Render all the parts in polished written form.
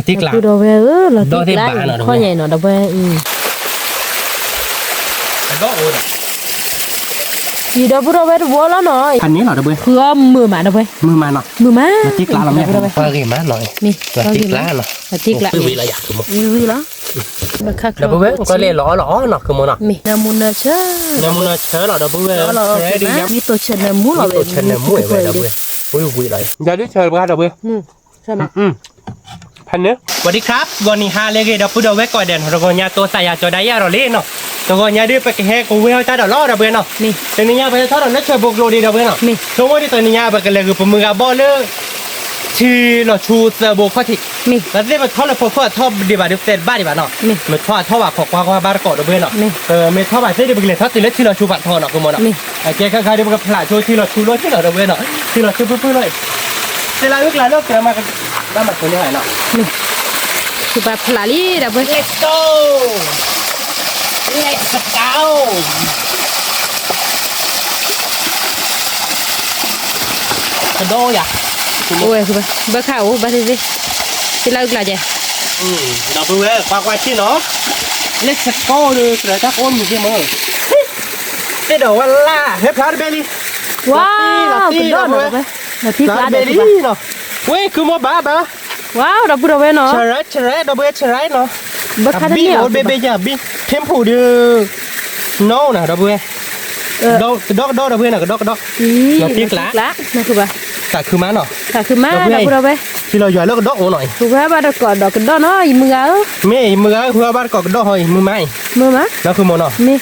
ติ๊กหลัง ดอกเวเราติ๊กละข้อใหญ่หน่อยดอกเวดอกโอ้ยยีดอกบัวเวบัวแล้วหน่อย พันนี้เหรอดอกเว้ย คือมือหมาดอกเว มือมาเนาะ มือมา ติ๊กหลังเราเนี่ยว่ากี่มาหน่อย นี่ ติ๊กหลังเนาะ ติ๊กละ วิละอยากคือมั้ง วิละบักคัก ดอกเว้ยก็เลยล้อเนาะคือมั้งเนาะ มีน้ำมันเชื่อ น้ำมันเชื้อเหรอดอกเว้ย มีตัวเชนน้ำมูหรอ ตัวเชนน้ำมูเว้ยดอกเว้ยวิละอย่าดื้อเชิญบ้านดอกเว้ย ใช่ไหม พันเนื้อสวัสดีครับวันนี้ฮาเลกดอกพุดเอาไว้ก่อนเด่นเราก็ยาตัวใส่ยาจอได้ยาเราเล่นเนาะตัวก็ยาดื้อไปแค่กูเวลจ้าดอกล้อดอกเว้ยเนาะ นี่ ตัวนี้ยาไปทอดนัชเชอร์บุกโรดีดอกเว้ยเนาะ นี่ ช่วงวันที่ตัวนี้ยาไปกันเลยคือผมมือกับบอลเลยที่เราชูเซอร์โบคอติก นี่ แล้วได้มาทอดแล้วพอทอดดีบาดิเซตบ้าดีบาเนาะ นี่ มันทอดว่าขอกว่าบาร์กอดดอกเว้ยเนาะ นี่ มันทอดแบบเส้นดีบาเลยทอดติดแล้วที่เราชูบัตรทอดเนาะคือมันเนาะ นี่ ไอ้เจ๊ข้างๆเดี๋ยวมันก็พลาดชูที่เราชูรถที่เราดอกเว้ยเนาะที่เราชูพื้นๆเลยเวลาเลิกเลิกมากันได้มาตัวนี้หน่อยเนาะ นี่คือแบบพลาลีดอกเว Let's go Let's go กระโดดอ่ะ โอ้ยคือแบบบ้าข้าวบ้าที่ที่เรากลายใจ เราเพิ่งเลยฝากไว้ที่เนาะ Let's go เลยเสือทักอ้นอยู่ที่มือเดี๋ยววันล่าเฮ้ยพลาดเบลลี่ ว้าวกระโดดดอกเวเราที่ พ ก ลา ลา ด ย เบ ใจ ลลี่เนาะเว้ยคือโมบ้าบ้า ว้าวดอกบัวเวเนาะ เชรดอกเบี้ยเชรดเนาะ บ้าข้าว บี้ เนี่ย โอ้เบเบจ่าบี้เทมพูดื้อ no นะดอกเบี้ยดอกดอกเบี้ยนะดอกนั่นคือบ้า แต่คือมันเนาะ แต่คือมาดอกบัวเว ที่เราหย่อยแล้วก็ดอกโอ้หน่อย คือว่าบ้าดอกกอดดอกกระโดดเนาะอีมือเอา ไม่มือเพื่อบ้านก็ดอกหอยมือไม้ มือมา แล้วคือโมเนาะ มี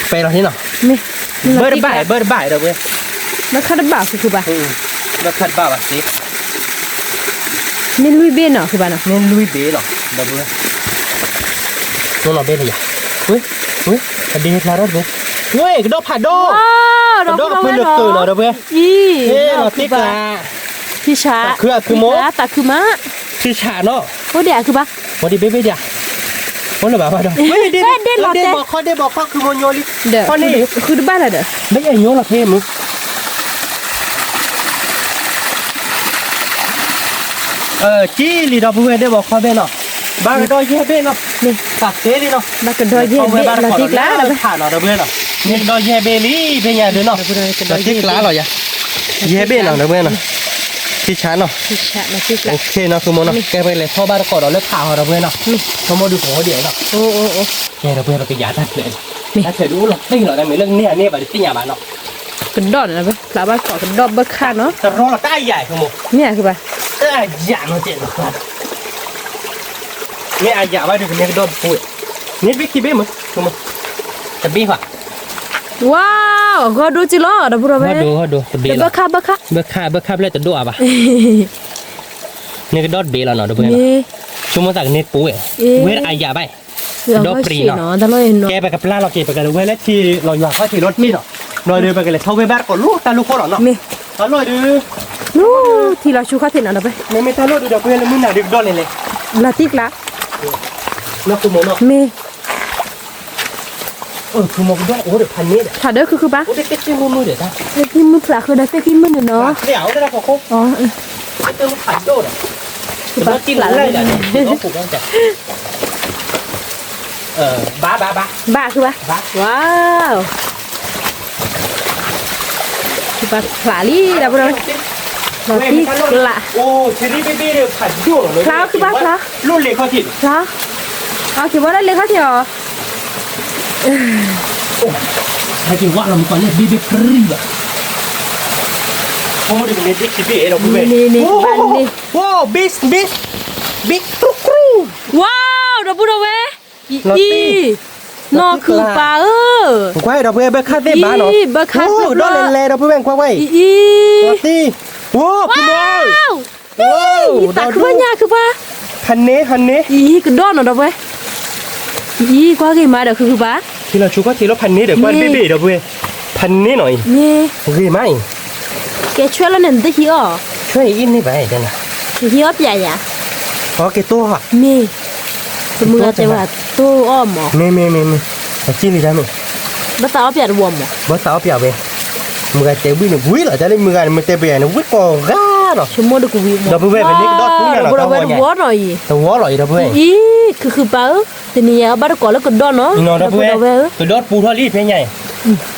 ไปเราที่เนาะ มี เบิร์ดบ่ายดอกเบี้ย แล้วข้าวบ้าคือบ้า แล้วคัดบ้าแบบสิ มีลุยเบี้ยเนาะคือบ้าเนาะ เนี่ยลุยเบ้หรอดอกเบี้ยตัวเราเบ้เลยอ่ะเฮ้ยกระดิ่งพลาดเลยเฮ้ยกระดกผัดดอก ดอก ดอก บัว เป็น เว เลือก เนาะ ตื่นดอกเบี้ย อี เฮ้ยเราติ๊กละ พี่ช้าตาคือมา ที่ฉาเนาะ โอ้เดี๋ยวคือบ้า วันนี้เบ้เดียววันละแบบว่าดอกเฮ้ยเด่นบอกข้อคือโมโยลิ เดี๋ยว ข้อนี้ คือบ้าอะไรเด้อ ไม่ใช่โยละเท่มึงจี้ลีดอกบัวได้บอกข้อเบ้เนาะบ้านก็ดอยเย่เบ้เนาะนี่ตักเต้ดิเนาะ บ้ากระโดดเยี่ยมเราติ๊กแล้ว ผ่านเราเบ้เนาะนี่ดอยเย่เบ้ลี่เป็นไงเด้อเนาะเราติ๊กแล้วเหรอเย่เบ้เนาะเบ้เนาะที่ชั้นเนาะ พี่ช้าเราติ๊กแล้ โอ ว เคเนาะคือโมเนาะแกไปเลยพ่อบ้านก่อนเราเลิกข่าวเราเบ้เนาะพอมาดูของเขาเดี๋ยวเนาะ โอ้ แกเราเบ้เราไปยาตัดเลยถ้าเธอรู้หรอกไม่หรอกแต่ไม่เรื่องเนี่ยแบบที่ยาบ้านเนาะ กระโดดนะเว้ยลาบ้ากระโดดบ้าข้าเนาะ แต่รอได้ใหญ่คือโม เนี่ยคือบ้า ใหญ่เนาะเจ๋งเนาะเนี่ยใหญ่ไว้ดูเนี่ยก็โดนปุ้ยนี่บิ๊กที่เบ้มึงคือโมจะบี้ป่ะ ว้าวก็ดูจิล้อดับบัวเว เขาดูจะบี้ บ้าข้า เบิกค่าเลยจะดูอ่ะป่ะนี่ก็ดอดเบลแล้วเนาะเดี๋ยวเพื่อน นี่ ชั่วโมงจากนี้ปุ้ยเวทอายาไปดอกปรีเนาะ แต่เราเห็นเนาะ แกไปกับปลาเราเก็บไปกันเว้ยแล้วที่เราอยากเขาที่รถมีเนาะเราเดินไปกันเลยเขาไปบ้านก่อนลูกตาลูกคนเนาะ มี ตาลอยดู นู้ที่เราชูข้าเห็นนะเว้ย ไม่ตาลอยดูเดี๋ยวเพื่อนแล้วมึงหนาดึกดอนเลย ลาติ๊กละ แล้วคือโมเนาะ มี คือโมก็ดอนโอ้เดี๋ยวพันนี้เดี๋ยว ถ้าเด้อคือบ้า โอ้เด็กๆมือเดี๋ยวจ้า ที่มือพลาคือได้ที่มือเนาะ เดี๋ยวได้แล้วพอ อ๋อ เติมผัดโดดแล้วกินอะไรเดี๋ยวต้องผูกต้องจับบ้า บ้าคือบ้าว้าวคือบ้าพลาลี่ดับบัวเราติ๊กละ โอ้เชอรี่เบบี้เดี๋ยวผัดโดดเลยรุ่นเล็กเขาถิ่น พลาเอาคิดว่าได้เลยค่ะเถอะ ถ้าจริงว่าเรามีตอนนี้บีบีฟรีแบบโอ้ดิเป็นเด็กที่บีเราเป็น นี่บ้านนี่ ว้าวบิ๊กกรุ๊กรู ว้าวดับบัวเว้ยนอคือปลากว้ายเราเพื่อนเบิกค่าเต้บ้านเนาะโอ้ดอลเลนเราเพื่อนกว้ายตีว้าวคุณบอยว้าว ตาคือว่าหยาคือว่า ฮันเน่คือดอนเนาะเว้ยกว่ากี่มาเดี๋ยวคือบ้า ที่เราชูก็ทีละพันนี้เดี๋ยวกว้านเบบี้เราเพื่อนพันนี้หน่อย นี่ โอเคไหม แกช่วยแล้วเนี่ยได้ขี้อ๋อ ช่วยอินนี่ไปเดี๋ยวนะ ขี้อ๋อใหญ่อะ ขอเกตัวอ่ะ นี่มือจะว่าตู้อ้อมหมอ ไม่จิ้มเลยจ้ะมั้ย บ้าตาอ้อมใหญ่รวมหมอ บ่สาวเปียกเว้ยมึงก็เตะวิ่งวิ่งเหรอจะได้มึงก็มันเตะเปียกนะวิ่งก่อก้า เนาะ ชั่วโมงเดียวกูวิ่ง ดับเบิลเวเป็นนี่ดอทปุ๊บเนี่ย ดับ เนาะ เบิล ตัว เว หัวใหญ่ วัวหน่อย ตัวหัวหล่อยดับเบิล อีคือเปล่าแต่เนี่ยบ้านก่อนแล้วก็ดอนเนาะ นี่เนาะดับเบิลเวตัวดอทปูทอรี่เพียงใหญ่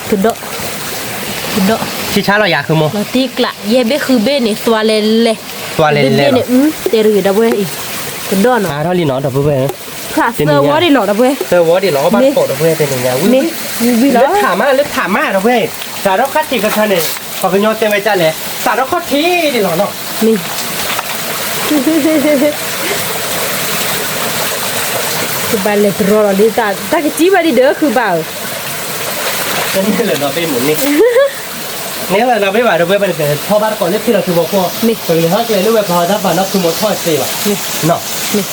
คือดอคือดอ ที่ช้าเราอยากคือโม แล้วตีกละเย่เบ้คือเบ้เนี่ยตัวเล่เล่ ตัวเล่น เบ้ เล่น เนี่ยเตรือดับเบิลอีกคือดอนเนาะ ทอรี่เนาะดับเบิลเว ค่ะเซอร์วอร์ดิหรอดับเบิล เซอร์วอร์ดิล้อบ้านโปดับเบิลเป็นอย่างเงี้ย นี่วิล เลื ล่า ถามมาดับเบิลสารพัดที่กันเนี่ยพอคุณโยเต็มไปจ้าเลยสารพัดที่ดิหรอเนาะ นี่คือบ้านเล็กรอดิตาqueจีบดีเด้อคือบ่าว นี่เลยเราไปหมุนนี่เนี่ยเราไปว่าเราไปเป็นพอบ้านก่อนเล็บที่เราคือบอกว่าตัวนี้เขาเจอเรื่องพอถ้าบ้านเราคือหมดทอดสิว่ะเนาะ นี่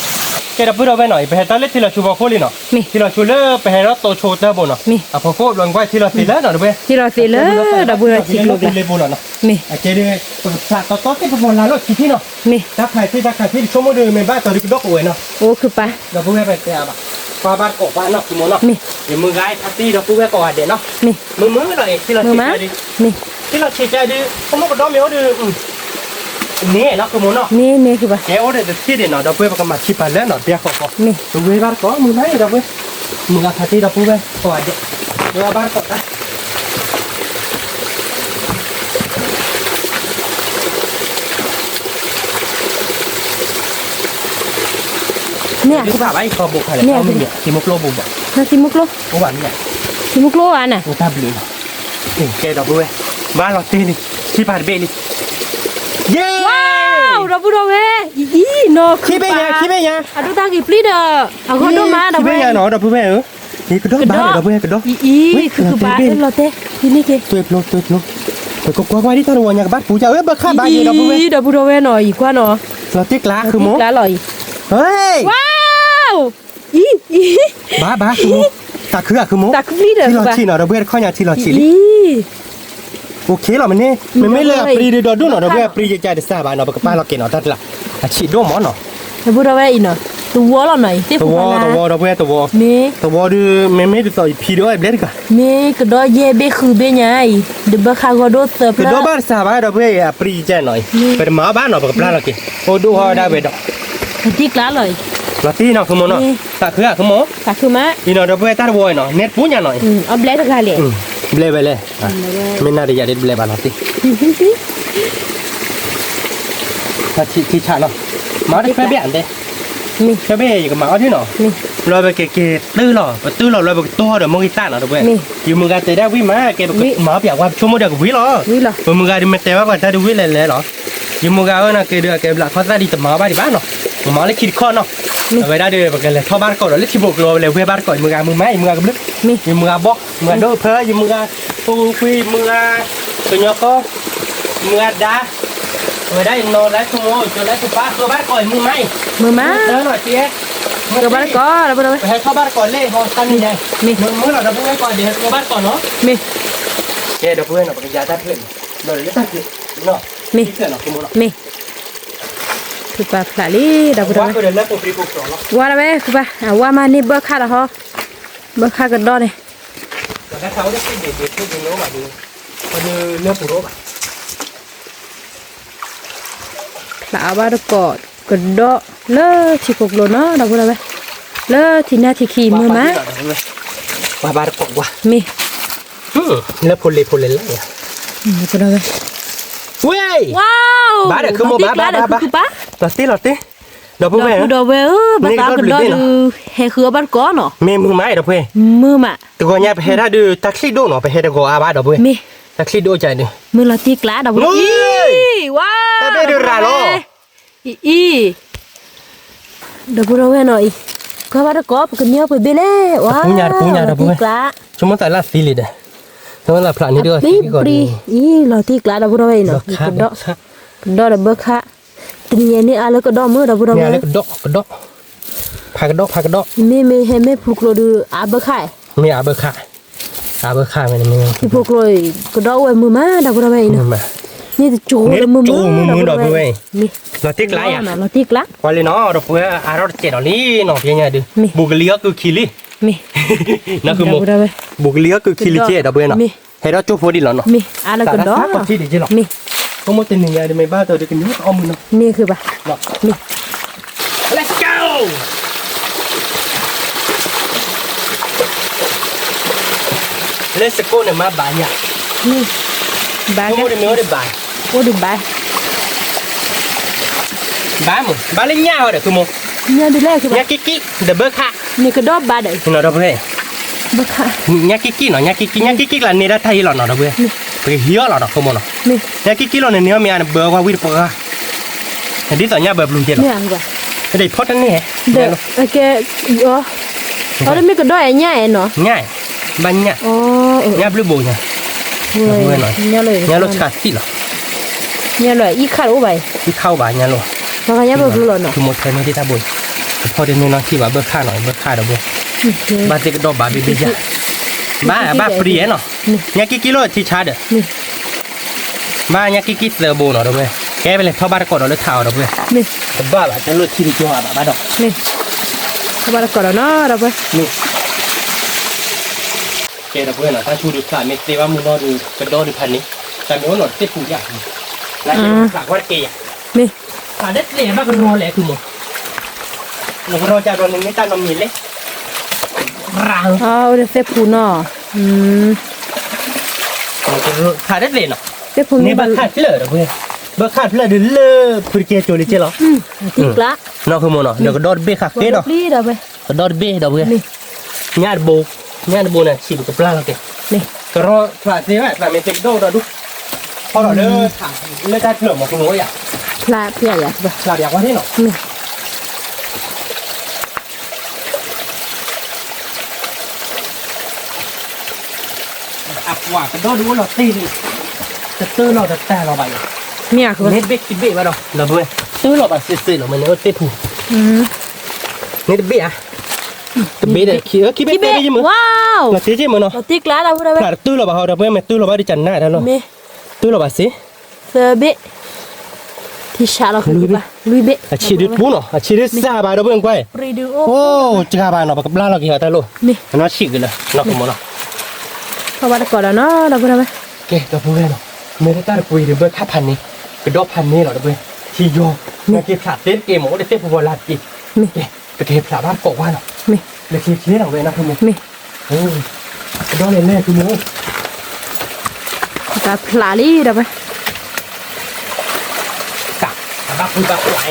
แกเราพูดเราไปหน่อยไปให้ตาเล็บที่เราชูบอกโคลี่เนาะที่เราชูเลิกไปให้เราโตโชว์เตอร์บนเนาะอ่ะพอโคลงไว้ที่เราตีแล้วเนาะด้วย ที่เราเสียเลยดับเบิลชิคลูก เลยบนเนาะ นี่ อ่ะเจดีสัตว์ต่อที่พอลาโลดที่เนาะ นี่ ถ้าใครที่ชั่วโมงเดิมเป็นบ้านตัวนี้ก็ดอกเอาไว้เนาะ โอ้คือปะ เราพูดไปแต่แบบพอบ้านกบบ้านเนาะคือโมเนาะ นี่ เดี๋ยวมือไงทัตตี้เราพูดไปก่อนเดี๋ยวเนาะ นี่ มือหน่อยที่เรา มือ ชี้ มา ใจดิ นี่ ที่เราชี้ใจดิเขาบอกว่าดอมเมียวดินี่เนาะคือโมเนาะ นี่คือปะ แกโอ้เดี๋ยวที่เดี๋ยวเนาะเราพูดไปกับมาชี้ไปแล้วเนาะเดี๋ยวขอ นี่ ตัวเวบ้านก่อนมือไหนเราพูดมือกับทัตตี้เราพูดไปก่อนเดี๋ยวบ้านก่อนนะ เนี่ย ที่ผ่าไปคอบุกอะไรเขาไม่เนี่ยที่มุกโลบุกอ่ะ นาซิมุกโล เมื่อวานเนี่ย ซิมุกโลอันน่ะ โอ้ตาบลีนี่แกดอกด้วยบ้านเราตีนี่ที่ผ่านเบนี่เย้ ว้าวดับเบิลเวอีโน ขี้เบี้ยอะดูตากี่ปลีเด้อเอาคนดูมาดับ ขี้ เบิ เบี้ ล ยเนาะดอกเบี้ยนี่กระโดดบ้านดอกเบี้ยกระโดด อีคือปะเเราเต้ที่นี่เก ตัวโลแต่ก็กลัวว่าที่ตอนวันอยากบ้านปู่จะบ้าข้าบ้านนี่ดอกเบี้ย ดับเบิลเวหน่อยกว่าเนาะ เราติ๊กล้าคือโม ละลอย เฮ้ย ว้าวอี บ้าคือโมตาคือโม ตาคือปลีเด้อ ที่เรา ปะ ชีเนาะดอกเบี้ยข้อเนี่ยที่เราชี อี โอเคหรอมันนี่มันไม่เลือกปรีดดูหน่อยดอกเบี้ยปรีใจจะทราบบ้านเนาะกับป้าเราเก่งเนาะตัดละฉีดโดหมอเนาะ ดับเบิลเวอีเนาะตัวเราหน่อยที่ ตั ฟู ว นะ ดอกเบี้ยตัว เม ตัวดูไม่ดูต่อพีด้วยเบลกัน เมก็ดอเย่เบคือเบไงเดบคากอโดเซอร์ คือบ้านสาวบ้านเราเพื่อปรีเจหน่อยเป็นหมาบ้านเนาะกับปลาเราเกี่ยโอ้ดูฮอได้เวดอก ที่กล้าเลย เราตีเนาะคือโมเนาะตาคือคือโม สักคือมะ อีเนาะเราเพื่อตาบอยเนาะเน็ตปุ้งหน่อย เอาเบลต์กันเลย เบลเบลไม่น่าจะอยากได้เบลบ้านเราตีถ้าที่ชาเนาะมาได้แค่เบี้ยนเด้ นี่ แค่เบี้ยอยู่กับหมาที่เนาะ นี่ เราไปเกะตื้อหรอตื้อหรอเราไปตัวเดี๋ยวมึงอีต้าเนาะเว้ยอยู่มึงกันแต่ได้วิ่งมาเกะหมาเปียกว่าชั่วโมงเดียวกับวิ่งหรอ นี่เหรอ มึงกันมันแต่ว่าก่อนจะดูวิ่งเลยหรออยู่มึงกันนะเกะเดือเกะหลักเขาจะดีแต่หมาบ้านที่บ้านเนาะหมาเลยคิดข้อเนาะเอาไว้ได้เดือแบบกันเลยเข้าบ้านก่อนแล้วที่บุกโลเลยเว้ยบ้านก่อนมึงกันมึงไม่มึงกันกับลึก นี่ อยู่มึงกันบอกมึงกันโดนเพลอยู่มึงกันปูคุยมึงกันตัวยก็มึงกันด่าเอาไว้ได้นอนแล้วชั่วโมงจนแล้วสุป้าตัวบ้านก่อนมึงไม่ มือมา เดินหน่อยเจ๊ กับบ้านก็ดับเบิลเว ไปให้เข้าบ้านก่อนเลยพอตั้งนี่ไงมึงเราดับเบิ้ลก่อนเดี๋ยวเข้าบ้านก่อนเนาะ มี เจ๊ดับเบิ้ลเราไปยาได้เพื่อนเราเลยตั้งคือเนาะเพื่อนเราคือมึงเนาะ มีคือปลาปลาลีดับเบิล ว่า เว ก็เดินแล้วปุ๊บปุ๊บสองเนาะ ว่าอะไรคือปลาว่ามานี่เบอร์ค่าละฮะเบอร์ค่ากันดอเนี่ย แต่ถ้าเขาได้ขึ้นเด็กๆขึ้นโน้มาดูมาดูเนื้อปูโรบ ปลาว่าตะกอดกันดอเลอที่กกโลเนาะดับเบิลเวเลอที่หน้าที่ขี่มือมา ว่าบ้านกว่า มี แล้วพลเลยแล้ว ดับเบิลเว เว้ย ว้าว บ้านเด็กคือโมบ้า คือปลา ลอตตี้ดับเบิ้ล ดับเบิลเวบ้านตากันดอดูเฮคือบ้านก้อนเนาะ เมย์มึงไม่ดับเบิ้ล มือมา แต่ก่อนเนี่ยไปให้ได้ดูตักซี่ดูเนาะไปให้ได้ก็อาบ้าดับเบิ้ล มี ตักซี่ดูใจดิ มือละที่กล้าดับเบิลว้าว แต่ไม่ดูราโล อีดับเบิลเวหน่อยก็ว่าตะกอดกันเนี้ยไปเบล่ว้าวที่กล้า ชั่วโมงแต่ละสีเลยเด้อชั่วโมงละพลานี่ด้วย ปรีอีเราที่กล้าดับเบิลเวเนาะกันดอกันดอดับเบิลค่ะทีนี้นี่อะไรก็ดอมือดับเบิลเว เนี่ยเลยกระดกพากระดก ไม่ให้ไม่พลุกโลดูอาเบอร์ค่ะ มีอาเบอร์ค่ามันมี ที่พลุกโลก็ดอไว้มือมาดับเบิลเวเนาะ มา นี่จะจูมือดับเบิลเวนี่ เราติ๊กไล่อะ เราที่กล้า วันนี้เนาะเราเพื่ออารมณ์เจ็ดอันนี้เนาะเพียงไงดูบุกเลี้ยคือคิริ มี นั่นคือบุกเลี้ยคือคิริเจ็ดเราเพื่อเนาะให้เราจูบพอดีแล้วเนาะ มีอะไรก็ดอ ก็ที่ดีจีหรอ มี แ เขาหมดแต่หนึ่งอย่างเดี๋ยวไม่บ้าตัวเดี๋ยวกันยุ่งเอามือเนาะ นี่คือปะ เนาะ นี่ let's go เลสโก้เนี่ยมาบานเนี่ย นี่บาง โก้เนี่ยไม่ได้บาน โอ้ดูบาง บานมั้งบานเล่นยาวเด้อคือมั้ง เนี่ยดูแรกคือ เนี่ย ปะ กิ๊กเดบเบิร์ค่า นี่ก็ดอบบาดเลย เนาะเดบเบิร์ บักค่ะ เนี่ยกิ๊กเนาะเนี่ยกิ๊กlàเนี่ยได้ไทยหรอเนาะเดบเบิร์ไปเหี้ยหรอเนาะคือมั้งเนาะ นี่ เนี่ยกิ๊กเราเนี่ยมีอันเบอร์ว่าวิดปะแต่ที่สอนเนี่ยเบอร์บลูเจอร์ เนี่ยคือปะ เดี๋ยวพอดนั่นนี่ เด็กโอเคอ๋อเขาได้มีก็ดอยง่ายเนาะ ง่ายบ้านเนี่ย อ๋อ เนี่ยบลูบูเนี่ย เนี่ยเลย เนี่ยรสชาติสิหรอ เนี่ยเลยอีขาดอุ้ย ที่เข้าบ้านเนี่ยหรอ แล้วก็เนี่ยเบอร์รู้เนาะ คือหมดแค่นี้ที่ตาบุญพอเดี๋ยวนี้น้องที่ว่าเบอร์ค่าหน่อยเบอร์ค่าเดี๋ยวบุญบ้านเด็กดอกบ้านบีบีจ้ะบ้านปรีเนาะเนี่ยกี่โลที่ชาร์ดบ้านเนี่ยกี่เสือโบเนาะเดี๋ยวบุญแกไปเลยเข้าบ้านก่อนเราเลือกเท้าเดี๋ยวบุญ นี่ บ้าบ้าจะเลือกที่ดีกว่าบ้าดอก นี่เข้ามาแล้วก่อนเนาะเราไป นี่แกเดี๋ยวบุญเนาะถ้าชูดูขาดไม่ตีว่ามือนอดูกระโดดดูพันนี้แต่ไม่ว่าหนอดเจ็บผูกอย่างแล้วจะหลักว่าเกย์ นี่ ขาดเด็ดเลยบ้ากระโดดเลยคือหมดหนูกระโดดจะโดนหนึ่งไม่ตั้งน้ำมีเลยรัง เอาเดี๋ยวเซฟูเนาะขาดเด็ดเลยเนาะ เซฟู นี่บ้าขาดเลยเดี๋ยวเพื่อนบ้าขาดเลยเดี๋ยวเลยพูดเกี่ยวเลยเจ้าเหรอ ติกละ นอกคือหมดเนาะเดี๋ยวกระโดดเบี้ยขาดเนาะ รีเราไป กระโดดเบี้ยเดี๋ยวเพื่อน นี่ ญาติโบเนี่ยฉีดกับปลาเราเก็บ นี่ กระโดดขาดเสียไหมขาดไม่เต็มโดดเราดูพอเราเลิกขาดเลิกได้เผื่อหมดคุณโอ้ยอ่ะ พลาเพียอยากไป ขาดอยากว่าที่เนาะ นี่ อักว่ากระโดดดูว่าเราตีนี่จะเตอร์เราจะแต่เราไป เมียคือ เน็ตเบกกิเบกมาดอกเราเบื่อซื้อเราแบบซื้อเรามันเนื้อเต็มผู เน็ตเบกอะตะเบกเลยคิเบกได้ยังมั้ง ว้าว เราเจ๊มั้งเนาะ เราติกละเราไป ขาดตู้เราบ้าเราเบื่อไม่ตู้เราบ้าดิจันหน้าแล้วเนาะ มี ตู้เราบ้าสิ เซเบที่ชาเราคือปะลุยเบ อาชีพปูเนาะอาชีพซาบาเราเบื่อไป ปรีดู โอ้จ้าบ้านเนาะกับปลาเรากี่หัวตาโล นี่ nó xịt rồi nó không muốn nó เข้ามาก่อนแล้วเนาะเราไปทำไม kệ tao vui nó mấy cái ta được quỳ được bớt thápพันนี้cái đốtพันนี้หรอđược bớt thì vô mà kịp xả tết kịp mỗi để tết phục vụ lạt kịp นี่ kệ cái kịp xả bát cổ qua nó นี่ để kịp chế nào về nó không นี่ cái đó lên lên cứ muốn กับพลาลี่เราไป cả bác vui bác lại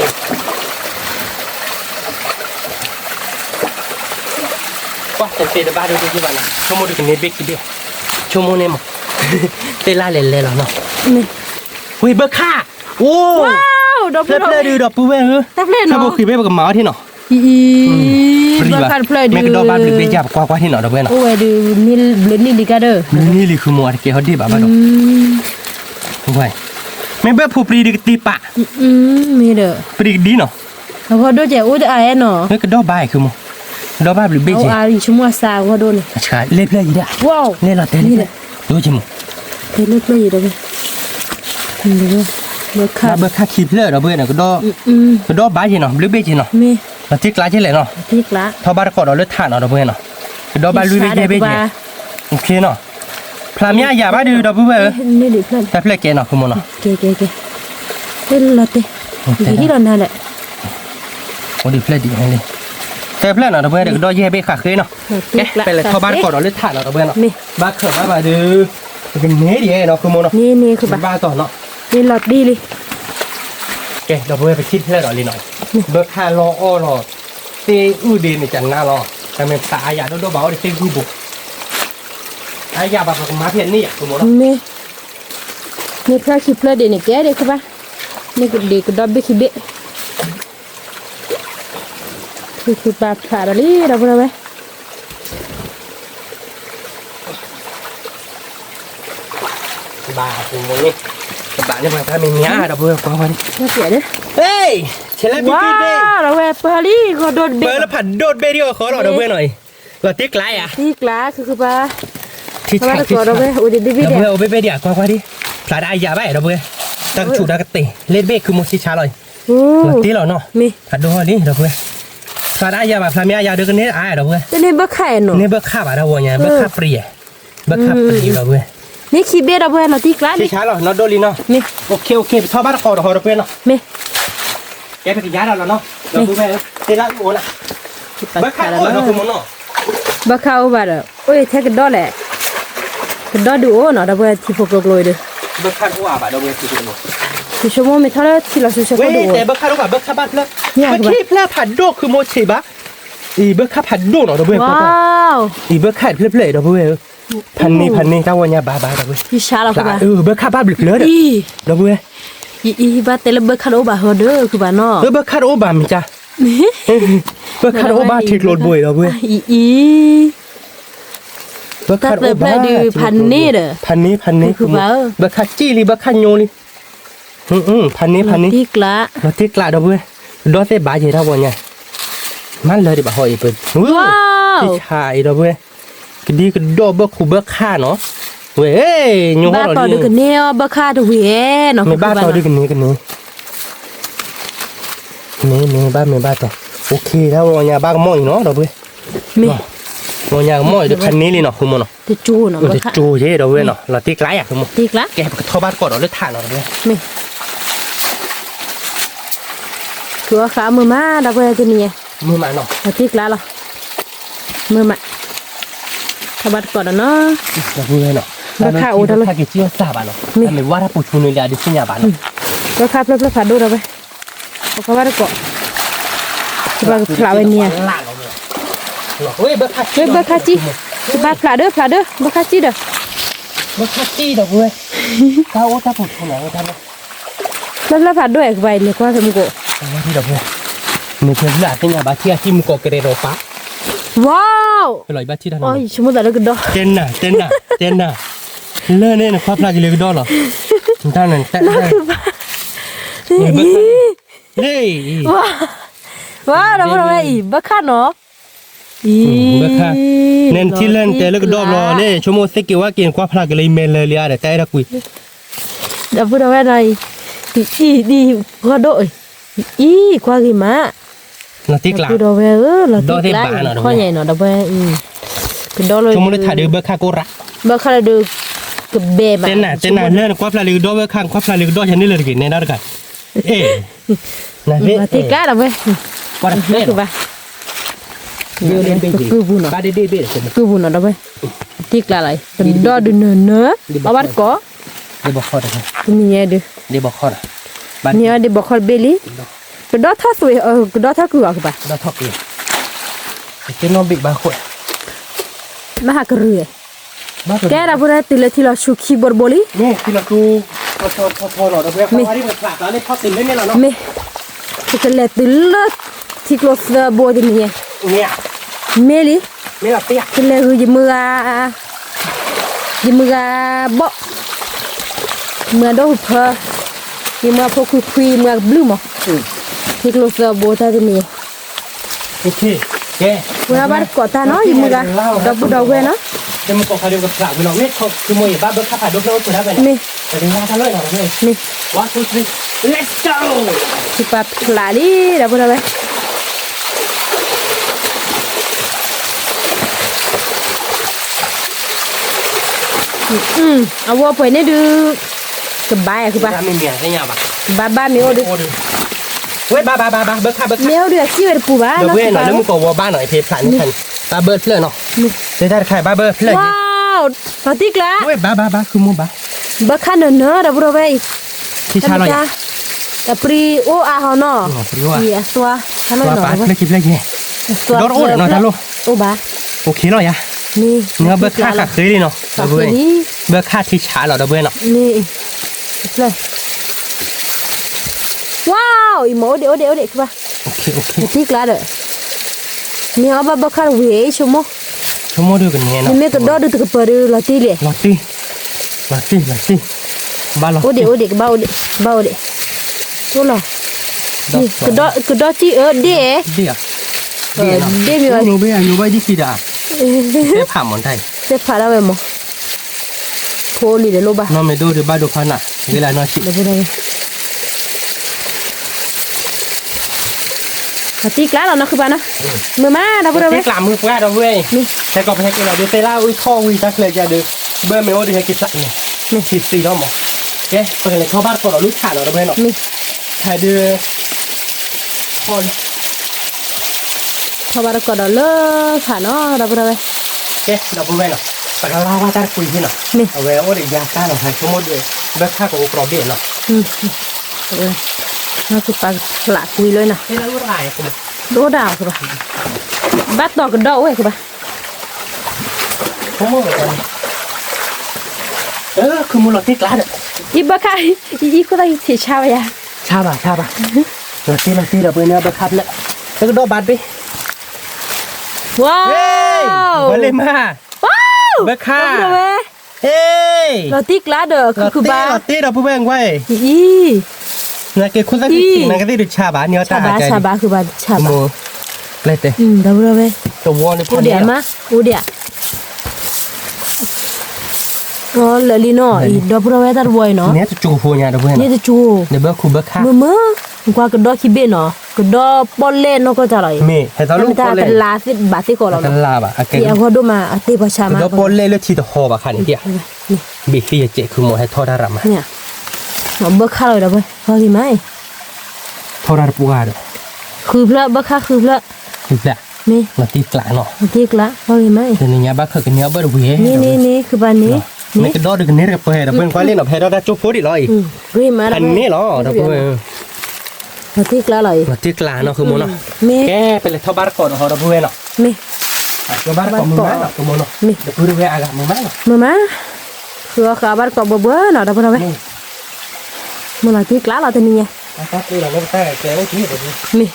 quá tiền tiền ba đôi như vậy là cho mua được cái nếp biết cái điều cho mua nem mà tên la lên lên là nó นี่ ui bớt kha ô ว้าวดอก เล็บเลยดูดอกปูเว้ยเออ ตักเล่น ถ้า เนาะ บอกคือเว้ยกับหมาที่หนอ อี ปรี บ้า บะ คันเพลย์ แม่ก็ดอกบ้านหรือเบี้ยจับกว่าที่หนอดอกเว้ยหนอ โอ้ยดูนี่เบลนี่ลิกาเดอร์ นี่ลิคือมัวที่เกี่ยวดีแบบว่าดอกเว้ยแม่เบี้ยผู้ปรีดีตีปะ มีเด้อ ปรีดีเนาะ แล้วพอดูเจ้าอุ้ยไอ้เนาะ แม่ก็ดอกใบคือมัวดอกใบหรือเบี้ย เอา จี อาริชั่วโมงสาวพอดูนี่ ใช่เล็บเลยยี่เด้อ ว้าว เล็บเราเต้นดูจิมัว เล็กเลยเด้อนี่เด้อค่ะ เบี้ยค่าคีบเลยดอกเบี้ยเนาะก็ดอกก็ดอกใบจีเนาะหรือเบี้ยจีเนาะ มี เราติ๊กลายจีเลยเนาะ ติกละ ทอบ้านก็ดอกเลือดถ่านเนาะดอกเบี้ยเนาะก็ดอกใบหรือเบี้ยเบี้ยจีโอเคเนาะพลามีอย่าบ้าดูดอกปูเว้ย นี่ดิเพื่อน แต่เพลเกเนาะคือมัวเนาะ เก๋เล่นละเต้ที่เรานั่นแหละ โอ้ดิเพลดีเลยแต่เพลเนาะดอกเบี้ยเด็กดอกเย่เบี้ยขาเคยเนาะ ติกละ เป็นเลยเข้าบ้านก่อนเราเลือดถ่านเราตะเบือนเนาะบ้านเขิบบ้านดื้อเป็นเนื้อดีเนาะคือโมเนาะ นี่คือแบบ บ้านต่อเนาะ นี่หลอดดีเลย แกเราเพื่อไปคิดเพื่อเราลีหน่อยเบิร์ค่ารออ้อรอเตอู้ดีในจันหน้ารอแต่เป็นตาอยากโดนเบาเด็กเต้กู้บุกอายาแบบมาเพียนนี่อ่ะคือโมเนาะ นี่พระคิดเพลเดนี่แกเด็กคือปะนี่ก็เด็กดับเบิลคิดเบะคือแบบขาดลี่เราไปไหม บ้าคือโมนี่บ้านเนี่ยมันทำอย่างเงี้ยเราเพื่อกว่าวัน น่าเสียเด้ เฮ้ยเชลล์บิ๊ก ว้า บิ๊กเบ้ เราแวะเปอรี่ก็โดนเบ เบิร์แล้วผัดโดดเบดีกว่าขอเราเพื่อนหน่อยเราติ๊กไลอ่ะ ที่กลาคือปะ ที่ เรา ฉาก ไปก่อนเราไปอุดิบิบิ เรา เด เพื่อเอาไปเดียกว่าดิพลาดอายาไปเราเพื่อตั้งชูดักเตะเล่นเบกคือโมชิชาเลย โอ้ ตีเราเนาะ มี ผัดดูนี่เราเพื่อพลาดอายาแบบพลามีอายาเด็กนี้อายเราเพื่อ แต่นี่บักไข่หนู นี่เบิกข้าบเราเนี่ยเบิกข้าปรีเบิกข้าปรีเราเพื่อ นี่ขี้เบ็ดเอาไว้เราตีกล้า ที่ นี่ ช้าเหรอเนาะโดลีเนาะ นี่ โอเคชอบบ้านคอเพื่อนเนาะ นี่ แกไปกินยาเราเนาะเราดูแม่เตะละโอ้น่ะเบิกค่าโอ้เราคุมเนาะ บ่เข้าบ่ดโอ้ยแท้กันดอแหละกันดอดูโอ้เนาะดาเว้ที่พวกกลอยเด้อ เบิกค่าโอ้อ่ะเราเบิกที่ดู คือชั่วโมงไม่เท่าไรที่เราซื้อเฉ เว้ พาะ ย ดู แต่เบิกค่าโอ้เบิกค่าบ้านเพื่อนเมื่อกี้เพื่อนผัดโดคือโมชิบะอีเบิกค่าผัดโดเนาะเราเบิก ว้าว อีเบิกค่าเพื่อนเราเบิกพันนี่ก้าววันยาบ้าเราเบิก พี่ชาเราคือบ่า เบิกค่าบ้านเบิกเลย อี เราเบิก อีบ่แต่ละเบิกคาโดบ่าเฮอเด้อคือบ่าเนาะ เบิกค่าโอ้บ้ามิจ้าเบิกค่าโอ้บ้าทิกโหลดบ่อยเราเบิก อี เบิกค่าโอ้บ้าพันนี้คือเบิกค่าจี้ลีเบิกค่าโยลีพันนี้ ตีกละ เราที่กลาดเอาเว้ยดอเตบาเจราวันไงมันเลยดิบ่หอยเปิด ว้าว ที่ชายเราเว้ยก็ดีก็ดอเบิกคูเบิกค่าเนาะเว้ยยู บ้า เรา ต่อ ดิ ดูกันเนี่ยบ่ค่าดูเว้เนาะ ไม่บ้าต่อด้วยกันนี้บ้าต่อโอเคแล้ววันยาบ้าก็มอยเนาะเราเว้ย มี วันยามอยเดี๋ยวคันนี้เลยเนาะคุณมเนาะ จะจูเนาะบ่ จะ ค่า จูเย่เราเว้ยเนาะเราที่กลายอ่ะคุณม ตีกละ แกไปทอบ้านก่อนเราเลือดถ่านเราเว้ย มีคือว่าขามือมาดาเว้จะนี่ มือมาเนาะ ตีกละเหรอมือมาถ้าบัดก่อนเนาะ เราเว้ยเนาะถ้าเกี่ยวซาบ้านเนาะถ้าไม่ว่าถ้าปุ๊บคุณเลยดิสิญญาบ้านเนาะ บ่ค่าเพิ่นๆดูดาเว้ก็ว่าได้ก่อนสิว่าพลาไว้เนี่ย เฮ้ยเบิกค่า เฮ้ยบ่ค่าจิสิบาพลาเด้อบ่ค่าจิเด้อ เบิกค่าจี้ดอกเว้ยก้าวถ้าปุ๊บคุณไหนก็ทำเนาะ แล้วพลาด้วยไปเนี่ยกว่าสมโก ว่าที่ดอกเว้ยไม่เคยหลาที่เนี่ยบาที่ที่มุกเกเรโรปะ ว้าว ไปลอยบาที่ด้าน โอ้ นั้น ยชั่วโมงละก็ดอ เต้นน่ะเลิศเนี่ยนะครอบครัวกิเลสดอหรอท่านนั้นแต่เฮ้ย ว้าวเราไปบ้าข้าเนาะ เบิกค่าเน้นที่เล่นแต่แล้วก็ดอบรอเนี่ยชั่วโมงสิกี่ว่ากินครอบครัวกิเลสเมลเลยอ่ะแต่ใจรักกุย เดี๋ยวพูดเอาไว้ในดีกว่าด้วยกว่ากี่มา นาทีกลาง พูดเอาไว้เราติดไล่ข้อใหญ่เนาะเดี๋ยวไปคือดอเลย ชั่วโมงเลยถ่ายเดือเบิกค่าโกระ บ้าข้าเราดูกับเบบ เต้นน่ะเล่นครอบครัวกิเลสดอเบิกค่าครอบครัวกิเลสดอฉันนี่เลยกินในนั้นกันเอ๊ะนะเว้ย มาติดกันเอาไว้ ว่าเต้น คือบ้าเดี๋ยวคือบุญเนาะ บ้าดีๆเบ้ใช่ไหม คือบุญเนาะเดี๋ยวไปติดกันอะไรดอดูเนื้อเอาวัดก่อ เดี๋ยวบอกข้อนะ นี่ไงดู เดี๋ยวบอกข้อนะบ้าน เนี่ยเดี๋ยวบอกคนเบลี่ก็ดอท่าสวยก็ดอท่าคืออะไรบ้า เราทอกเลยเจ้าน้องบิ๊กบ้าขวด มาหากระเรือ บ้า แกเราพูดได้ติดเลยที่เราชุกีบอลบอลี่ นี่ที่เราดูพอเราเพื่อนเขาที่มันผลักแล้วเนี่ยเขาติดเล่นเนี่ยเราเนาะ เมก็เลยติดเลยที่คลอสบอดี้นี่ เนี่ย เมลี่ ไม่เราเตี้ย ก็เลยยิมือบ่เมื่อดูเพอยิมือพวกคุยเมื่อบลูมั้งที่คลอสบอดี้นี่ โอเคแก เวลาบ้านก่อตาเนาะยิมือดับบุดเอาไว้เนาะ จะมึงก็เขาเดียวกับผลักไปเราเนี่ยเขาคือมวยบ้าเบิร์ดข้าผ่านดูเราสุดแล้วไป เม แต่ถึงว่าทำเลยเราเลย เม 1 2 3 let's go ที่ปาพลาลี่ดับบุดเอาไว้เอาวัวไปเนี่ยดูสบายคือปะ ไม่มีอะไรเนี่ยบ้า บ้ามีโอดู เว้ยบ้าเบิร์ดข้าเบิร์ด เมียวเดือดซี่เวรปูบ้า เดี๋ยวเว้ยหน่อยแล้วมึงก็วัวบ้านหน่อยเพลผ่านนี่ทันบ้าเบิร์ดเลยเนาะจะได้ใครบ้าเบิร์ดเลย ว้าวปาติกละ เว้ยบ้าคือมึงบ้า บ้าขันเนอะดับบุดเอาไว้ ที่ชาลอย แต่ปรีโออาฮอนอ ปรีโออา อีอัสตัวทำไม ว่า หนอ ป้าเล็กๆเนี่ย โดนโอ้เดี๋ยวหน่อยทะลุ โอ้บ้า โอเคหน่อยอะ นี่ เนื้อเบอร์ค่าเคยดีเนาะ ปาก เบอร์ นี้ เบอร์ค่าที่ชาเราเบอร์เนาะ นี่เลยว้าวอีโมเดี๋ยวคือปะ โอเค ปาติกละเด้อนี่เอาบ้าขันเวชั่วโมง ชั่วโมงเดียวกันเนี่ย นี่ เนาะ แม่ก็ดอดูตะกเปรือลอตีเลย ลอตตี้บ้าลอต โอ้เดี๋ยวบ้าโอ้หรอนี่ก็ดอที่เดี๋ยว เดี๋ยว เดี๋ยวมีอะไร อยู่ไปที่กี่ดาเซฟผ่าหมอนไทย เจ็บขาแล้วไหมหมอโคลีเดี๋ยวโลบ้า น้องไม่ดูเดี๋ยวบ้าดูพันอ่ะเวลาน้อยชิ เดี๋ยวพูดอะไรมาตีกล้าเรานะคือบ้านะมือมาเราพูดอะไร ที่กลามมือแฝดเราเว้ยแต่ก็ไปให้เราดูเซล่าอุ้ยท่ออุ้ยจักเลยจะดู เบอร์เมลดีให้กินสักเนี่ยนี่สีดอมอ่ะแกเปิดเลยเข้าบ้านก่อนเราลูกถ่านเราได้ไหมเนาะ นี่ ถ่ายเดือคน พอมาแล้วก็เดาเลิกค่ะเนาะเราไปเลย แกเราไปเนาะแต่เราเล่าว่าจะคุยที่เนาะ นี่ เอาไว้ว่าเดี๋ยวยาต้านเราให้ทั้งหมดเลยเบิกค่าของกรอบเบี้ยเนาะ น่าคือปลาหลาคุยเลยนะ เฮ้ยแล้วรู้ไรคุณ โดดาวคือปะบัดดอกกันดอกเว้ยคือปะ ทั้งหมดเลยคือมูลติกลาด อีบ้าค่ะอีก็ได้เสียชาวะ ชาบะเราตีเราไปเนี่ยเบิกคับแล้วแล้วก็ดอกบาดไป ว้าว มาเลยมา ว้าว เบิกค่า เราเว้ย เฮ้ย เราติ๊กลาเด้อคือบ้า เราตีเราผู้แบ่งไว้ อี นะเกี่ยวกับสิ่งนั้นก็ได้ดูชาบะเนี่ยตาใจ ชาบาคือบ้าชาบา เลยเตะ เราเว้ย ตัววัวใน อูเดียมาอูเดียอ๋อเลยลีโน่อีดอกเราเว้ยตัดบอยเนาะ เนี่ยจะจูฟูเนี่ยเดี๋ยวเพื่อน นี่จะจู เดี๋ยวเบิกคูเบิกค่า มือกว่าก็ดอกคิเบเนาะก็ดอกปอลเล่นเนาะก็จะอะไร มีให้ตาลูก ตา คนเล เป็ ย นลาสิบาสิก่อนเรา กันลาบะโอเค ที่เอาเขาดูมาอติประชามา แล้วปนเล่เลือดชีตหอบะค่ะนี่เดียบีฟี่เจคือหมอให้ทอดารามา เนี่ยหมอเบิกข้าเลยนะเว้ยพอกี่ไหม ทอดาปูอาด คือเพลเบิกข้าคือเพล คือแหละ นี่ เราตีกลาเนาะ ที่กละพอกี่ไหม เดี๋ยวนี้บ้าเคยกันเนี้ยบ้าดูเว้ย นี่คือบ้านนี้ ไม่ก็ดอดึกเนี้ยกับเพื่อนเพื่อนควายเล่นหรอเพื่อนเราจูฟูดิลอย รีมา อันนี้เหรอเดี๋ยวเพื่อน มาที่กละเลย เราตีกลาเนาะคือโมเนาะ มี แกเป็นเลยทอบาร์ก่อนเหรอเดี๋ยวเพื่อนเนาะ มี ทอบาร์ก่อนมึงมาเนาะคือโมเนาะเดี๋ยวเพื่อนเว้ยอะไรมึงมาเนาะ มาคือขาบ้านก็เบื่อเนาะเดี๋ยวพอเราไปมาละที่กละเราตัวนี้ไง นะครับนี่เราไม่ได้แกไม่คิดแบบนี้ มี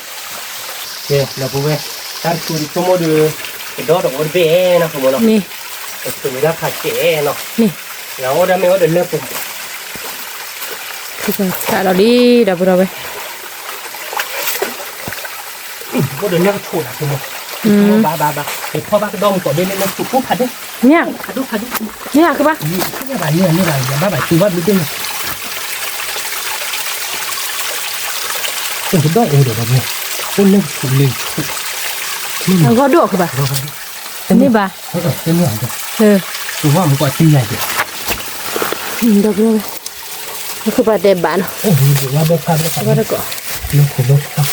เดี๋ยวเราเว้ยการคุยชั่วโมงดูดอดอกเบ้เนาะคือโมเนาะ มี ตัวนี้ราคาเก๋เนาะ มี แล้วได้ไม่ว่าเดินเลือกปุ่ม คือขาเราดีเดี๋ยวพอเราไป ว่าเดินเลือกถูกนะคุณโมบ้าเดี๋ยวพ่อบ้าก็ดมก่อนเดินเล่นถูกปุ๊บผัดดิ เนี่ย ผัดดู เนี่ยคือปะ นี่อะไรเนี่ยอย่าบ้าแบบคือว่าไม่ได้เดี๋ยวเดี๋ยวเนี่ยต้นเลือกถูกเลย เราก็ดอกคือปะนี่ปะ เรื่องอะไร คือว่ามันก็ตีใหญ่ดิ ดอกเลยนี่คือปะเดบ้าน โอ้โหเดี๋ยวว่าเบิกค่าเบิกค่า ก็ได้ก็ เรื่องของเบิกค่า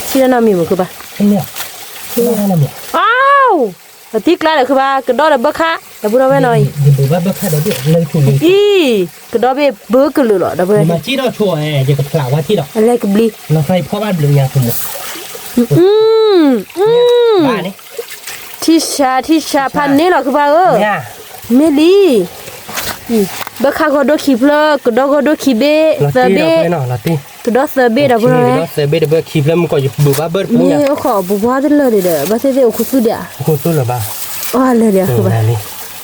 ที่นั่นมีมั้ยคือปะ เนี่ยที่นั่นเนี่ย อ้าวที่กลาเลยคือปะกระโดดเบิกค่าเดี๋ยวพูดเอาไว้หน่อย เดี๋ยวว่าเบิกค่าเดี๋ยวเลยถูกเลย อีกระโดดไปเบิกกันเลยเหรอเดี๋ยวไป มาที่เราชัวร์เดี๋ยวกับกล่าวว่าที่เรา อะไรกับบลี เราใส่พ่อบ้านเบลืองยางคุณหมด บ้านนี่ ที่ชาพันนี้เหรอคือปะเนี่ย เมลีเบิกค่าก็โดขีเพลกระโดดก็โดขีเบ เรา เซ ตี เบ เราไปเนาะเราตี กระโดดเซเบเดี๋ยวพูดเอาไว้ เราเซเบเดี๋ยวเบิกคลิปแล้วมันก็อยู่ดูว่าเบิร์ดปุ๊บ นี่ เนี่ย ขอบอกว่าได้เลยเด้อบ้าเสียเดี๋ยวคุณสุดเดียว คุณสู้หรือเปล่า อ๋อเลยเดี๋ยวคือปะ นี่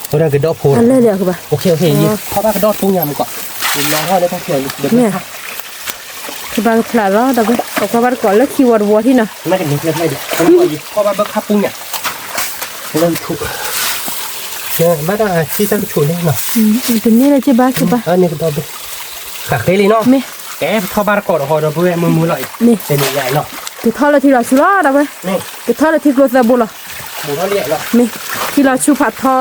เราได้กระโดดโพล อันเลยเดี๋ยวคือปะ โอเคยี่พ่อบ้านกระโดดปุ๊บเนี่ยมันก็น้องเขาได้ทั้งเถื่อนเดี๋ยว เนี่ยคือปะพลาดแล้วเดี๋ยวไปขอบ้านก่อนแล้วคีย์เวิร์ดวัวที่น่ะ ไม่กันนิดเดียวไม่เดี๋ยวผมก็อยู่พ่อบ้านเบิกค่าปุ๊บเนี่ยเริ่มถูกเนี่ยบ้านอะไรที่จะถูกนี่เนาะ เป็นนี่เลยใช่ปะคือปะ นี่ก็ต้องขาเคลีเนาะ ไม่ แกพ่อบ้านก่อนหอเราเพื่อมือลอย นี่ เป็นใหญ่เนาะ คือท่อละที่เราชุลาเดี๋ยวไป นี่ คือท่อละที่กลัวจะบุละ หมูเขาเรียกเนาะ นี่ที่เราชูผัดทอ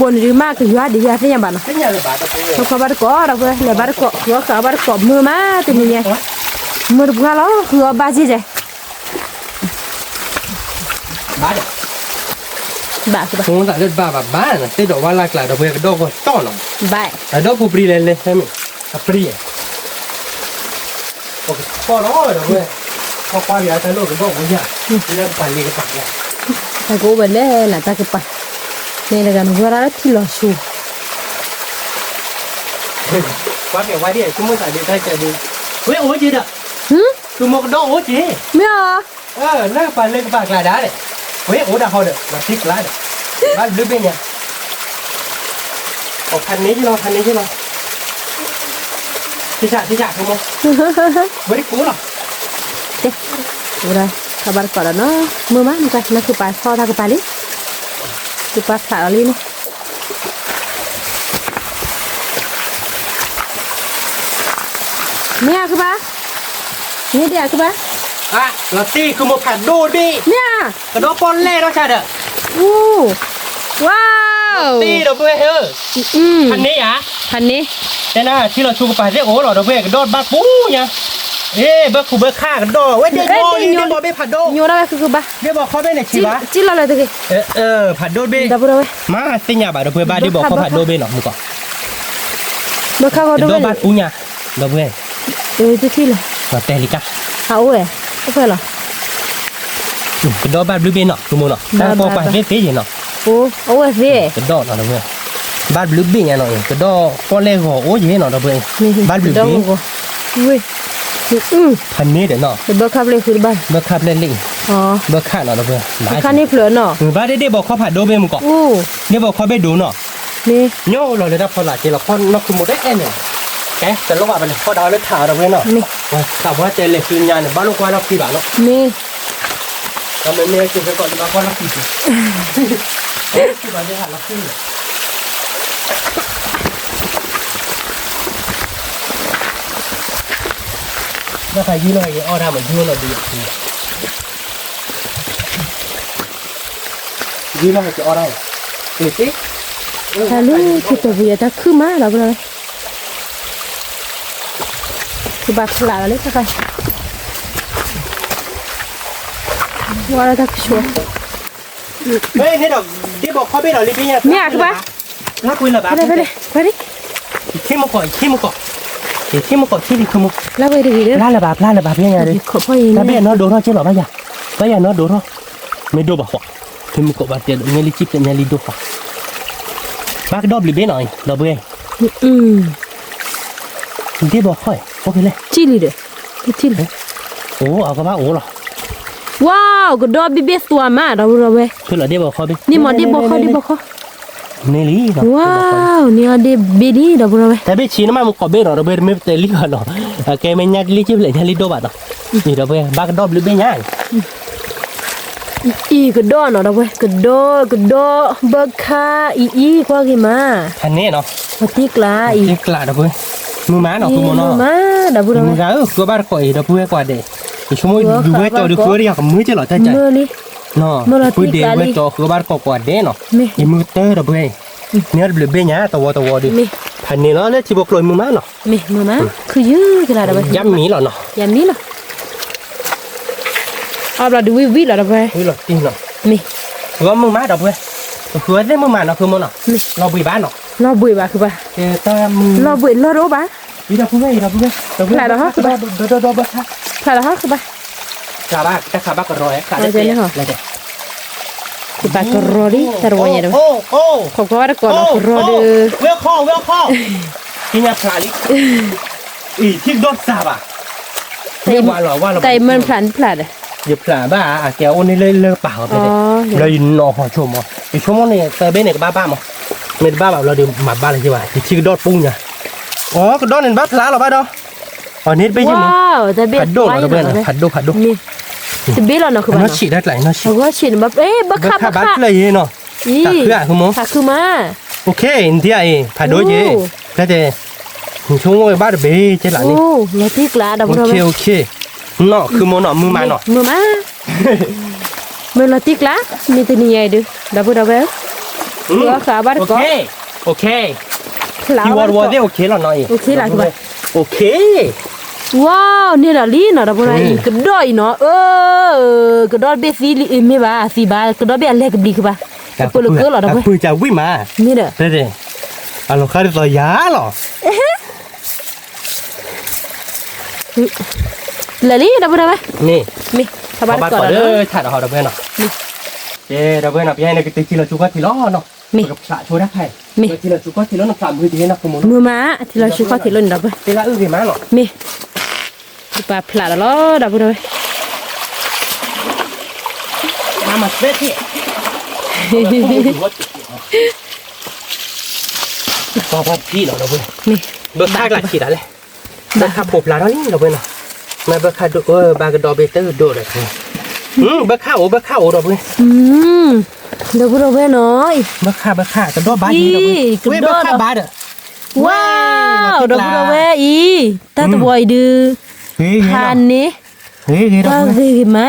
บนหรือมากคือว่าดีที่ยังบ้านนะ เป็นใหญ่เลยบาทตัว เขาขบ้านก่อเดี๋ยวไปเลยบ้านก่อคือเขาบ้านก่อมือมาตัวนี้ไงมือบุกแล้วคือบ้าจีเจ บาท บ้าคือปะ คงจะเลือดบ้าแบบบ้านะที่ดอกว่าลากหลายดอกเบี้ยก็ดอกก็ต้อนเนาะ บ้า แต่ดอกผู้ปรีเลยใช่ไหมปรีโอ้พอแล้วดอกเบี้ยพอความยาวแต่โลกก็ดอกมันยากเริ่มปั่นเลยก็ปั่นเนี่ย แต่กูเป็นเลยน่ะตาคือปะนี่เลยกันวัวละที่เราชู ความยาวไว้ดิคุณมึงใส่ดีได้ใจดีเฮ้ยโอ้จีเด้อ หืม คือมกดอกโอ้จี ไม่เอา เลิกปั่นเลยก็ปั่นหลายได้เลยเฮ้ยโอ้ดาเขาเด้อมาทิกหลายเด้อบ้านลึกเป็นยังโอ้พันนี้ที่เราที่ฉากคุณมึงไม่ได้กูหรอ เด็กudah kabar kalau no mama nih pas nak kupas kau tak kepali kupas kali nihนี่คือปะนี่เดียวคือปะ อ่ะลอตตี้คือมาผัดดูดิ เนี่ย กระโดดปนเล่เราใช่เด้อ ว้าว ว ตีดอกเบี้ยพันนี้อ่ะ พันนี้ แต่น่ะที่เราชูกระป๋าเรียกโอ้หรอดอกเบี้ยกระโดดบ้าปูเนี่ยเบิกขู่เบิกฆ่ากันดอเว้ยเดี๋ยวบอกไปผัดโด โยนอะไรคือบ้า เดี๋ยวบอกเขาไปไหนชีวะ จิเราเลยตะกี้ ผัดโดเบ้ ดับเราเว้ย มาสิญญาบาดอกเบี้ยบ้าเดี๋ยวบอกเขาผัดโดเบ้หรอกมึงก่อน เมื่อข้าวเขา โด ด้วย บ้าปูเนี่ยดอกเบี้ย จะที่เลย มาเตลิกา เอาเว้ยโอเคเหรอก ระโดดบ้าบลูเบ้เนาะทุกโมเนาะตั้งโปไปเฟ้ๆเนาะ โอ้เอาเว้ยสิ กระโดดเนาะดอกเบี้ยบ้าบลูเบ้เนี่ยเนาะกระโดดก้อนเล็กหัวโอ้ยเนาะดอกเบี้ยบ้าบลูเบ้ เว้ย พันนี้เดี๋ยวเนาะ เบิกขับเลยคือบ้าน เบิกขับเล่นลิง อ๋อ เบิกฆ่าเนาะดอกเบี้ย คันนี้เปลือกเนาะ บ้าได้บอกเขาผัดโดเบ้มึงก่อน อู้ เดี๋ยวบอกเขาไปดูเนาะ นี่ โย่เราเลยนะพอหลังจากเราพอนกคือหมดได้แค่เนี่ยแกแต่ระหว่างไปเลยพอดาวเลยถ่าเราไว้เนาะ นี่ แต่ว่าเจเลยคืนยาเนี่ยบ้านลูกว่าเรากี่บาทเนาะ นี่ เราไม่มีกินไปก่อนบ้านว่าเรากี่บาทกี่บาทได้หันเราขึ้นถ้าใครยืนอะไรอ้อทำเหมือนยืนเราดียืนอะไรจะอ้อได้ดูสิ ฮัลโหลคือตัวเบียร์คือมาแล้วเลยคือบักหลาเลยค่ะว่าแล้วทักชัว เฮ้ยนี่ดอกที่บอกเขาไปหน่อยรีบเนี่ย คือบ้า นักคุยหรอบ้า ไปเลยที่มุกก่อนที่มุกก่อนที่มุกก่อนที่ดิคือมุก แล้วไปดีเลย ลาละบาบยังไงเลย ขอพ่อยิง แต่เบี้ยน้อดูน้อเจ๊หรอบ้ายบ้ายน้อดูน้อไม่ดูบ่าวที่มุกก่อนบาเตียเนลิจิกเนลิดูบ่บ้ากดอบลิเบ้หน่อยดอบเบ้ที่บอกค่อยโอเคเลย จิลิเด้อจิลิ โอ้เอากระบะโอ้หรอ ว้าวก็ดอบบีเบสตัวมาเราเว้ย คือเราเดี๋ยวบอกเขาดิ นี่หมดดิบอกเขาดิบอกเขา เนลิ ว้าวนี่เดบีดีเราเว้ย แต่เบ้ชีนมามุกก่อนเบ้หรอเราเบ้ไม่เตลิกันเนาะแกไม่ยัดลิจิบเลยยัดลิโดบ่าเนาะนี่เราเบ้บ้ากดอบลิเบ้ยัง อีก็ดอเนาะเราเว้ยก็ดเบิกค่าอีกว่ากี่มา อันนี้เนาะ มาติกลาอี ที่กลาดเบ้มือม้าเนาะคือโมโน มาดับเว้ย มือก้าวก็บ้านก่อยดอกเบี้ยกว่าเด็กชั่วโมงดูเว้ยจอดูเฟื่อเดียวกับมือจะหล่อใจใจ เมื่อนี้ เนาะพูดเดียวเว้ยจอคือบ้านก่อกว่าเด็เนาะอีมือเตอร์ดอกเบี้ยเนี่ยเบลเบี้ยเนี่ยตัวดิพันนี้เนาะแล้วที่บอกลอยมือม้าเนาะ มีมือมาคือยื้อกันแล้วเว้ย ย้ำมีหรอเนาะ ยันนี้เนาะเอาเราดูวิแล้วเว้ย อุ้ยหรอจริงเนาะ มี ว่ามือม้าดอกเบี้ยเฟื่อได้มือม้าเนาะคือมันเนาะเราบุยบ้านเนาะ เราบุยบ้าคือบ้า แต่มือ เราบุยเราโรบ้า อีดอกเบี้ยดอกเบี้ยดอกเบี้ยดอกเบี้ย ใช่แล้วฮะคือบ้า ขาบ้าแต่ขาบ้าก็รอยขาได้อะไรเด็ก คือบ้าก็รอดิแต่รออย่างเดียว โอ้ ขอบคุณว่าก่อนเรารอเด้อ เวลคอที่เนี่ยพลาลิอีที่โดนซาบะไม่ว่าหรอว่าเรา แต่มันพลันเลย อย่าพลาบ้าแกวันนี้เลยเปล่าไปเลยเรายินนอหอชมอ่ะอีชั่วโมงนี้เตอร์เบนเนี่ยบ้ามั้งไม่บ้าแบบเราเดินมาบ้าเลยใช่ไหมที่โดนปุ้งเนี่ยอ๋อก็โดนเห็นบ้าพลาหรอบ้าดออ๋อนิดไปยังมั้ง ว้าวแต่เบ็ด ผัดโดนเราเบนผัดโด นี่จะเบ็ดแล้วเนาะคือบ้า น้อ เนาะ ฉีดได้หลายน้อฉี เรา ด ก็ฉีดแบบบักคับ บ้าเลยเนาะ ตัก คือคือมั้ง ตักคือมา โอเคอินเดียผัดโดเย่ก็จะช่วงวันบ้าเดเบ้เจ้าหลานนี่ โอ้เราที่กลาดับ โอเคเนาะคือโมเนาะมือมาเนาะ มือมาเมื่อเราที่กลามีตัวนี้ใหญ่ดูดับเราแบบตัวขาบ้านก็ โอเค หลา ที่วอได้โอเคแล้วเนาะ โอเคหลาคือบ้า โอเค ว้าวนี่ละลีเนาะดับเราอีกกระดอยเนาะกระดอยเบสีไม่บ้าสีบ้ากระดอยเบอะไรกับดีคือบ้าเปิดลูกเกลือหรอดับเรา ปืนจะวิ่งมา นี่เด้อ เด้อะเราคาดตัวยาหรอ ละลีดับเราไหม นี่ มีขาบ้านก่อน เด้อถ่ายเอาดับเบิ้ลเนาะเจ้ดับเบิ้ลนะพี่ให้ในกิจที่เราชูก็ที่ล้อเนาะกับสะชูได้ใครที่เราชูก็ที่ล้อนักสามมือที่นักขโมย มือม้าที่เราชูข้อที่ล้นดับไป เวลาอื่นมาเนาะ มีปลาพลาดแล้วดับเราไหม มามาเบ็ดที่พอพี่เราดับเบิ้ล มี เบิกค่าหลักขีดอะไรเบิกค่าปบลาแล้วนี่เราเบิ้ลเนาะมาเบิกค่าบากระดอเบเตอร์โดดเลยเบิกค่าโอเราเบิ้ล ดับเราไหมน้อย เบิกค่ากระดอบาดีเราเบิ้ลเบิกค่าบาเด้อ ว้าวดับเราไหมอีตาตัวดื้อพันนี้ เฮ้ยเรา ว่า เบิ้ล คือไหม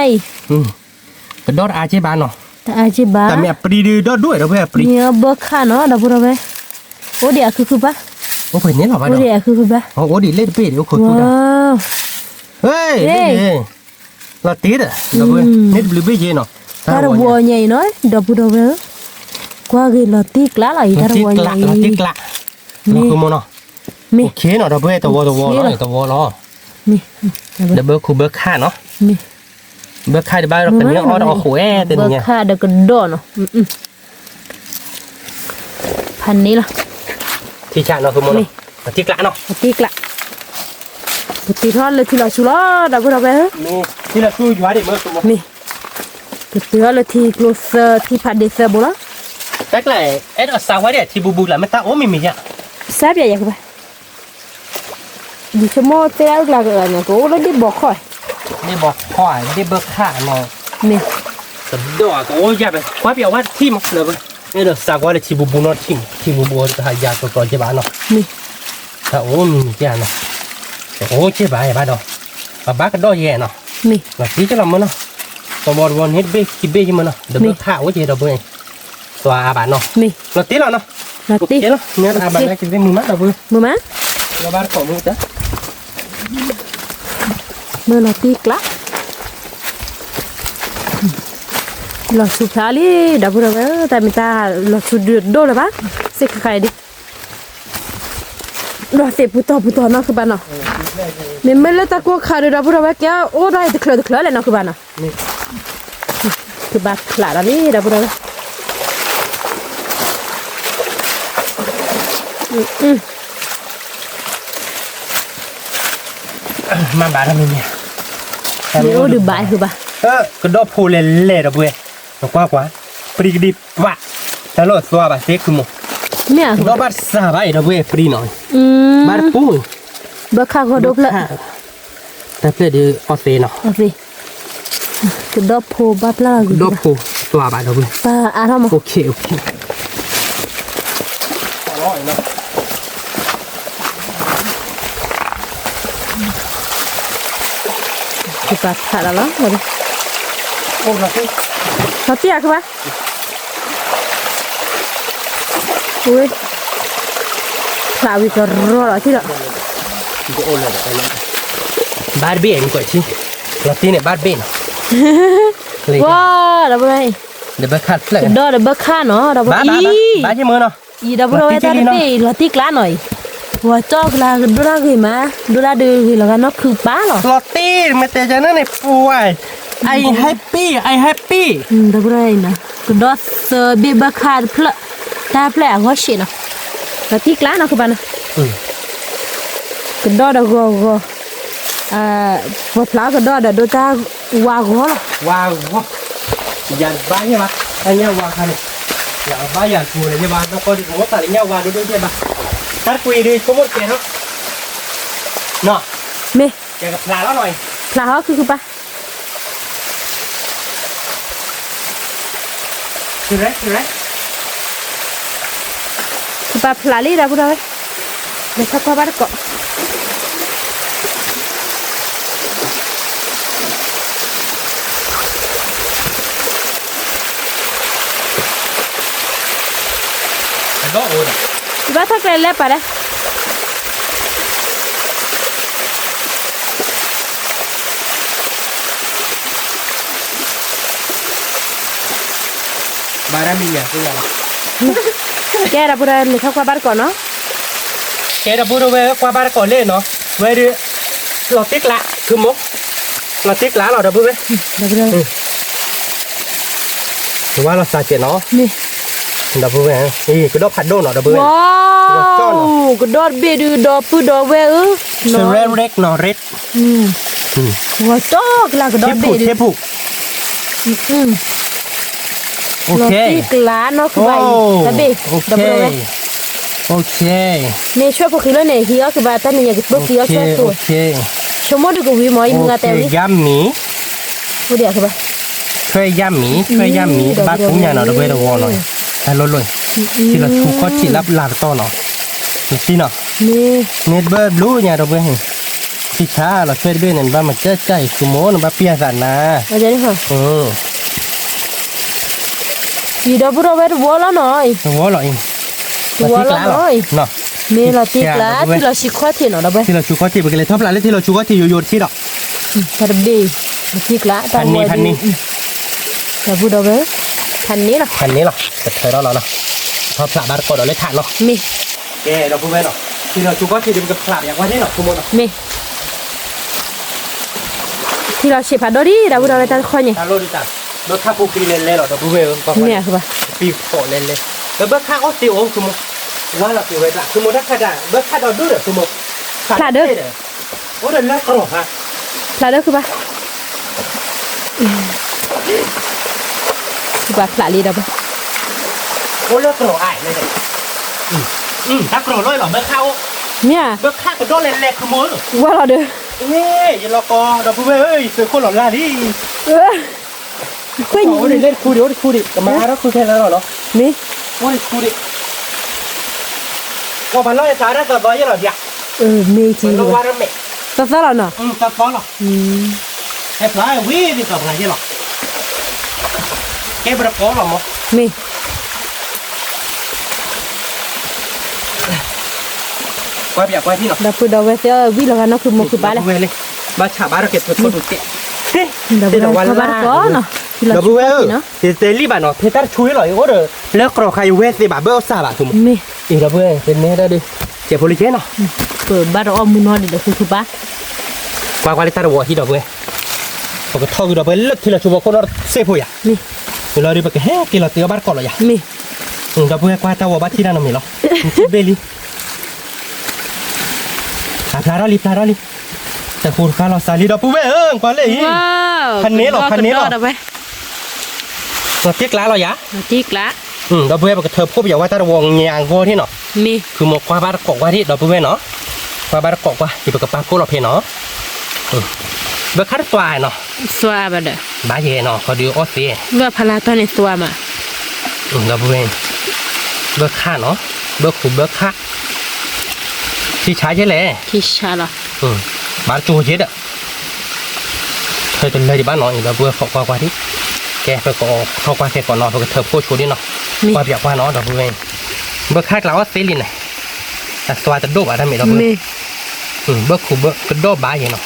กระดออาเจบานเนาะ แต่อาจิบา แต่แม่ปรีดื้อด้วยเราเพื่อปรี เนี่ยเบอร์ค่าเนาะดับบุระเว้ยโอ้เดี๋ยวคือปะ โอ้เพื่อนเนี่ยหรอวะ โอ้ เนาะ เดี๋ยวคือปะ โอ้ดิเล่นเป็ดโอ้คนพูด ว้า อ่ะ ว เฮ้ยนี่เราตีดอ่ะเราเพื่อนเน็ตบลูเบ้เนาะ Tara buah nyai no, dapu dapu. Gua gila lati kla lah, tara buah nyai. ติ๊กละเราคือโมเนาะ Mi, โอเคเนาะเราเพื่อนตัวเนาะตัวล้อ mi, เดบเบิลคูเบิร์ค่าเนาะ mi. เบิร์ค่าเดี๋ยวบ้านเราเป็นเนื้ออ้อเราโขแอเต็มเนี่ย Berkah ada kedua no. Pan ni lah, ที่ชาเนาะคือโมเนาะติ๊กละเนาะ lati kla. Putih hal lati lah sula, dapu dapu. นี่ที่เราสู้อยู่ว่าเด็กเมื่อตัว Mi. Putih hal lati close ti pad desa bola. แรกเลยเอ็ดเอาสาวไว้เนี่ยที่บูแหละไม่ตาโอ้มีมีอ่ะ Siapa ya ke? Di semua tiada lagi kan, kau udah di bokoi. ได้บอกพ่อได้เบิร์ค่าเนาะ Mi, สุดยอดโอ้ยแบบว่าเปียว่าที่มันเลยนี่เดี๋ยวสาวไว้ที่บูเนาะที่บูจะหายาตัวเจ็บบ้านเนาะ mi, แต่โอ้มีมีเนาะโอ้เจ็บบ้านบ้านเนาะบ้านก็ด้อยแย่เนาะ mi. แล้วที่จะทำมันเนาะตัวบอลวันเฮ็ดเบ้คิดเบ้ยังมันเนาะเดี๋ยวเบิร์ค่าโอ้ยเดี๋ยวเบิร์ตัวอาบานเนาะ Mi, เราตีแล้วเนาะ lati. เนาะเนี่ยอาบานแล้วกินได้มือมัดเดี๋ยวเบิร์ Mama, เราบ้านของมือจ้ะ melati kla. Lo sukali dapur apa? Tapi ta lo sudah dulu apa? Sekai di. Lo putar nak ke mana? Memang tak kau kari dapur apa kya? Oh dah itu keluar le nak ke mana? นี่ Ke bak keluar ni dapur apa? มาบ้านเราเนี่ย Ni oh di baik ke bah? ก็ดอกพูเล่ๆดอกเว้ยกว่าปรีดิบวะแต่รถสวาบะเซ็กคือหมด Ni ah. ดอกบัดสาบะดอกเว้ยปรีหน่อยบัดปู Bakar kau dok lah. แต่เพื่อดีออเซเนาะ Okey. Kedap po bab lah. ดอกพูสวาบะดอกเว้ย Pa aram. โอเคอร่อยเนาะ Kita tak lah. โอ้เราที่ Satu ya ke bah? Ui. Sawi kerro lah tidak. จะโอนเลยไปเลยบาร์เบี้ยนี่ก่อนชิเราที่เนี่ยบาร์เบี้ยเนาะ Wah, dah boleh. เดี๋ยวไปคัดเลย Dah dah bekah no, dah บ้า boleh. บ้าที่มือเนาะ I dah boleh tak ada latih kelan noi. Wah, cok lah dura gih mah. Dura de gih lah kan nak kupa loh. ลอตตี้มาแต่จะนั่นในป่วยไอแฮปปี้ Dah boleh nah. Kedua sebe bekah plek. Tak plek aku sih no. Latih kelan aku mana? Kedua dah go. Buat lah kedua dah dota wago lah. ว้าวอย่าบ้าใช่ปะไอ้เนี้ยวางคันอย่าบ้าอย่ากูเลยใช่ปะแล้วก็ดิผมว่าตัดไอ้เนี้ยวางดูด้วยใช่ปะถ้าคุยดีก็หมดเกลียดครับเนาะ Me, แกกับปลาแล้วหน่อย lah aku kupa. คือไร Kupa pelali dah pura. Besok kau baru kok. แต่ก็โอ้ย Tiba tak kelele pada. บารามีเนี่ยคืออะไร Kaya dah pura besok kau baru kok no. แกจะพูดไว้ว่าบ้านก่อนเล่นเนาะไว้ดิเราติ๊กละคือมุกเราติ๊กละเราจะพูดไหม Dah pura. หรือว่าเราสาเจ็ดเนาะ Ni. เราพูดไหมนี่คือดอกผัดโดนเนาะเราพูดไหม Wow, kedor bedu dopu doweเซเรเร็กเนาะเร็ด Wah, cok lah เท kedor ปผูก bedu. เทปผูกโอเค Roti kelan no kebai. Tapi, โอเค dah pura. โอเค Ni cuba pukul ni hiya kebatan ni yang kita โอเค hiya โอ satu. เค Cuma tu kau mau โอ ingat เค tadi. ยัมหมี Udah ke bah? ช่วยย่ำหมีบ้านผมเนี่ยเนาะเราไปเราวอหน่อยแต่ลดเลยที่เราชูก็ที่รับหลักต่อเนาะที่เนาะ Ni. เน็ตเบิร์ดรู้เนี่ยเราไปเห็นที่ช้าเราช่วยด้วยเนี่ยบ้านมันเจ๊ใจคือโม้นะบ้านเปียสันนะ Macam ni ha. อีดอกบุรเวทวัวละหน่อย วัวหรอเอง วัวละหน่อย เนาะ เมลาติกละที่เราชิคว้าที่เนาะดอกเบ้ ที่เราชูก้าที่ไปกันเลยท็อปลาเลยที่เราชูก้าที่โยนที่ดอก ทาร์เบติกละตาวัวดีดอกบุรเวทพันนี้ล่ะ พันนี้หรอแต่เธอเราเนาะท็อปลาบาร์กอดเราเลยถ่านเนาะ มี แกเราพูดไว้เนาะที่เราชูก้าที่เดี๋ยวมันก็พลาดอย่างว่าที่เนาะคุณมดเนาะ มีที่เราชิพัดดอดีดอกบุรเวทตาคอยเนี่ย ตาโลดิจ้ะรถทับปูปีเลนเลยหรอเราพูดไว้ก็ เนี่ยคือปะ ปีโปเลนเลยแล้วเบิร์ข้างออสติโอคุณมดว่าเราปีไว้ละคุณมดถ้าขาดเบิร์ข้าเราดูเด้อคุณมดโอ้เดินเลิกกรอบฮะ พลาดเด้อคือปะคือปะพลาดลีดอกปะ โอ้เลิกกรอบไอ้เลยเนี่ยถ้ากรอบเลยหรอเบิร์ข้า เนี่ย เบิร์ข้าก็โดนเล็กๆคือมือ ว่าเราเด้อ เฮ้ยอย่ารอกอเราพูดไว้เฮ้ยเสือคนหล่อล่าดิ ก็ยิ โอ้เล่นคูดิโอ้คูดิกับมาแล้วคูแค่แล้วเหรอ นี่ โอ้คูดิว่าพันร้อยสาระกับร้อยยังหรอเดีย เมจี มันต้องว่าระเมะ ตาซาลาเนาะ ตัดฟ้องหรอไอ้ปลายวิ่งดิกับอะไรยังหรอแกบระฟ้องหรอมั้ง มี กว่าเบียกว่าที่หรอ ดาพูดเอาไว้เสียวิ่งแล้วกันเนาะคือมันคือบ้านเลย เว้ยเลยบ้าฉาบ้าเราเก็บตัวดูเตะ ดาพูดเอาบ้านก่อนเนาะที่เรา เราพูด ช่ว ว่าย เนาะ เตลี่บ้านเนาะเพชรช่วยหรอโอ้เด้อแล้วกรอใครเวสบ้าเบลซาบ้าทุ่ม มี อีเราเว้ยเป็นเนื้อได้ดิเจ็บโพลิเชนเนาะ เปิดบ้านเราเอามือนอนดิเดี๋ยวคือบ้าน กว่าเลยตาหัวที่ดอกเว้ยปกติทอกูดอกเว้ยเลิกที่เราชูบอกคนเราเซฟหัวอย่า มี เราดีปกติเฮ้ที่เราเตี้ยบ้านก่อนเลยอย่า มี ดอกเว้ยกว่าตาหัวบ้านที่นั่นมีหรอเบลี่พลาดลิแต่คุณข้าเราสาลีดอกเว้ยกว่าเลย ว้าว คันนี้หรอตัวเตี้ยกล้าเราอย่า จิกละ ดอกเว้ยปกติเธอพบอย่าว่าตาหัวเงียงกูที่เนาะ มี คือหมกกว่าบ้านกอกว่าที่ดอกเว้ยเนาะกว่าบ้านกอกว่าที่ปกติปากูเราเพเนาะเบอร์คัดตัวเนาะ สวาบเด้อ บ้าเย่เนาะเขาดูออสเซีย ว่าพลาตอนในสวามา เราเองเบิกค่าเนาะเบิกขุมเบิกค่าที่ใช้ใช่เลย คิชาละ บ้านจูเจ็ดอ่ะเคยเป็นเลยที่บ้านน้อยเราเบิกเขากว่าที่แกไปก็เขากว่าแกก่อนนอนเพราะเธอพูดชูนี่เนาะว่าเบียกว่าเนาะเราเองเบิกค่าเราว่าเซลินไงแต่สวาจะโดบอะไรไม่เราเบิก มี เบิกขุมเบิกกระโดบบ้าอย่างเนาะ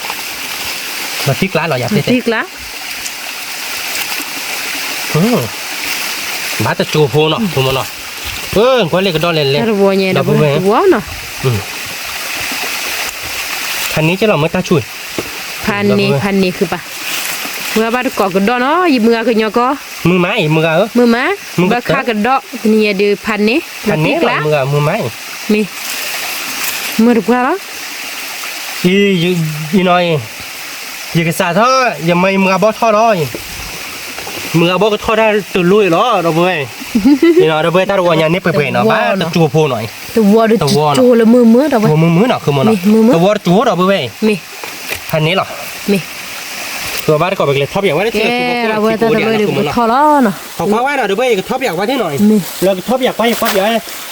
มาที่กล้าเราอยากเตะ จิกละ บ้าจะจูโฟเนาะคุณมันเนาะก็เล็กก็โดนเล่น แต่วัวเนี่ยดาพูดวัวเนาะ คันนี้จะเราไม่กล้าช่วย พันนี้คือปะเมื่อบ้านกอกระดอเนาะยิบมือกันยอก็ มือไม้มือเออ มือมาบ้าข้ากระดอนี่ดูพันนี้ คันนี้ ละ มือไม้ มีมือถูกแล้ว อีน้อยอย่ากระสาท่ออย่าไม่มือบอท่อร้อยมือบอก็ท่อได้ตื่นลุยหรอเราเว้ยอีน้อยเราเว้ยถ้าเราอย่างนี้เปื่อยๆเนาะบ้าจะจูโพหน่อย ตัววัวดูจูละมือเรา หัวมือเนาะคือมันเนาะตัววัวจูเราเว้ย มี คันนี้หรอ มี ตัวบ้านก็เป็นเลยท็อปอย่างว่าได้ แก ที่ เราเว้ยแต่เราเว้ยดูทอล้อเนาะ เขาว่าเราเว้ยท็อปอย่างว่าที่หน่อยเราท็อปอย่างว่าอย่างว่าอย่าง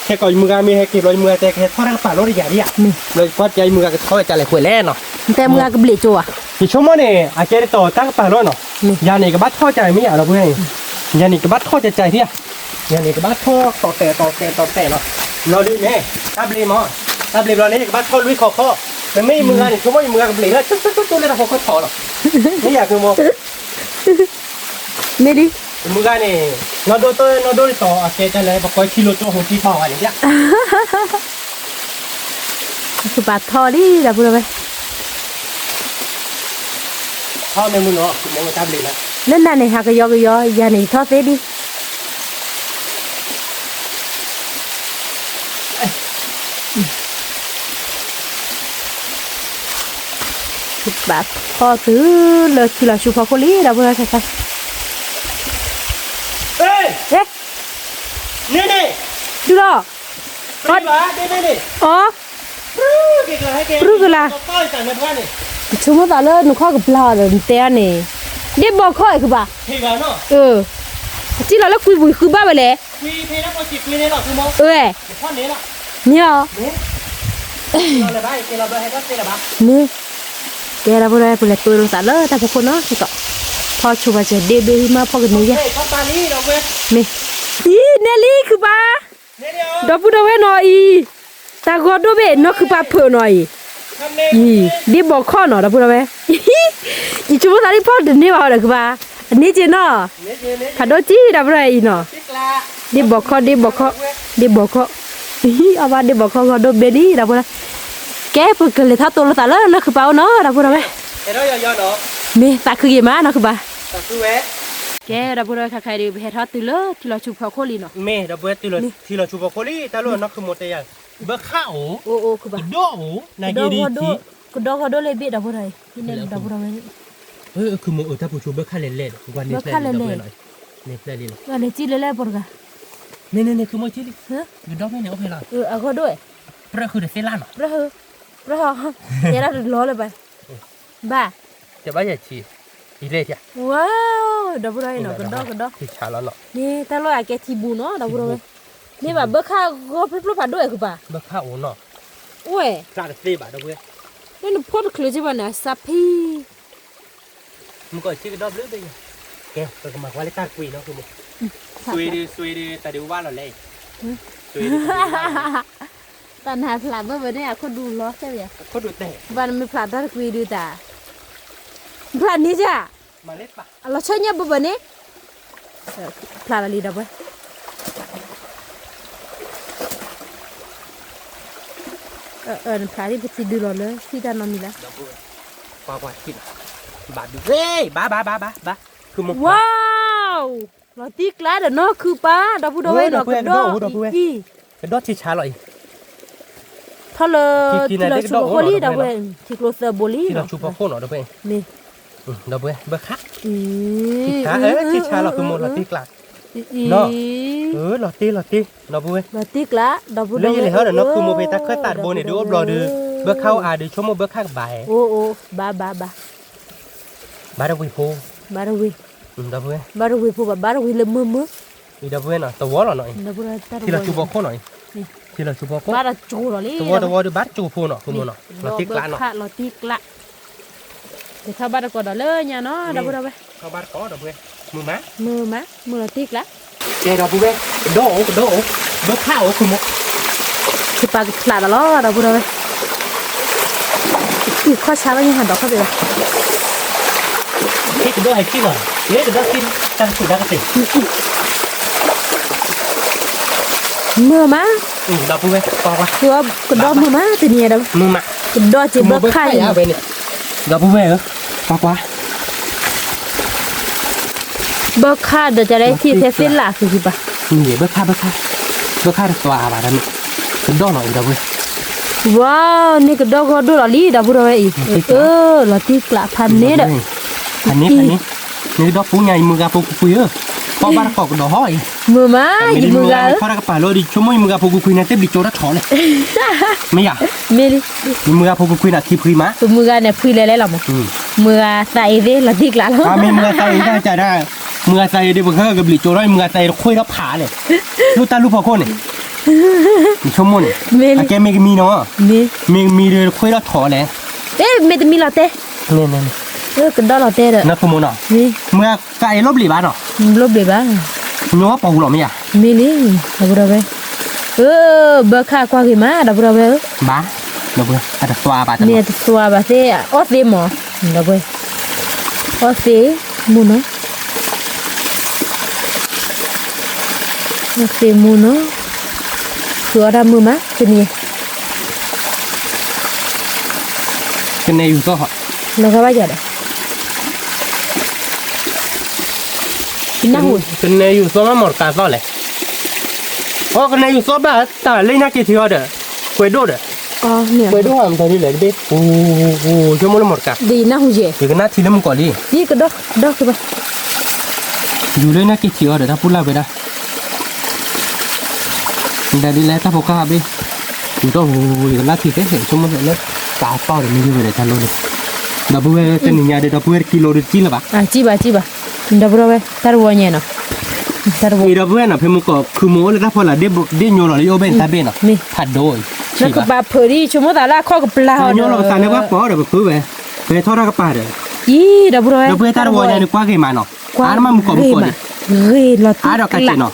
แค่ก่อนมือมีให้กินเลยมือแต่แค่ทอดทั้งป่าโรดอย่างนี้อ่ะเลยก็ใจมือกับเขาจะอะไรคุยแล่เนาะ แต่มือกับเบลจัว ที่ชั่วโมงนี้อาจจะต่อตั้งป่าโรดเนาะยานี่ก็บัดท่อใจไม่อยากเราเว้ยยานี่ก็บัดท่อใจที่อ่ะยานี่ก็บัดท่อต่อแต่เนาะเราดูเนี่ยตับลีมอตับลีเราเนี่ยก็บัดท่อลุยคอแต่ไม่มือนี่ชั่วโมงมือกับเบลแล้วตุ๊ดเลยเราเขาถอดหรอกไม่อยากคือโม ไม่ดิ มือกันนี่เราดูต่ออาเกจะเลยบอกว่ากิโลตัวหัวที่เปล่าอะไรอย่างเงี้ย คือปาทอดิเราพูดไป พ่อแม่มึงเนาะมองจับเลยนะ เล่นนั่นเนี่ยหากยอยานี่ทอเสดิคือปาทอซื้อเลยที่เราชูพาโคลีเราพูดไปใช่ เฮ้ย เอ๊ะ นี่ ดูล่ะ มานี่ อ๋อ รู้กันละต้อยใส่เมื่อวานนี่ ชั่วโมงต่อเลยหนูข้อกับปลาเลยเตี้ยนี่เดี๋ยวบอกข้อคือป่ะ พี่กันเนาะ ที่เราแล้วคุยบุยคือบ้าไปเลย คุยพี่แล้วพอจิบคุยเนี่ยหรอคือมองพ่อเนี่ยหรอ เนี่ย เราเลยบ้าเราไปให้ก็เสียละบ้า นี่แกเราพูดอะไรพูดอะไรตัวเราสารเลยแต่พวกคนเนาะที่ก็พอชูมาเจเดบิมาพอกันนี่ เฮ้ยพ่อปาลีเราเว้ย นี่ อีเนลี่คือปะ เนี่ยเดียว ดอกพูดเอาไว้หน่อยตากอดด้วยเบ็ดนกคือปะเผื่อหน่อย ทำเนี่ย อีดิบอกข้อหน่อยดอกพูดเอาไว้อีชั่วโมงตาที่พ่อเดินนี่ว่าอะไรคือปะอันนี้เจเนาะ เนี่ย ถ้าโดนจี้ดับไรอีเนาะ ติ๊กละ ดิบอกข้อดิบอกข้อเอาว่าดิบอกข้อก็โดนเบ็ดดีดับพูดแกเพิ่งเกิดเลยถ้าตัวเราตาแล้วนกคือเปล่าเนาะดับพูดเอาไว้ เดี๋ยวเราย่อเนาะ มีตาคือกี่มาเนาะคือปะ ตัดตู้แหวะ แกดับพูดเอาใครดีไปเฮ็ดทอดตื่นเลยที่เราชุบข้าวโคลีเนาะ เมย์ดับเบิลทีละชูบโคลี่ตาลุนนักขโมยแต่ยังเบอร์ข้าว โอ้คือปะ โดนายดีดี กูดอกเขาโดนเลยเบ็ดดับพูดอะไรที่เนี่ยดับพูดเอาไว้ คือโมถ้าผู้ชูเบอร์ข้าเล่นวันนี้เล่นดับเบิลหน่อยเนี่ยเล่นเลย ว่าเนี่ยจี้เลยๆปนกัน เนี่ยคือโมที่ เฮ้ย คือดอกไม่เนี่ยโอเคละ เอาเขาด้วย เพราะคือเดซล่าเนาะ เพราะเดี๋ยวเราล้อเลยไปบ้า จะบ้าอย่าชีอีเล่จ้ะ ว้าวดับพูดอะไรเนาะกันดอก ที่ชาแล้วเนาะ นี่ตาลอยแกทีบูเนาะดับพูดอะไรนี่แบบเบอร์ข้าก็พลุผ่านด้วยคือป่ะ เบอร์ข้าวเนาะ โอ้ย กล้าตีบาดับเบิล นี่นึกพูดคลือใช่ป่ะเนี่ยสัพพี มึงก็ชื่อดอกเลือดไปยังแกตัวกำลังว่าเล่นตาคุยเนาะคือมึงสวยดีแต่ดูว่าเราเล่สวยดี ตอนหาพลาดเมื่อวันนี้คนดูล้อใช่ไหม ก็ดูแต่ วันไม่พลาดถ้าคุยดูตาพลาดนี้จ้ะ มาเล่นปะ เราใช้เนี่ยบุบนี้พลาดอะไรดับเบิ้ลพลาดที่ไปดูล้อเลยที่ด้านนั้นมีแล้ว ดับเบิลว่าคิดบาดดูเฮ้ยบ้าคือมึง ว้าวเราตีกลาเดี๋ยวเนาะคือป้าดับพูดเอาไว้เนาะกับดอกอี เป็นดอกที่ชาเลย ถ้าเลยที่เราชูโคลีดับเบิ้ลที่โคลเซอร์โบลี ที่เราชูพอโค่นดับเบิล นี่ ดับเบิลเบอร์คัก อื ที่ชาเราคือหมดเราตีกลาเราตีดับเบิล เราตีกลาดับพูด แล้วยังเหลือเดี๋ยวเราคือโมเบต้าเคยตัดโบเนี่ยดูบลอดูเบอร์เข้าดูชั่วโมงเบอร์คักบ่าย โอ้บ้า บาร์วิโพ บาร์วี ดับเบิล บาร์วีพูดบาร์วีเลยมือ อีดับเบิลน่ะตัวหน่อย ดับพูดตา ที่เราชูพอโค่หน่อยที่เราชูพอโค่ บาร์จูหรอลี่ ตัวดูบัตรจูพูเนาะคือมันเนาะเราตีกลาเนาะ เราตีกลาเดี๋ยวเข้าบ้านก่อนเลยเนี่ยเนาะดับพูดเอาไว้ เข้าบ้านก็ดับเบิลมือมะ มือเราตีกลา เจดับเบิลโดเบอร์ข้าวคือมุก คือปลาปลาตลอดดับพูดเอาไว้อีกข้อช้าว่ายังหันดอกเข้าไปเลย ที่กระโดดให้กินหน่อยเดี๋ยวกระโดดกินจังสุดได้ก็สิ มือมา ดับเบิลปอกว่า คือว่ากระดอมือมาตัวนี้ดับ มือมะ กระดอเจ็บเบิกไข่ เอาไปเนี่ยดับเบิลเหรอปอกว่า เบิกไข่เดี๋ยวจะได้ที่เทสซินล่ะคือปะ นี่เบอร์ข้าวตัวอาบาดันกระโดดหน่อยดับเบิล ว้าวนี่กระดอก็ดูหล่อลี่ดับพูดเอาไว้อีกเราตีกลาพันนี้เด้อ อันนี้นี่ดอกปูใหญ่มือกาปูคุยเออพอบ้านกอกดอกห้อย มือมาหยิบมือกัน พอได้กระเป๋าเลยดิชั่วโมงมือกาปูคุยนะเต็มดิโจรัดช้อนเลยไม่อยาก เมลี่ มือกาปูคุยนะที่คุยมา ตัวมือกันเนี่ยคุยอะไรหรอมั้งมือใส่เด้เราตีกลาแล้ว มีมือใส่ได้จะได้มือใส่เดี๋ยวเพิ่งกับดิโจได้มือใส่คุยแล้วผาเลยลูกตาลูกพ่อคนเนี่ยชั่วโมงเนี่ย เมลี่ แกไม่มีเนาะ มีเลยคุยแล้วถอเลย เอ๊ะเมตมีลาเต้เนี่ย กระดอลาเต้เด้อ นักขโมยเนาะ นี่ เมื่อไก่ลบหลีบ้านเนาะ ลบเลยบ้าง นัวปอกหรอไม่อยาก เมลี่ดับพูดเอาไว้เบิกค่ากว่ากี่มาดับพูดเอาไว้ บ้าดับเบิลอาจจะตัวบ้าจัง เนี่ยตัวบาเซ่ออสเดมอดับเบิลออสเดมูโนออสเดมูโนคืออะไรมือมาตัวนี้ เป็นในอยู่ก็หอ แล้วก็ว่าอย่างไรกินน้ำหุ่น เป็นในอยู่ซ้อมหมดการซ้อเลยอ๋อกันในอยู่ซ้อมแบบแต่เล่นนักกีฬาเด้อคุยดูเด้อ อ๋อเนี่ย คุยดูหามตอนนี้เลยเด็กโอ้ชั่วโมงละหมดกัน ดีน้ำหุ่นเจ อยู่กันหน้าที่ละมึงก่อนดิ นี่ก็ดอกคือปะ อยู่เลยนักกีฬาเด้อถ้าพูดเล่าไปได้แต่ดีแล้วถ้าพวกข้าไปอยู่ต้องอยู่กันหน้าที่แค่เห็นชั่วโมงแล้วตาเป้าเดี๋ยวไม่อยู่เลยท่านรู้เลยดับเบิลเป็นหนึ่งอย่างเดียวดับเบิลกิโลเดียวจีนละปะ จีบดับพูดเอาไว้ตาร์วัวเนี่ยเนาะตาร์วัว อีดับเบิลน่ะเพื่อนมึงก็คือโม่เลยถ้าพอละเดี๋ยวโยนอะไรโยเบนตาเบนอ่ะผัดโดย แล้วก็ปลาเผอรี่ชั่วโมงแต่ละข้อกับปลา โยนเราตาเนี่ยว่าปอเดี๋ยวไปคุยไปทอดกับปลาเด้อ ดับพูดเอาไว้ ดับเบิลตาวัวเนี่ยกว่ากี่มาเนาะอาร์มามึงก็มึงก็ดิ เฮ้ยเราตี อาร์ดอกกัดเนาะ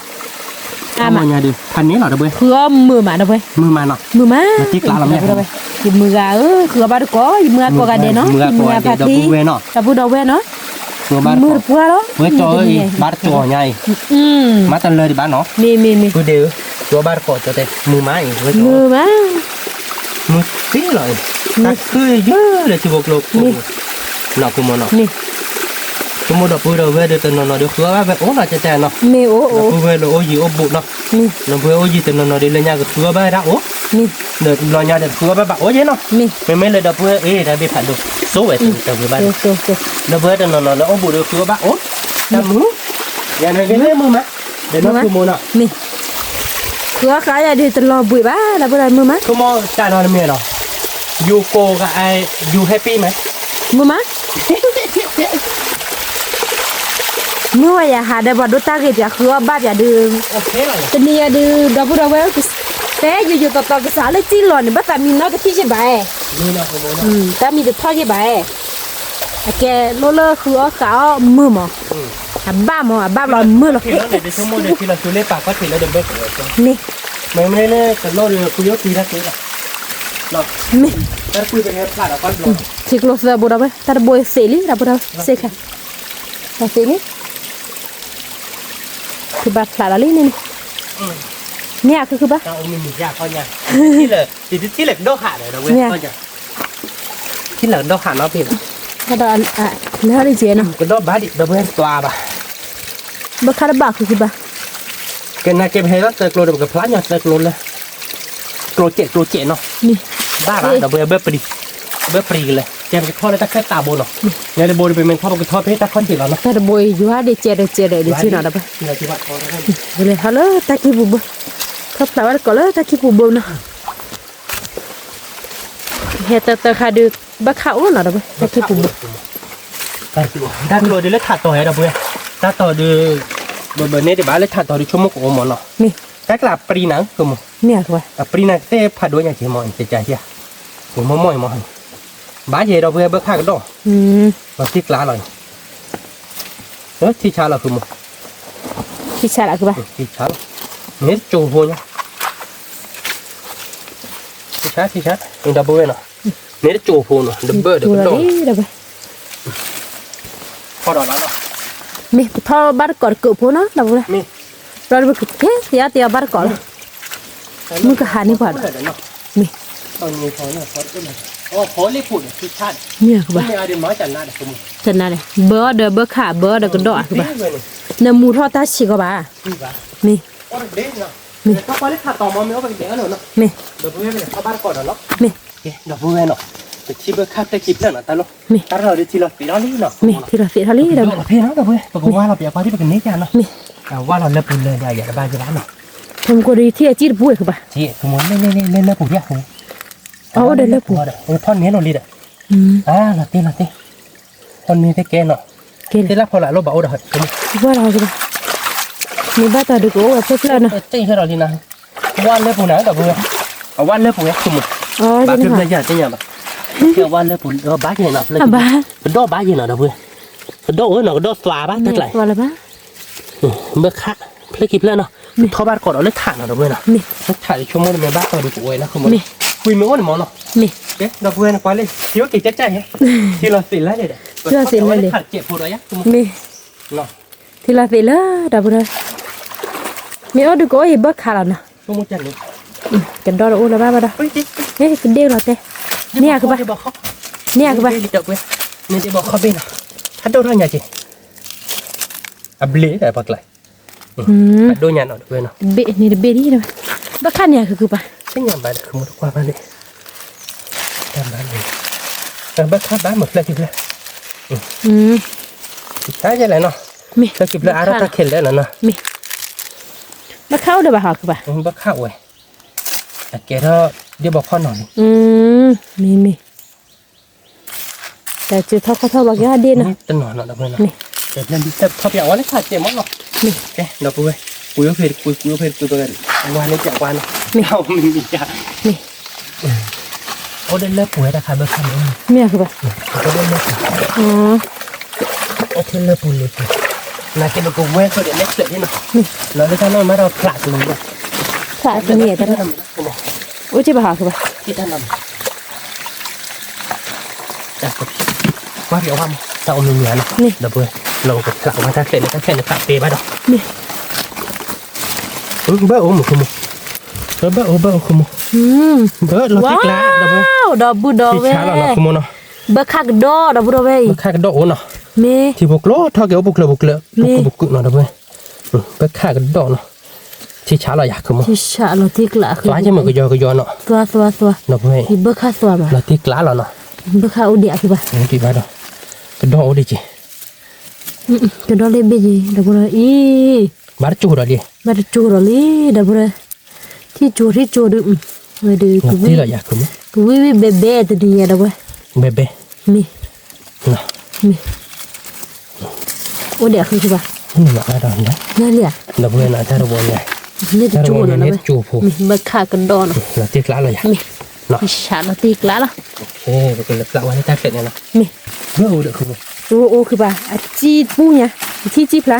à มา mà เนี่ยดิพันนี้เหรอเด้อเบ้ย khứa mưa mà đâu vậy มือมาเนาะ mưa má Mà tiếc lá lắm nha. đâu vậy thì mưa gà khứa ba có mưa có gà đen nó Mưa có gà đen, phạt đâu đi vui nó. đâu đâu về nó ตัวบ้าน mưa qua đó เว้ยจอยบ้านตัวใหญ่ มาตันเลยดิบ้านเนาะ mì คือเดือตัวบ้านก่อนจะแต่มือไม้เว้ยจอย mưa má มือปิ้งเลยตักคือเยอะเลยชิบกโลกเนาะกูมเนาะ mì กูมดอกปุยเราเว้ยเดือดเนาะเดี๋ยวคือว่าแบบโอ้เราจะแจเนาะ mì ố กู ố เว้ยเราโอ้ยโอ้บุเนาะ mì เราเว้ยโอ้ยแต่เนาะเดี๋ยวเลยเนี่ยก็คือว่าแบบโอ้ mì เดี๋ยวรอยาเดี๋ยวคือว่าแบบโอ้ยเนาะ mì ไม่เลยเดี๋ยวเว้ยได้ไปผ่านดูโซ่เว้ยแต่เว้ยบ้าน rồi เราเว้ยเนาะแล้วโอ้บุเดี๋ยวคือว่าโอ้แต่มืออย่างไรเว้ยมือมั้ยเดี๋ยวเนาะกูมเนาะ mì khứa cái là đi từ lò bụi bá là bữa nay mưa má กูมจ่ายนอนเมียเนาะยูโกกับไอยูแฮปปี้ไหม mưa má mưa vậy à hà đây bọn đốt ta kịp ya khứa ba ya đưa โอเคเลย tên này đưa đâu bữa đâu vậy té dù tao tao cái xả lấy chín lò này bắt ta mình nói cái chi chứ bài นี่เนาะกูมเนาะ ta mình được thôi chứ bài à kẻ lô lơ khứa khảo mưa mà à ba lò mưa là ที่เราเดี๋ยวชั่วโมงเดี๋ยวที่เราชูเล่ปากก็ถึงแล้วเดินเบิกเลย nè ไม่เลยแต่โลเดี๋ยวคุยยกทีละทีละเนาะ nè แต่คุยเป็นไงพลาดอ่ะก็ลง thì lúc giờ bữa đâu vậy ta bôi xế lý là bữa đâu xế khả là xế lý thì bạc xả là lý nè nè cứ bác เรามีมียาก็ยังที่เลยที่เลยโดขาเลยเราเว้ยก็ยังที่เลยโดขาเนาะพี่ ta đã à nó đi chơi nào ก็โดบ้าดิเราเว้ยตัวบ่ะ bác khá là bạc cứ bác เกินนาเก็บให้แล้วเตะโกรธกับพลาดเนี่ยเตะโกรธเลยโกรธเจ็ดเนาะ nè บ้าละเราเว้ยเบื่อปรีเลยแกมันทอดแล้วตะแค่ตาโบเนาะเนี่ยในโบเป็นมันทอดมันทอดให้ตะคอนติดแล้วเนาะ ta đã bôi vừa đi chơi để chơi nào đó bác เราที่ว่าทอดแล้ว rồi hello ta kêu bùbơ thắp lại bắt có lỡ ta kêu bùbơ nào hè ta khai được bác khảo nào đó bác ta kêu bùbơ ด้านโรยเดี๋ยวเลือดถัดต่อให้เราเว้ยถ้าต่อดูเบอร์นี้เดี๋ยวบ้านเลือดถัดต่อดูชั่วโมงของหมอเนาะ nè แต่กลับปรีนังคือหมอ nè các bạn ปรีนังเต้ผัดด้วยอย่างเชี่ยหมอเสียใจเชี่ยผมมอมอบ้านเย่เราเว้ยเบิกข้ากันดอก เราที่กล้าเลยที่ชาเราคือหมอ thì sao lại các bạn ที่ชาเนี่ยจูหัวเนี่ยที่ชานี่ดับเบิ้ลเนาะเนี่ยจูหัวเนาะดับเบิ้ลเดี๋ยว chùa ก็โดน đấy đâu vậy พอดอกแล้วเนาะ mi thọ bắt cọt cự phố nó đâu vậy มี rồi bác thế thì bắt cọtมึงก็หานี่พอด เนาะ mi ตอนนี้พอเนี่ยพอได้ไหมอ๋อพอเลยพูดที่ชาติ nè các ไม่ bạn เอาเดี๋ยวหมอจันนาเดี๋ยวผม chân này bơ đờ bơ khả bơ đờ cái đỏ các bạn เลย nè mù thọ ta chỉ có bà นี่ป่ะ mi โอ้เด็กเนาะเดี๋ยวเขาไปเล่นขาต่อมาไม่เอาไปเดี๋ยวเนาะ mi เดี๋ยวเพื่อนเขาบ้านก่อนเนาะ mi เดี๋ยวเพื่อนเนาะแต่ที่เพื่อนข้าแต่คลิปแล้วนะตาลุตาเราเดี๋ยวที่เราปีแล้วนี่เนาะ mi thì là sẽ thà lý เดี๋ยว đâu เราเพื่อนเนาะเพื่อนบอกว่าเราไปเอาไปที่เป็นนี้กันเนาะ mi ว่าเราเลิกปุ่นเลยอย่าบ้านจะบ้านเนาะ không có đi thì chỉ bụi các bạn ที่สมมติเล่นเลิกปุ่นเนี่ยผม Ồ, đây lớp ท่อนนี้เราลีดเราตีท่อนนี้ที่แกเนาะ kia ที่รับพอละเราบอกเดี๋ยว qua đâu các bạn mi bắt ta được ổ ở phía lên nào ตีให้เราลีนะว่านเลิกปุ่นนะแต่เพื่อนเอาว่านเลิกปุ่นเนี่ยสมมติ บ้า cái เพิ่ม này ได้ยากจังยังแบบเชื่อว่าเลิกปุ่นบ้าอย่างนั้นเลย à ba เป็นดอกบ้าอย่างนั้นนะเพื่อนเป็นดอกเนาะดอกสลาบ้าตั้งไหล qua là ba เมื่อค่ะเพลงคลิปแล้วเนาะทอบ้านก่อนเราเลิกถ่านเนาะเพื่อนเนาะ mi เลิกถ่านชั่วโมงนึงบ้านต่อดูป่วยนะคุณม mi คุยไม่ว่าหมอเนาะ mi เอ๊ะเราเพื่อนไปเลยคิดว่าเก่งใจที่เราสิแล้วเลยขาดเจ็บปวดอะไรคุณ mi เนาะ thì là về là đâu rồi mi ở được có gì bớt khả là nè ชั่วโมงจันทร์ cái đó là ô là ba đâu เฮ้ยดิ thế cái đeo là thế nè các bạn บอกเขา nè các bạn เดี๋ยวเว้ยนี่จะบอกเขาเป็นอ่ะถ้าโดนอะไรจีอับเล่แต่ปากไหลโดนยันเนาะเว้ยเนาะ bệ này là bệ đi đâu bác khăn nhà cứ bà ใช่ยังบ้านคือมุดกว่าบ้านเลยตามบ้านเลยแต่บ้านข้าบ้านหมดเลยทีเดียว ใช่ใช่เลยเนาะ mi ถ้าเก็บแล้วอาร์ตเข็นแล้วนะ mi bác khao được bà học bà มันบ้าข้าวเว้ยแต่แกถ้าเดี๋ยวบอกพ่อหน่อย miแต่จะทอดทอดบางอย่างดีนะ นี่ตนอนเนาะเพื่อนเนาะแต่เรื่องที่จะทอบอย่างวันนี้ขาดเจ็บมั้งเนาะ mi แกเดี๋ยวไปคุยเพลินคุยเพลินคุยไปกันวันนี้จากวันเราไม่มีจ้า mi โอ้เดินเลิกป่วยแต่ขาดเบอร์คันเอง mi à các bạn ก็เดินเลิก อ๋อ โอเคเลิกป่วยเลย น่าจะเป็นกูเว้ยเขาเดี๋ยวเล็กเสร็จนี่เนาะเราได้ท่านน้อยมาเราผลักเลยด้วย ขายตัวนี้แต่ละโอ้ยจะไปหาคือปะ ที่ท่านนำว่าเดี๋ยวว่าเราเอาเนื้อเนาะเดี๋ยวเพื่อเรากับผลักมาถ้าเสร็จถ้าเสร็จผลักเปย์ไปดอกเบ้อโอ้หมูขโมเบ้อโอ้เบ้อขโมเบ้อเราติ๊กละเดี๋ยวเพื่อ ดอกบุดอกเว้ย ที่ช้าเราขโมเนาะ เบอร์คักดอกบุดอกเว้ย ข้ากระโดดเนาะ เม ที่พวกโลทอเกี่ยวบุกเลยบุกเนาะเดี๋ยวเพื่อเบ้อข้ากระโดดเนาะที่ช้าเราอยากขโม ที่ชาเราติ๊กละคือ ฟ้าจะเหมือนกับยอเนาะ ตัว เดี๋ยวเพื่อ ที่เบอร์คักตัวมา เราติ๊กละเราเนาะ เบอร์คักอุเดียคือปะ นี่กี่บาทกระโดดดิจี กระดอกเล็บจีดอกบุดอกอี บาทจูดดิ บัดจูรลีดอกบุดอกที่จูดูเว้ยดู ที่เราอยากขโม กูวิเบเบ้ตัวนี้ดอกเว้ย เบ๊ะ มี เนาะ มีอุเดียคือปะ นี่มาอะไรนะ นั่นแหละ เดี๋ยวเพื่อนอาจารย์บอกไง นี่จะจูนะ นี่ เว้ย จูผู มีเบอร์คักกระดอกนะ เราติ๊กละเราอยาก มีที่ชาเราติ๊กละละ โอเคก็เป็นละวันที่ถ้าเสร็จเนี่ยนะ มี เมื่อเดือดคือ โอ้คือปะจีปูเนี่ยที่จีพละ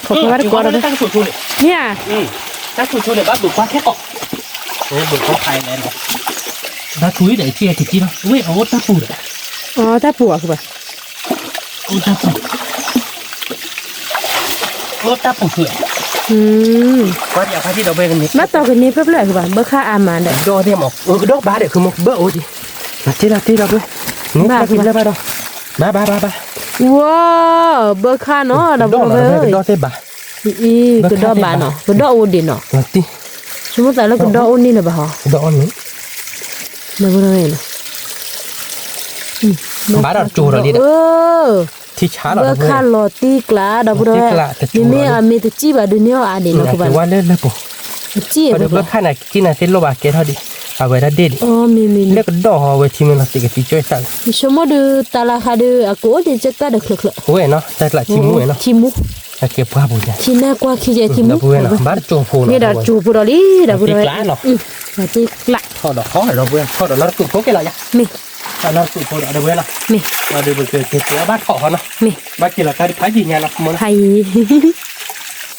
ขอบคุณมากกว่าเรา ตั้งสูตรชูเลย เนี่ย ตั้งสูตรชูเลยบ้าบุกว่าแค่เกาะบุกเข้าไทยเลยเนาะบ้าถุยเดี๋ยวเจี๊ยกี่เนาะเว้ยเอาตาปูเลย อ๋อตาปัวคือปะ เอาตาปูเอาตาปูช่วย ว่าเดี๋ยวพาที่เราไปกันนิด มาต่อกันนี้เพิ่มเลยคือปะเบอร์ค่าอามาเด้อ ดอเนี่ยหมอกดอกบ้าเดี๋ยวคือหมอกเบ้อโอ้ดิมาที่เราด้วยนี่บ้ากินได้บ้าดอกบ้า ว้าวเบอร์ค่าเนาะดับเบิลเว้ย ดอกเส้นบ้า อีกระดอกบานเนาะกระดอกอุดินเนาะ มาที่ สมมติแต่ละกระดอกอุนี่นะบ่ฮะ ดอกนี้ ดับเบิลเว้ยเนาะ บ้าดอกจูเราดิที่ช้าเรา เบอร์ค่าลอตีกลาดับเบิลเว้ยนี่แม่อามีตะจีบาดุเนี่ยอาดิเนาะคือ ว่า บ้าน เล่นเลยปุ๊ จี เดี๋ยวเบิกข้าไหนกินไหนเส้นโลบาเกท่าดิเอาไว้ได้เด็ด อ๋อมี เล็กดอกเอาไว้ที่มันติดกับที่ช่วยสั่ง สมมติตาลาคาดูอะกูจะจักกะเดคล โอ้ยเนาะแต่ละชิมูเนาะ ชิมุ เก็บผ้าบุญใจ ชิน่ากว่าขี้เจชิมุ ดับเบิลเนาะบ้าจูฟู นี่ดาจูปุระลีดับเบิล ตี เว้ย กล้าเนาะ ตีกละ ทอดดอกเขาให้เราเบิลทอดดอกเราตุ่มโป๊กกันเลยอ่ะ มี เราตุ่มโป๊กเราเบิลเนาะ มี เราดูเบิลเกิดตัวบ้านเขาเนาะ มี บ้านกินละการพายยิงไงเนาะมัน ไทย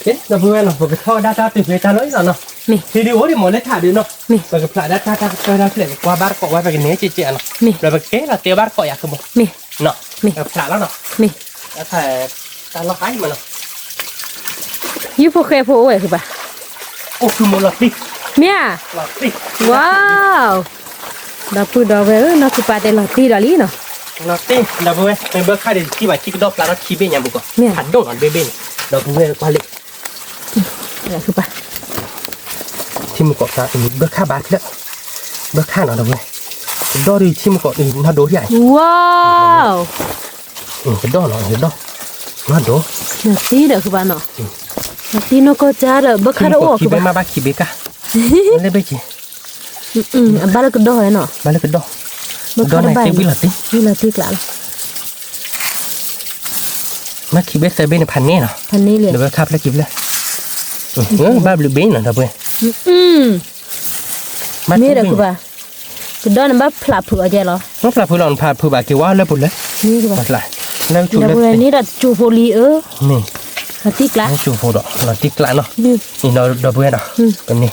เอ๊ะเราเบิลเนาะผมทอดด้าติดเวทาเลยเนาะ มี ทีเดียวดิหมดเลยถ่ายดูเนาะ มี เราก็พลาดด้าเสร็จกว่าบ้านเกาะไว้ไปกันเนี้ยเจ๊เนาะ มี เราไปเก๋เราเตี้ยบ้านเกาะอยากขโมย มี เนาะ มี เราพลาดแล้วเนาะ มี แล้วแต่การเราขายมันเนาะ ยูโฟเคโฟเว้ยคือปะ โอ้คือมันหลอดติ เมีย หลอดติ ว้าวดับปูดอกเว้ยเนาะคือปาเตลอตีดอลีเนาะ หลอดติเราเว้ยเป็นเบอร์ค่าเดี๋ยวที่ว่าคิดดอกปลาเราคีเบ้ยังบุกอ่ะ เนี่ย หันโดนอันเบ้เราเว้ยปลาเล็ก อะไรคือปะ ที่มันเกาะตาอีเบอร์ค่าบาทแล้วเบอร์ค่าเนาะเราเว้ยดอดีที่มันเกาะอีน่าโดใหญ่ ว้าว เป็นดอเนาะเห็นดอน่าโด นาตีเด้อคือปะเนาะนาตีเนาะก็จ้าเด้อบักคาราโอ คี คือ เบ้ ปะ มาบ้าคีเบ้กะเล่นเบ้จี บาลกดอเนาะ บ้าเล็กดอ บัก ดอ คา ไหน ราบา เต็มวิลติ นี่ละตีกละ มาคีเบ้เซเบ้ในพันเนี่ยเนาะ พันนี้เลย เดี๋ยวครับแล้วกินเลยบ้าบลูเบ้เนาะเราเว้ย นี่เด้อคือปะกดอนั่นบัพลาผัวเจ้าเหรอ น้องปลาพูหลอนผ่าพูบากิว่าแล้วปุ่นเลย นี่คือปะ มาละแล้วชู ดับ เลย เบิลนี่ดับจูโฟลีนี่ นาตีกละ ชูโฟดเราติกละเนาะ นี่ นี่เราดับเบิลเนาะเป็นนี่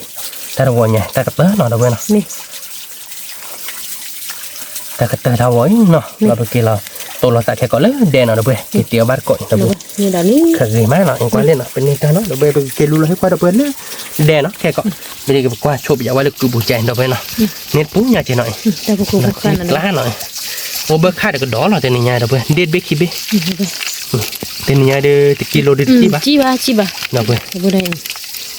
ตาวัวเนี่ยตากระเตอเนาะดับเบิลเนาะ นี่ ตากระเตอทาวอยเนาะเราไปกินเราตัวเราตัดแค่ก่อนเลยแดนเนาะดับเบิลกินเตี๋ยวบ้านก่อนดับเบิล นี่ดานี่ เคยไหมเนาะยังกว่าเล่นเนาะเป็นนี่ตาเนาะดับเบิลไปกินรู้เลยให้กว่าดับเบิลเลยแดนเนาะแค่ก่อนไม่ได้กว่าโชบอย่าว่าเลยกูบูใจดับเบิลเนาะเน็ตปุ้งอย่าเจหน่อย แต่พวกกู เรา กัน ติ นั่น กละหน่อยโอเบอร์ค่าเด็กก็ดอเราแต่นี่ยดับเบิลเด็ดเบคิเบ้แต่นี่ยเด็ดกิโลเด็ดกี่บาท จีบะ ดับเบิล ดับเบิล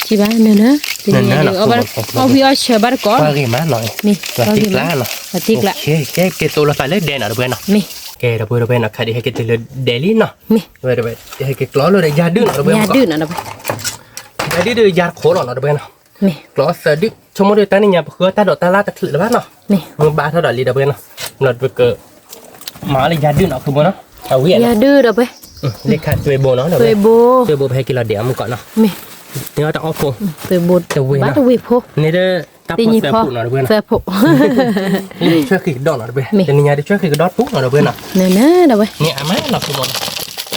จีบะนั่นนะทีนี้เอาบัตรเอาพี่เอาเชื่อบัตรก่อน ว่ากี่มาหน่อย นี่ เราติกละเนาะ ติกละ โอเคแกตัวเราใส่เลยแดนเนาะดับเบิลเนาะ นี่ แกเราเปิดไปนักขายให้แกติดเดลี่เนาะ นี่ เว้ยเดี๋ยวให้แกกล้อเลยยาดื้อเนาะเว้ย ยาดื้อนะดับ ยาดื้อยาโคหรอเนาะเว้ยเนาะ นี่ กล้อเสือดื้อชั่วโมงเดียวตอนนี้ยาเพื่อตาดอกตาลาตะขลุ่ยแล้วเนาะ นี่ มือบาเท่าดอกลีเว้ยเนาะเราไปเกิดหมาเลยยาดื้อเนาะคือบ่เนาะเอาเวียน ยาดื้อดับไป เลขาตัวโบเนาะเดี๋ยว เฟ เว้ย โบ ตัวโบไปให้กินเราเดี๋ยวมันก่อนเนาะ นี่ เนี่ยจะเอาโฟ เฟโบบัตรวีโพ นี่เด้อตับ ตี เสื นี่ อ พอ ปุ๊เนาะเว้ย เฟ เนาะ โพ นี่ช่วยขีดดอกเนาะเว้ยแต่นี่ยาได้ช่วยขีดดอกปุ๊เนาะเว้ยเนาะ เนี่ยนะดับไป นี่อามาเนาะคือบ่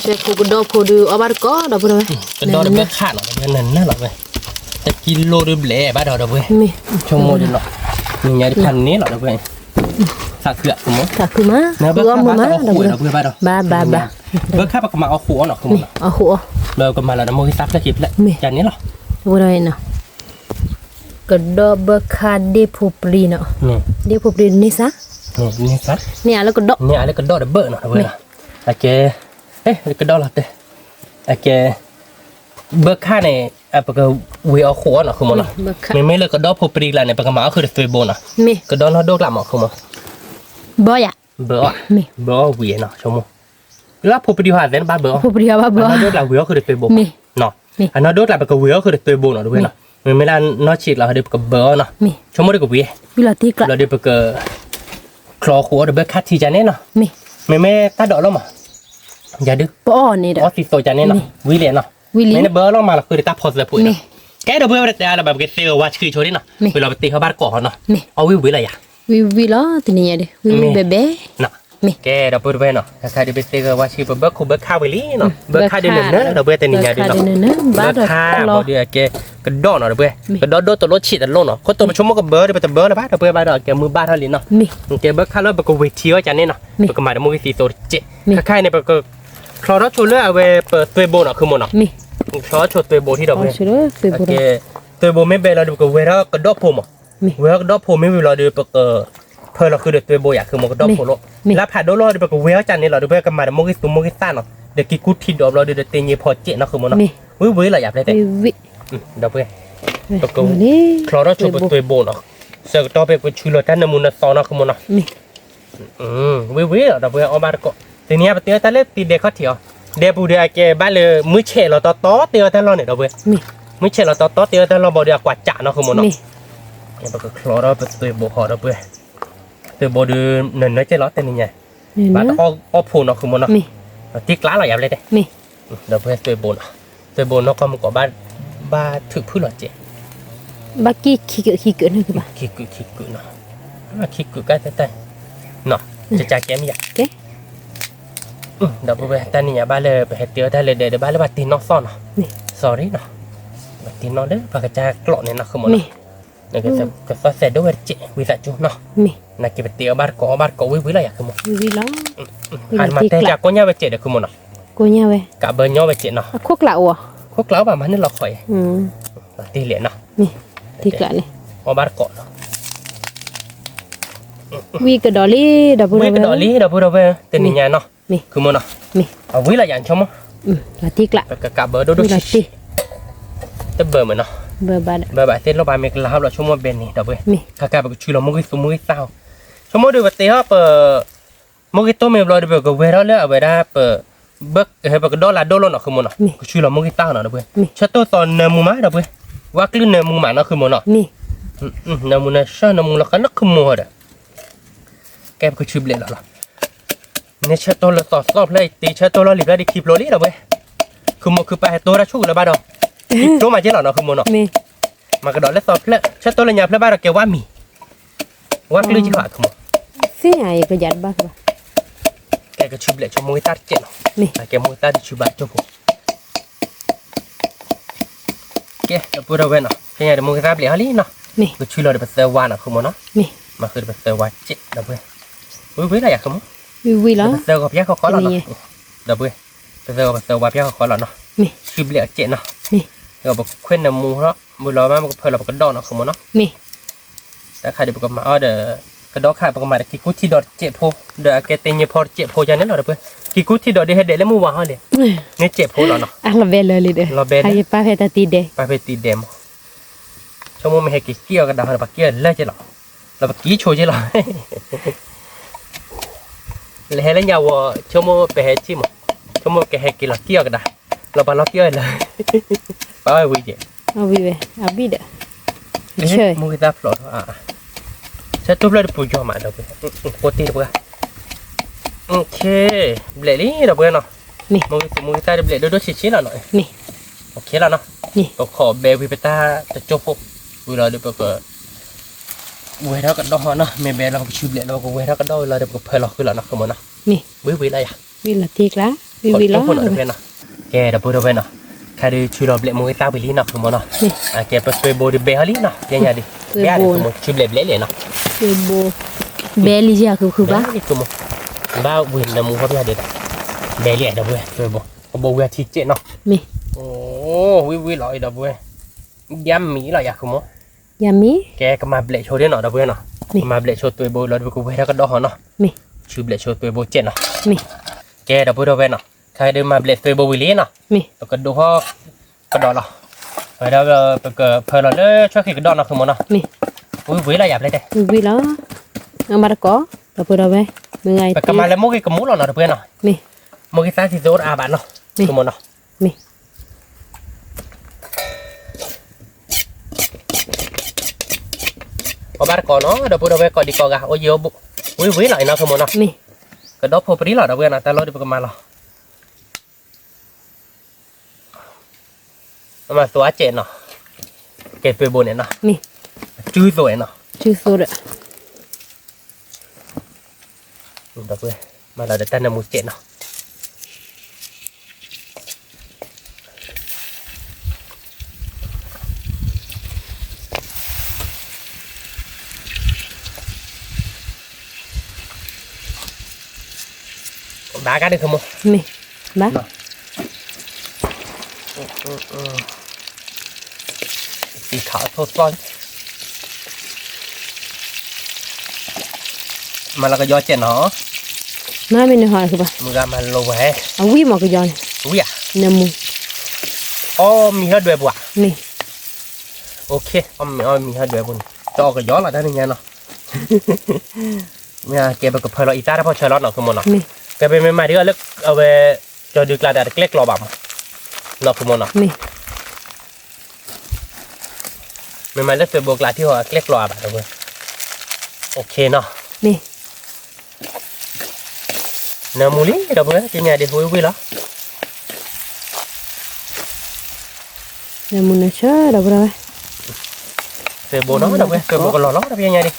แต่ผู้ก็ดอกผู้ดูเอาบาก็ดอกบ่ได้ ก็ดอเบอร์ขาดเนาะเบอร์นั่นน่ะหรอเว้ยแต่กิโลเดือบแหล่บ้านเราเว้ย มี ชั่วโมงเนาะมีไงพันนี้หรอเว้ยสักเกือบสมมติ ถ้าคือมา เนื้อเบอร์ข้าบ้านเอาขู่เราเว้ยบ้านเรา บ้า เบอร์ข้าปากมาเอาขู่เนาะคือ มีเอาหัว เราก็มาแล้วนะโมกิซับแล้วคลิปแล้วจานนี้หรอ บ่ได้เนาะก็ดอกเบคาเดผู้ปรีเนาะ นี่ เดผู้ปรีนี่ซะ นี่ซับ เนี่ยแล้วก็ดอก นี่อะไรก็ดอเบอร์เนาะเว้ยโอเคเอ๊ะก็ดอละเต้โอเคเบอร์ข้าเนี่ยปากวิเอาขู่เนาะคือมันเนาะ เบคา ไม่เลยก็ดอพอปรีแล้วเนี่ยปากมาเอาคือเดฟโบนะ มี ก็ดอเราดอกละหมอคือมัน บ่อยาก เบอร์อ่ะ มี เบอร์วีเนาะชั่วโมงแล้วพอปรีหาเล่นบ้านเบอร์ ผู้ปรีว่าบ่ อันนั้นเราวิวคือเด็กตัวโบ มี เนาะ มี อันนั้นเราไปกับวิวคือเด็กตัวโบเนาะด้วยเนาะมันไม่ได้นอชิดเราเด็กกับเบอร์เนาะ มี ชั่วโมงเด็กกับวิว วิลาติกละ เราเด็กไปกับคลอขัวเด็กคัดทีจานเนี่ยเนาะ มี ไม่ตาดอกแล้วมั้งอย่าดื้อ บ่อ่อนนี่เด้ อ๋อสิโซจานเนี่ยเนาะวิเลเนาะ วิลี ไม่ได้เบอร์เรามาเราคือเด็กตาพอสเลยปุ๋ย มี แกเดี๋ยวเบอร์เราแต่เราแบบเกษตรว่าชื่อโชว์นี่เนาะ มี เวลาไปตีเขาบ้านก่อนเนาะ มี เอาวิวอะไรอ่ะ วิลาตินี่เด้วิเบเบ้ เนาะ มี แกเดี๋ยวเปิดไว้เนาะถ้าใครจะไปตีเขาว่าชื่อเบอร์คูเบอร์ข้าววิลีเนาะเบอร์ข้าวเดือนเนอะเราเบอร์แต่นี่ไงเดือนเนาะ บ้า เบอร์ค่าบอดีแกกระดอนเนาะเบ้กระดอนโดนตัวรถฉีดอันลงเนาะคนตัวมาชมว่ากับเบอร์ได้ไปแต่เบอร์แล้วบ้าเบอร์บ้าดอกแกมือบ้าเท่าลิ้นเนาะ มี แกเบอร์ค่าแล้วไปก็เวทีว่าจันนี่เนาะไปก็มาดมือสีโซเจค่ายในไปก็คลอร์โชว์เลยเอาไปเปิดตัวโบเนาะคือมันเนาะ มี คลอร์โชว์ตัวโบที่ดอก เอา เบ้ ชิโร่ไปบ่ แก ได้ ตัวโบไม่เบลเราดูกับเวลากระดอกผมอ่ะ มี เวลากระดอกผมไม่เวลาดูไปก็เพื่อเราคือเด็กตัวโบอยากคือมันกระดอกผมแล้วผ่านโดนรอดูไปก็เวลจันนี่เราดูไปก็มาดมือสีมือซ่าเนาะเด็กกิกุที่ดอกเราดูเด็กเตียงพอเจเนาะคือมันเนาะ มี วิเราอยากได้แต่ วิ ดอกเบ้ ตะกูนี่ คลอร์โชว์ตัวโบเนาะเสกต่อไปก็ช่วยเราแต่นมุนซอนะคือมันเนาะ มี วิเราเบอร์เอามาก็ทีนี้ปฏิวัติเล็บตีเด็กเขาเถียวเดี๋ยวผู้เดียแกบ้านเลยมือเฉลเราต่อเตียวแต่เราเนี่ยเราเบอร์ มี มือเฉลเราต่อเตียวแต่เราบอกเดียวกว่าจ่าเนาะคือมันเนาะ มี เนี่ยก็คลอร์เราเป็นตัวโบหอเราเบอร์ตัวโบดูเนินเจ๊ล้อแต่นี่ไง นี่ บ้าน นะ อ้อพูนเนาะคือมันเนาะ มี ติ๊กล้าเราอยากเลยแต่ มี เราเบอร์ตัวโบเนาะตัวโบเนาะก็มันก็บ้านถือพื้นหรอเจ๊ บักกี้ขี้เกิดนี่คือบ่า คิกึเนาะคิกึก็แต่เนาะจะจ่าแกไม่อยาก เด้ เดี๋ยวไปแต่นี่บ้านเลยไปเฮ็ดเตียวแต่เลยเดี๋ยวบ้านเลยบ้านตีน้องซ่อนเนาะ นี่ sorry เนาะบ้านตีน้องเด้อปากกระจากลอเนี่ยนะคือหมด มี เนาะนี่ก็ซอสเสร็จด้วยเจวิสัจูเนาะ มี นักเก็บเตียวบ้านก็วิละอยากคือหมด วิลา อันมาแต่จากก็ย่าไปเจเด้อคือหมดเนาะ กูเนี่ยเว้ย กะเบอร์ย่อไปเจเนาะ คุกละอ่ะ พวกเราประมาณนี้เราคอย ตีเหรียญเนาะ นี่ที่กะนี่ บ้านเกาะเนาะ วีกระดอลี่ดับเบิล วิกดอลี่เดี๋ยวพูดเอาไปแต่นี่ไงเนาะ มี คือหมดเนาะ มี เอาวิละอย่างชมมั้ง ละที่กะ กะเบอร์ดู ละที่ แต่เบอร์เหมือนเนาะ เบอร์บาด เบอร์แบบเต้นเราไปเมกลาเราชั่วโมงเบนนี่เดี๋ยวไป มี ข้าแกไปช่วยเรามุกสุ่มมุกเศร้าชั่วโมงเดียวเตะเปิดมุกตัวเมลเราเดี๋ยวก็เวลาเลยเอาไปได้เปิดเบิกเฮ้ยเปิดดอลลาร์ดอลลาร์เนาะคือมันเนาะช่วยเรามุกเศร้าเนาะเดี๋ยวไปชัดตัวตอนเนมูมาเดี๋ยวไปว่าคลื่นเนมูมาเนาะคือมันเนาะ มี เนมูนะชาเนมูละกันนักคือมัวเด้อแกไปช่วยเบลล์ละเนี่ยชัดตัวเราต่อสอบเลยตีชัดตัวเราหลีกได้ดีคลิปโรลี่เดี๋ยวไปคือมันคือไปตัวเราช่วยเราบ้าดอกตัวมาเจ้าเนาะคือมันเนาะ มี มากระดอเล็กสอบเพลชัดตัวเลยยาเพลบ้านเราแกว่ามีว่าคลื่นจีขาดขโมย สิไอ้ก็ยัดบ้าบ่ แกก็ชุบเลยชมมวยตาเจ็ดเนาะ มี แกมวยตาชุบแบบจุกแกเราพูดเอาไว้เนาะแกอยากจะมวยตาเปลี่ยนฮะลี่เนาะ มี ก็ช่วยเราเดี๋ยวไปเซอร์วานเนาะขโมยเนาะ มี มาคือไปเซอร์วานเจ็ดเดี๋ยวไปวิอะไรอยากขโมย วิละ ไปเซอร์กับพี่เขาขอเราเนาะเดี๋ยวไปไปเซอร์กับเซอร์วานพี่เขาขอเราเนาะ มี ชุบเลยเจ็ดเนาะ มี เราบอกเคลื่อนน้ำมูเนาะมือเรามามันก็เพลินเราก็ดอนเนาะขโมยเนาะ มี แต่ใครเดี๋ยวก็มาเดี๋ยวกระดอกขาประมาณกี่กุที่ดอดเจ็บโพเดี๋ยวแกเต็งยี่พอเจ็บโพจันนั่นเหรอเพื่อนกี่กุที่ดอดได้เด็ดแล้วมูวางเลยเนี่ยเจ็บโพหรอเนาะ อ่ะละเบลเลยเด้อใครป้าเพตาตีเด้ ไปไปตีเดมชั่วโมงไม่ให้กี่เกี่ยวกันดาวเราไปเกี่ยวเลิกจะหรอเราไปกี่โชว์จะหรอเลยให้เล่นยาวชั่วโมงไปให้ชิมชั่วโมงแกให้กี่เราเกี่ยวกันได้เราไปเราเกี่ยวเลยไปไว้วิ่ง เอาวิเว้เอาวิเด้อ เฉยมูกิตาฟลอร์ฉันทุบเลยปุ่ยจอมาเดี๋ยวไปโคตรตีเดี๋ยวไปโอเคเบลลี่เดี๋ยวไปเนาะ มี มูกิตาเบลดูชิๆแล้วหน่อย มี โอเคแล้วเนาะ นี่ ก็ขอเบลวิปตาจะจบปุ๊บเวลาเดี๋ยวก็เวลาก็ดอเนาะไม่เบลเราก็ชิบเลยเราก็เวลาก็ดอเวลาเดี๋ยวก็เพลเราขึ้นแล้วนะขโมยนะ มี วิอะไรอ่ะ วิละที่กะ อ วิลา คนเพื่อนเนาะแกดับเบิลเพื่อนเนาะใครดูช่วยเราเบลมือตาไปลีเนาะคุณมอเนาะแกไปช่วยโบดิเบลลีเนาะยังไงดิแกดิคุณมอช่วยเบลเบลเลยเนาะ โบเบลิจิอาคือบ้า นี่คุณมอบ้าเว้นน้ำมือเขาไปเด็ดเบลลี่ดับเบิลช่วยโบโบเวทีเจเนาะ มี โอ้วิลอยดับเบิลย้ำมีหรออยากคุณมอย ามี แกก็มาเบลโชว์เดียเนาะดับเบิลเนาะมาเบลโชว์ตัวโบแล้วดูกูเวแล้วก็ดอกเนาะ มี ชื่อเบลโชว์ตัวโบเจเนาะ มี แกดับเบิลเนาะใครเดินมาเบลตัวโบวิลลี่เนาะ มี แล้วก็ดูเขากระดอนเนาะแล้วก็เพลเลยช่วยขีดกระดอนเนาะคุณมอเนาะ มี วิลอยากเลยเด้ วิลาเอามาตะกอตะปูดเอาไว้เมื่อไง ไปกับมาแล้วมุกกับมุกเราเนาะเพื่อนเนาะ มี มุกที่ตั้งที่โดนอาบันเนาะคุณมอเนาะ มี อาบันก่อนเนาะเดี๋ยวพูดเอาไว้ก่อนดีกว่าโอ้ยบุวิลอยเนาะคุณมอเนาะ มี กระดอกพอปรีหรอเพื่อนนะแต่เราเดี๋ยวไปกับมาเรามาตัวเจนเนาะเก็บไปบนเนี่ยเนาะ มี จื้อสวยเนาะ ชื่อโซดะ เดี๋ยวเพื่อนมาเราเดี๋ยวตั้งน้ำมูเจนเนาะบ้ากันดิคุณมอ มีบ้า สีขาวโทษซ้อนมาแล้วก็ย้อนเจนเนาะ มาเป็นหอยคือปะ มือกันมาโลไว้ เอาวิหมอกย้อน อุ้ยอ่ะ น้ำมู อ๋อมีเฮดด้วยบ่ะ มี โอเคมีเฮดด้วยบุญจะออกก็ย้อนละได้ยังไงเนาะเนี่ยเก็บไปกับเพลอีตาได้พอเชอร์ลอตเนาะคือมันเนาะ มี แกเป็นใหม่ๆที่ก็เลิกเอาไปจอดูกลาดเล็กๆรอบังเนาะคือมันเนาะ มี ใหม่ๆเลิกไปบวกลาที่หัวเล็กรอบังเลยโอเคเนาะ มี เนื้อมูลี่เดี๋ยวเพื่อนกินเนี่ยเดี๋ยววิแล้ว น้ำมูน่ะเชื่อเราไปเลย เสือโบเนาะเดี๋ยวเพื่อนเสือโบก็รอเนาะเดี๋ยวยังไงดิ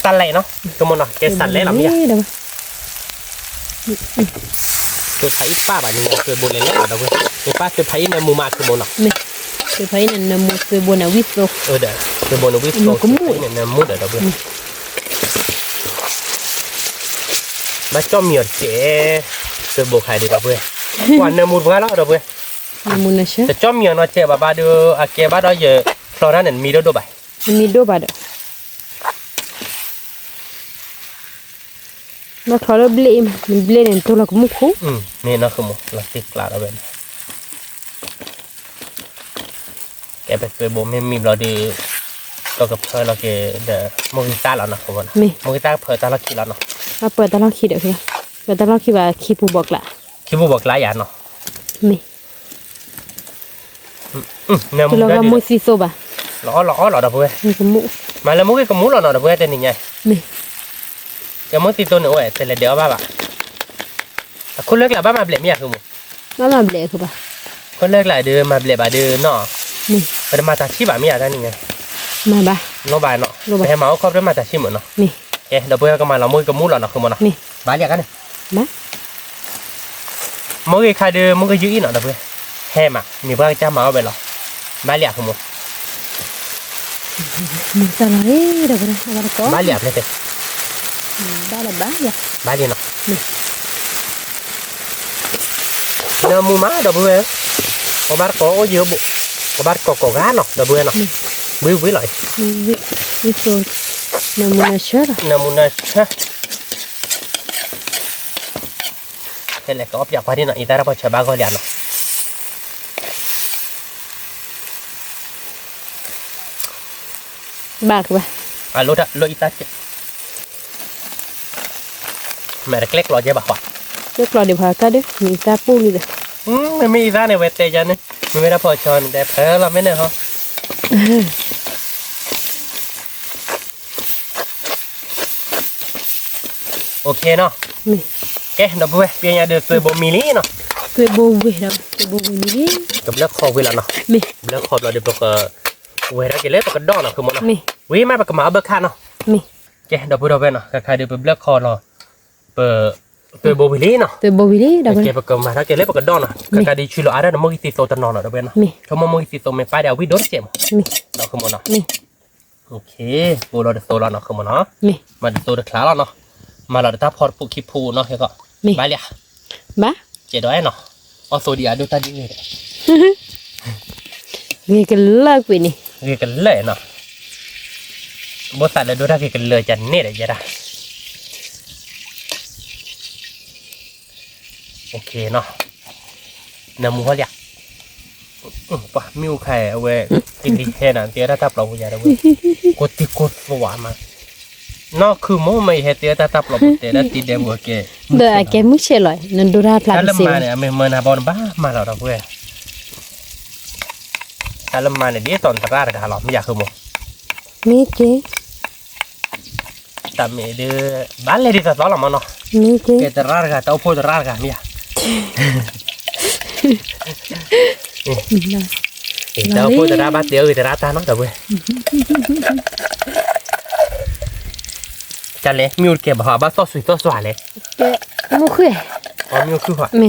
สั่นเลยเนาะคือมันเนาะแกสั่นเลยหรอเนี่ย เดี๋ยว คือไผ่ป้าแบบนี้คือโบเลยเนาะเดี๋ยวเพื่อนคือป้าคือไผ่เนื้อมูมาคือโบเนาะ มีคือไพ่นั่นน้ำมูคือบัวนาวิโซ เดี๋ยวคือโบนวิสโตเนี่ยเนื้อมูเดี๋ยวเพื่อนมาจ้อมเหมียวเจ๋คือโบใครดีเดี๋ยวเพื่อนวันเนื้อมูเพื่อนแล้วเดี๋ยวเพื่อน น้ำมูน่ะเชื่อ แต่จ้อมเหมียวเนาะเจ๋บ้าดูอาเกบ้าดูเยอะฟลอร่าเนี่ยมีด้วยบ่าย มีดูบาดมาขอเราเบลมมันเบลเนี่ยตัวเราก็มุกคู่ นี่เนาะคือมูเราติดกลาดเอาไว้แกไปคือโบไม่มีเราดีก็กับเพื่อนเราเกเดโมกิต้าแล้วนะผมว่า มี โมกิต้าเพื่อนตาเราคิดแล้วเนาะ มาเปิดตาเราคิดเดี๋ยวคือเปิดตาเราคิดว่าคิดผู้บอกละ คิดว่าบอกหลายอย่างเนาะ มี เนี่ย ตัวเราก็มุสิโซบะ ล้อเดี๋ยวเพื่อน มันก็มุ มาแล้วมุกก็มุกแล้วเนาะเดี๋ยวเพื่อนแต่นี่ไง มี เดี๋ยวมุกติดตัวหนูเสร็จแล้วเดี๋ยวบ้าคุณเลิกแล้วบ้ามาเบลมีอะคือมู มาเบลคือปะ คุณเลิกหลายเดือนมาเบลบ่าเดือนเนาะ มี ไปมาจากชิบะมีอะไรนี่ไง มาบะ โนบายเนาะไปให้มาเอาครอบด้วยมาจากชิเหมือนเนาะ มี เดี๋ยวเพื่อนก็มาเรามุกก็มุกแล้วเนาะคือมันเนาะ มี บ้าอยากกันเนี่ย มา มุกใครเดือนมุกก็ยืดเนาะเดี๋ยวเพื่อนแห่มามีเพื่อนจ้ามาเอาไปหรอบ้าอยากคือมู มึงจะอะไรเดี๋ยวไปนะเอาละก็ บ้าอยากเลยเต้ บ้าละบ้าอย่า บ้าเนาะเนื้อมูมาเดี๋ยวเพื่อนเอาบ้าก็เยอะบุเอาบ้าก็กานเนาะเดี๋ยวเพื่อนเนาะวิเลย วิโซน้ำมูน่ะเชื่อละ เนื้อมูนะฮะเห็นเลยก็อยากพาที่เนาะอีตาเราพอเชื่อบ้าก็เรียนเนาะ บ้าคือปะ lo ita merek lek lo aja bahwa เรียกรอเดี๋ยวพาก็ได้มีตาปูนี่เลย ไม่มีท่าในเวทเตจันนี่ไม่ได้พอชอนแต่เพลเราไม่เนี่ยฮะโอเคเนาะ มี แกดับเบิ้ลเปียงเดือดบ่มีลี่เนาะ คือโบวิเราคือโบวินี่ กับเลือกคอวิละเนาะ มี เลือกคอเราเดี๋ยวก็เวลาเกล็ดก็ดอนเนาะคือมันเนาะ มี วิมาปากมาเบิกข้าเนาะ มี แกดับเบิ้ลเนาะใครเดี๋ยวเลือกคอเราเปิด ตัวโบวิลี่เนาะ ตัวบ่วิลีดอก เก็บประกมาถ้าเก็บเล็บประกดอนอ่ะกาดีชิโลอาร์เดนมอกิติโซตนอนอ่ะเว้ยเนาะถ้ามอกิติโซไม่ไปเดี๋ยววิโดนเจ็บ นี่ เราคือมันเนาะ นี่ โอเคโบเราจะโซแล้วเนาะคือมันเนาะ นี่ มาโซจะคลาแล้วเนาะมาเราจะทับพอดปุกิพูเนาะเฮ้ยก็ นี่ ไปเลย บ้า เจ็ดร้อยเนาะเอาโซดีอาดูตาดีเลย นี่ก็เลิกไปนี่ เรียกันเลยเนาะบทสัตว์เลยดูถ้าเรียกันเลยจะเนี่ยเลยจะได้โอเคเนาะน้ำมูเขาเรียกปะมิวไข่เอาไว้กินดีแค่นั้นเตี้ยถ้าทับเราผู้ใหญ่เรากดติกดสวามาเนาะคือมูไม่เห็นเตี้ยถ้าทับเราเตี้ยแล้วตีเดมโอเค เด้อแกมุเชลอยนันดูราพลา ถ้า ด ละ เสีย มาเนี่ยเมื่อนาบอลบ้ามาเราเพื่อถ้าละมาเนี่ยเดี๋ยวตอนตราเราไม่อยากคือมู มีเจ แต่เมื่อเดือบ้านเลยที่จะล้อเรามาเนาะ มีเจ เกตรารกันเต้าพูดรารกันเนี่ยเต้าพูดราบัดเดียวจะราตาน้องแต่เว้ยจันเลยมิวเก็บหัวบ้าตัวสวยตัวสวยเลย แกมุคือ อ๋อมิวคือหัว มี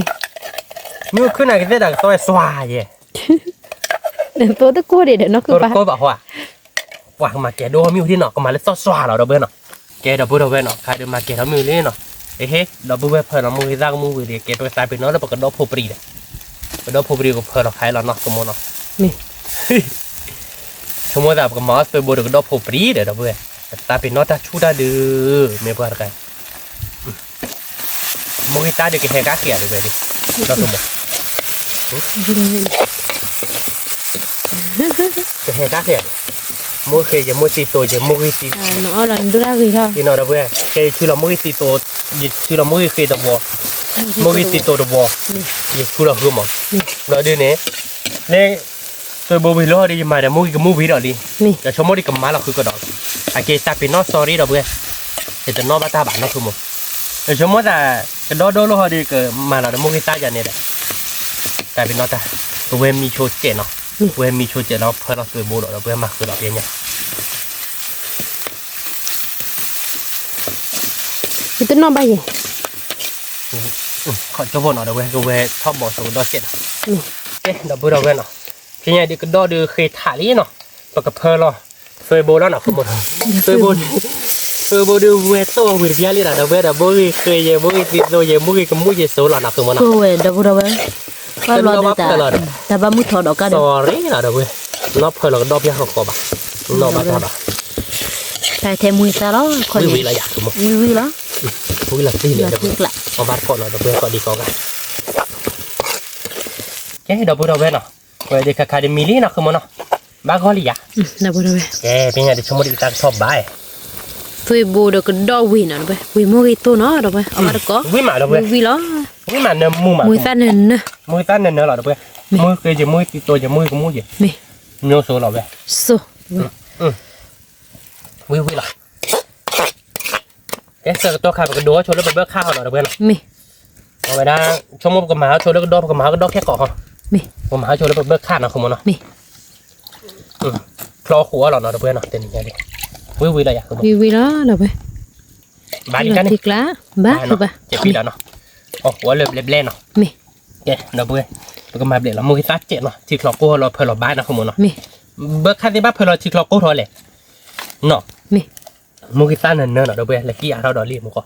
มิวคือไหนก็ได้แต่ตัวสวยเย่ เดี๋ยวตัวตะกูเดี๋ยวนักคือ ตัว ปะ ก็บอกว่าว่ามาแกดูมิวที่เนาะก็มาเลยตัวสวยเราเบ้เนาะแกเราพูดเราเบ้เนาะใครเดินมาแกเรามิวเลยเนาะเฮ้เราพูดเพื่อนเรามูที่ร่างมูวิเดียแกตัวสายเป็นน้องแล้วปกติดอกผูปรีเลยปกติดอกผูปรีก็เพื่อนเราขายเราเนาะสมมติเนาะ มี สมมติแบบก็มาสไปบริกรดผูปรีเดี๋ยวเราเพื่อนแต่เป็นน้องตาชูดาดื้อไม่เพื่อนกันมูที่ตาเด็กแหกเกียร์เลยเว้ยดิเราสมมติจะแหกเกียร์มูเคยจะมูตีโตจะมูที่ตี น้องเราดูราคือเขา ที่นอนเราเพื่อนเคยชื่อเรามูที่ตีโตยิ่งชื่อเรามูที่เคยตะบัวมูที่ตีโตตะบัวยิ่งชื่อเราคือหมดเราเดี๋ยวนี้เนี่ยตัวบูวิโลดีมาแต่มูที่กับมูวิโลดี มี แต่ชมมูที่กับมาเราคือกระดองไอเกตาเป็นน้องสอรี่เราเพื่อนแต่น้องบ้าตาบ้านน้องคือหมดแต่ชมว่าแต่กระโดดโดโลฮอดีเกิดมาเรามูที่ตาอย่างนี้แหละแต่เป็นน้องตาตัวเวมีโชว์เจนเนาะเวมีโชว์เจนเราเพื่อเราตัวบูเราเพื่อมาคือเราเองเนี่ย itu no bayi ขอจะวนเอาเว้ยตัวเวชอบบอกสูดอเจ็ด นี่ เอ๊ะเราบูเราเว้ยเนาะทีนี้ดีกระโดดดูเคยถ่ายนี่เนาะปกติเพลเราเคยบูแล้วเนาะคือหมดเคยบูดูเวทตัววิทยาลีเราเว้ยเราบูเคยยังบูติดโดยยังบูกับมูยังสูหล่อหนักคือหมดเนาะ kowe da bura we kalau ta ba mu thodo ka ส de อรี่เราเว้ยนอบเพลเราดอบยาเขาขอบะนอบบ้าตาบ้า tai the mu sa lo ko วิ ni วิละอยากคือหมด wi lo วิละที่เลย la เราเว้ย tik la เอาบ้านก่อนเราเว้ยก่อนดีก่อนกันแกเราบูเราเว้ยเนาะเว้ยเด็กคาเดมิลี่เนาะคือหมดเนาะบ้าเขาลีอ่ะ da bura we แกเป็นไงดิชมดิตาชอบบ้าย foi bo do ko do wi na be wi mo ri to no do be amar ko วิ่งมาเราเว้ย wi lo วิ่งมาเนื้อมูมา mu sa ne ne มือตั้นเนื้อเราเว้ยมือเคยจะมือติดตัวจะมือก็มือเยอะ me เนื้อโซ่เราเว้ย so วิ่งหรอแกเสือตัวขาดกระโดดชนแล้วไปเบิกข้าวเราเว้ย me เอาไปได้ชมกับหมาชนแล้วก็ดอบกับหมาก็ดอบแค่เกาะ me กับหมาชนแล้วไปเบิกข้าวนะคุณมเนาะ me คลอหัวเราเนาะเว้ยเนาะเต็มอย่างนี้วิ่งเลยอยากคุณ wi lo da be บ้านกัน la นี่ tik la ba ko ba เจ็บปีแล้วเนาะโอ้หัวเล็บเล่นเนาะ me แกเราเว้ยแล้วก็มาเบลเรามือที่ตัดเจ็บเนาะที่คลอกูเราเพื่อเราบ้านนะคุณมเนาะ me เบิกข้าวที่บ้านเพื่อเราที่คลอกูทอเลยเนาะ me มูกิต้าเนินเนาะเดี๋ยวเว้ยแล้วกี้อ่ะเราดอลลี่มุกก็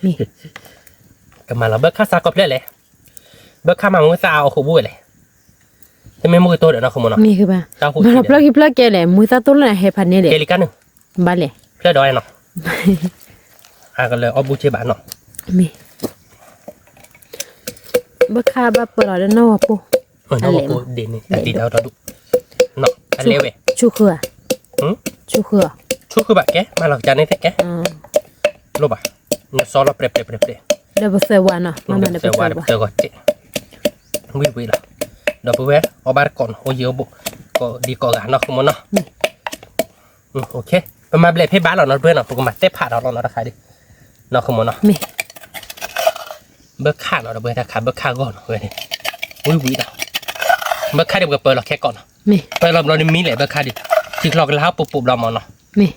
me ก็มาเราเบิกข้าวซากอบเลยเลยเบิกข้าวมามูกิต้าเอาคู่บุ้ยเลยแต่ไม่มูกิโตเดี๋ยวนะคุณมเนาะ me ko ba เจ้าคู่ mana plug ke le mu sa to la he pa ne เก le ลิกันหนึ่ง ba le เพื่อดอยเนาะก็เลยเอาบูเชบานเนาะ me ba kha ba pa la no po เนาะกูเด่นนี่แต่ตีเท้าเราดูเนาะอันเลวเว้ย chu khua ชูคือ ชูคือแบบแกมาหลังจากนี้แกรู้ป่ะเนี่ยซอสเราเปรี้ยว เดี๋ยวเซวานะมาเดี๋ยวเซวา เดี๋ยวก่อนเจ๊วิ่งละเดี๋ยวไปเว้ยเอาบาร์ก่อนโอ้ยบุกก็ดีกว่ากันเนาะคุณมันเนาะโอเคประมาณเบลเพย์บ้านเราเนาะเพื่อนเนาะประมาณเตะผ่าเราเนาะราคาดิเนาะคุณมันเนาะ มี เบิกค่าเราเพื่อนราคาเบิกค่าก่อนเว้ยวิ่งละเบิกค่าเดี๋ยวเปิดเราแค่ก่อน มี เปิดเราเนี่ยมีเลยเบิกค่าดิที่เราก็เล้าปุบเรามาเนาะ มี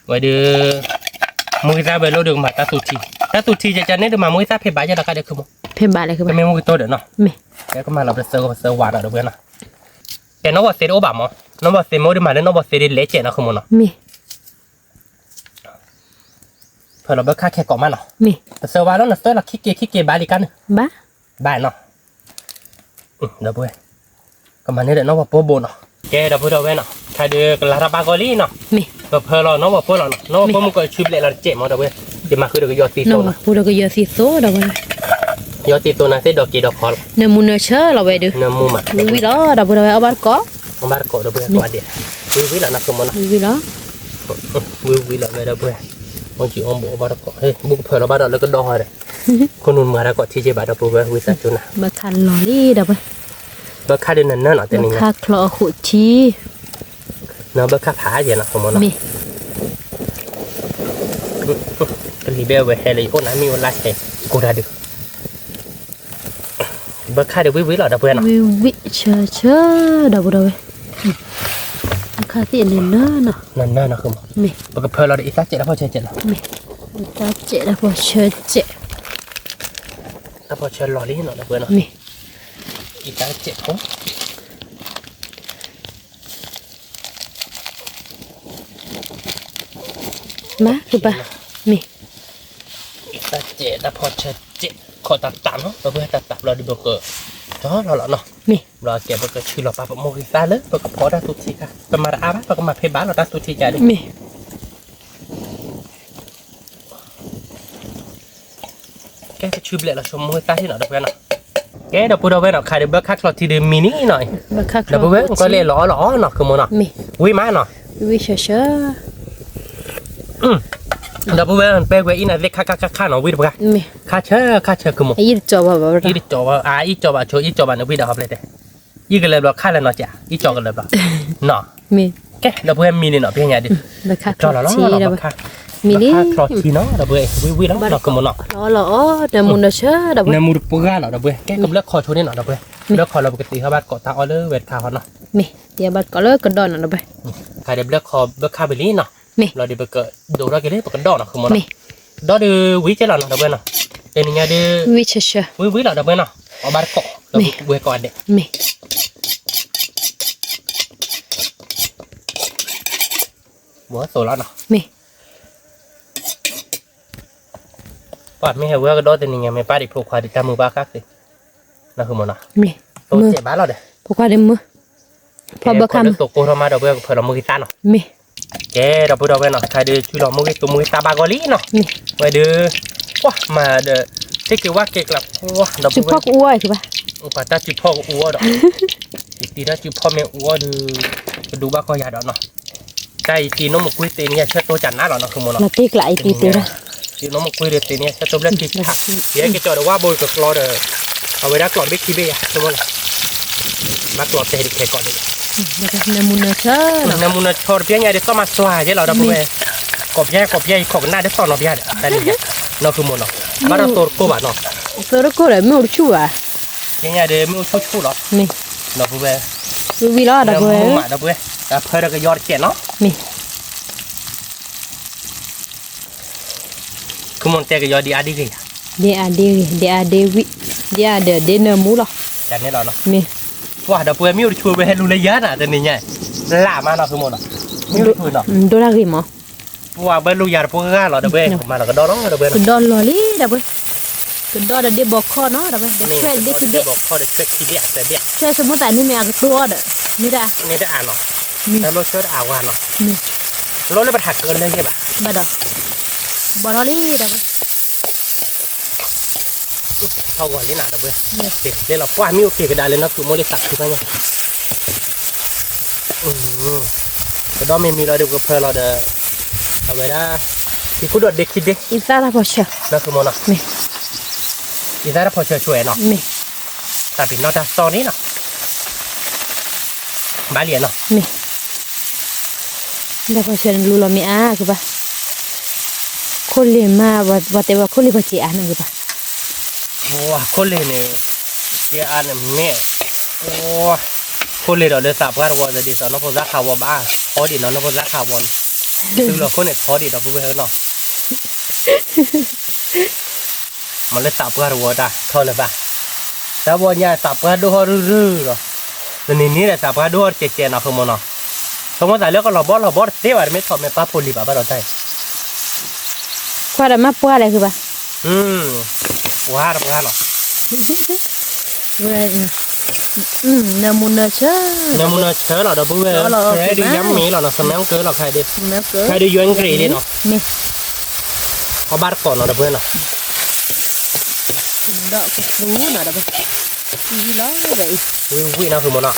ไว้เดือมือตาเบลโลเดือมาตาสุชี แล้วตุทีจะเนี่ยเดี๋ยวมามุ้ยซาเพบายจะราคาเดียวคือมั้ง เพิ่มบาทเลยคือ ก็ บ่ ไม่มุ้ยโตเดี๋ยวเนาะ แม่ แล้วก็มาเราไปเซอร์หวานเดี๋ยวเพื่อนเนาะแต่น้องบอกเซโอบ่ามั้งน้องบอกเซโมเดี๋ยวมาแล้วน้องบอกเซเดเละเจนะคือมั้งเนาะ แม่ เพื่อเราไปค่าแค่ก่อนมาเนาะ แม่ เซอร์หวานแล้วเนาะเซอร์เราขี้เกียจบาลีกัน บ้า บ้านเนาะเดี๋ยวเพื่อนก็มาเนี่ยเดี๋ยวน้องบอกโปโบเนาะแกเดี๋ยวเพื่อนเราเว้นเนาะใครเดือลาราบากอลี่เนาะ แม่ แบบเพื่อนเราน้องบอกเพื่อนเราเนาะน้องบอกเพื่อนมึงก็ชิบเละเราเจ็บมั้งเดี๋ยวเพื่อนเดี๋ยวมาคือเดี๋ยวก็ยอดตี น้ โต อง เนาะ พูดก็เยอะสิโซดอกบ่ ยอดตีโตนะเสดอกกี่ดอกคอ เนมูเนเชอเราไปดู น้ำมูมา วิล้อดอกบ่ได้เอาบาทก็ มาร์โกเดี๋ยวเพื่อนตัวเดียววิละนะคือมันนะ วิล้อ วิละเลยเดี๋ยวเพื่อนบางทีอ้อมบอกมาร์โกเฮ้ยบุกเพื่อนเราบ้านเราแล้วก็ดอเลยคนนู้นมาร์โกที่เจ็บาดเพื่อนวิสัชจุนะ มาคันลอลี่ดอกบ่ เบอร์ค่าเดือนนั้นเนาะแต่ มา นี่ คักคลอขุชี เนาะเบอร์ค่าผาเดี๋ยวนะคือมันนะ แม่ ก็รีเบลเว้ยเฮลิโอนะมีวันไล่เฮ้กูได้ดูเบอร์ค่าเดี๋ยววิละเดี๋ยวเพื่อนเนาะ วิเชอดอกบ่ได้ค่าที่นี่เนาะ นั่นนะคือมัน แม่ เบอร์เพื่อนเราได้อีกสักเจ็ดแล้วพอเจ็ดแล้ว แม่ตาเจ็ดแล้วพอเชอเจ็ด แล้วพอเชิญลอรี่เนาะเดี๋ยวเพื่อนเนาะ แม่ อีกสักเจ็ดผม มาคือป่ะแม่ อีกสักเจ็ดแล้วพอเชิญเจ็ดขอตัดตันเนาะเพื่อนตัดเราดิเบอร์เกอร์จ้าเราเนาะ แม่ เราเก็บเบอร์เกอร์ชื่อเราปะโมกิตาเลยเบอร์เกอร์พอได้ทุกทีค่ะเป็นมาอาบ้าเบอร์เกอร์มาเพย์บ้านเราได้ทุกทีใจดิ แม่ แกจะชื่อเบลเราชมโมกิตาที่ไหนเดี๋ยวเพื่อนเนาะแกเดี๋ยวพูดเอาไว้เนาะใครเดี๋ยวเบอร์คักเราทีเดียวมินิหน่อย มาคัก เดี๋ยวเพื่อนก็เลยล้อเนาะคือมันเนาะ แม่ วิ่งมาเนาะ วิเชอ เดี๋ยวเพื่อนไปเว้ยอินอะไรค่าเนาะวิ่งไปกัน แม่ ค่าเชื่อคือมัน ไอ้ยี่จอบบ่ อีจอบอีจอบโชว์อีจอบนะวิ่งเดี๋ยวครับเลยเด้อีกันเลยเราค่าเลยเนาะจ้ะอีจอบกันเลยเนาะ แม่ แกเราเพื่อนมีเนี่ยเนาะเพียงไงดิ มาคัก จอเรา ชี เรา แล้ว ค่ะ มินิ คลอทีเนาะเราเพื่อนวิ่งแล้วเราคือมันเนาะ รอเดมูนเชอร์ดับ ในมูดปุก้าเนาะเราเพื่อนแกก็เลือกคอโชว์นี่เนาะเราเพื่อนเลือกคอเราปกติเขาบ้านเกาะตาออเลอร์เวทคาเขาเนาะ แม่เดี๋ยวบัดก็เลิกกันดอนนะไป ใครเดี๋ยวเลือกคอเลือกคาเบลลี่เนาะ แม่ เราเดี๋ยวไปเกิดดูเราเกลี่ยปกติดอกเนาะคือมัน แม่ เนาะดอดูวิจัยเราเนาะเราเพื่อนเนาะเดี๋ยวนี้เดี๋ยว วิเชอร์ วิเราเพื่อนเนาะเอาบ้านเกาะเราเวก่อนเด็ก แม่ หัวโซล่าเนาะ แม่ ปาดไม่ให้เวอร์ก็โดนแต่นี่ไงไม่ป้าดิโผล่ควายดิตามมือบ้าคักสินั่นคือมันเนาะ แม่ ตัวเจ็บบ้าเราเด้ พวกว่าเดมือพอบ่คำ ตัวโกทมาเราเพื่อนเผื่อเรามือกีตาร์เนาะ แม่ แกเราพูดเอาไว้เนาะใครดูช่วยเรามือตัวมือตาบากอลี่เนาะ แม่ ไว้ดูว้ามาเด้อเจ๊คือว่าเก๊กลับว้าเรา จุ พูด พวกอ้วยคือป่ะ ป่าตาจุพ่ออ้วดอกตีได้จุพ่อแม่อ้วดูบ้าก็ยาดอกเนาะใจตีน้องมุกุยตีเนี่ยเชื่อตัวจันนะหรอเนาะคือมันเนาะ เราตีกลายตีเตะ ตีน้องมุกุยเดือดตีเนี่ยเชื่อตัวเล็กตีค่ะเดี๋ยวจะจอดว่าโบยกับรอเด้อเอาไว้ได้ก่อนบิ๊กทีเบียใช่ไหมล่ะนักหลอดเตะดิแค่ก่อนดิ เดมูนเชอร์ น้ำมันชอร์เพียงไงเดี๋ยวก็มาสวายเดี๋ยวเราดับเบิ้ลกบแย่ของหน้าเดี๋ยวสอนเราเพียงแต่นี่เนาะคือมันเนาะบ้านเราตัวกูบ้านเนาะ เฟรก็เลยไม่รู้ชัว เพียงไงเดี๋ยวไม่ชอบชู้หรอ แม่ เนาะคือเว้ย วิล้อดับ เดี๋ยว เบิ้ มึงมาดับเบิ้ลแต่เพื่อนเราก็ยอดเกียรเนาะ แม่ คือมันเตะก็ยอดดีอาดีเลย เดียวิเดียเดเนมูหรอ แต่เนี่ยเราเนาะ แม่ ว่าดับเบิ้ลมิวช่วยไปให้รู้เลยเยอะนะแต่นี่ไงล่ามาเนาะคือมันเนาะมิวช่วยเนาะ โดราริมอ ว่าเบิ้ลลูกยาพวกง่ายเราดับเบิ้ลมาเราก็ดอน้องดับเบิ้ล คือดอนลอลี่ดับเบิ้ลคือดอนเดบอกข้อเนาะดับเบิ้ลเด็กช่วยเด็กเด็ก บอกข้อเด็กเช็คทีเดียแต่เบี้ย ช่วยสมมติแต่นี่ไม่เอาตัวเด้อนี่ได้ นี่ได้อ่านเนาะแล้วรถช่วยอ่านว่าเนาะ นี่ รถเลยมันหักเกินเลยใช่ปะ บัดดอกบอลลี่ดับเบิ้ล เข้าก่อนนี่หนาดับเบิ้ลเด็กเดี๋ยวเราว่ามิวเกก็ได้เลยนะคือโมเลสักคือไงเนี่ยแต่ดอมมีเราเดี๋ยวก็เพลเราเด้อเอาไว้ได้ที่กูโดดเด็กคิดดิ อีซ่าละพอเชื่อ นั่นคือโมเนาะ ไม่ อีได้พอช่วยเนาะ ไม่ แต่เป็นนอตตอนนี้เนาะบ้านเรียนเนาะ ไม่ละพอเชื่อรู้เราไม่อ่ะคือปะคนเลี้ยงมาว่าแต่ว่าคนเลี้ยงปัจจัยอ่ะนะคือปะ ว้าคนเลยเนี่ยเดี๋ยวอ่านเนี่ยโอ้คนเลยเราเดือดสับกันว่าจะดีสอนน้องพลักข่าวบ้าพอดีน้องพลักข่าวบอลซึ่งเราคนเนี่ยพอดีเราพูดไปเถอะเนาะ มันเลยสับกันวัวตาทอเลยป่ะแต่วัวเนี่ยสับกันด้วยรื้อๆหรอแต่นี่แหละสับกันด้วยเจ๊ๆนะพวกมันเนาะสมมติแต่เรื่องก็เราบอสเดี๋ยวไม่ทอไม่ป้าพูดดีป่ะเราได้ ควาดมาปัวอะไรคือปะ ว้าหรอ อะไรนะนามุนาเชอ น้ำมันเชื้อเราดับเบิ้ลใครดูย้ำมีเราเนาะสมัยเกิดเราใครดู แม่เกิด ใครดูย้อนกรีเลยเนาะ นี่ เขาบ้านก่อนเราดับเบิ้ลเนาะ ดอกรู้นะดับนี่ร้อยเลย วิ่งนะคือมันเนาะ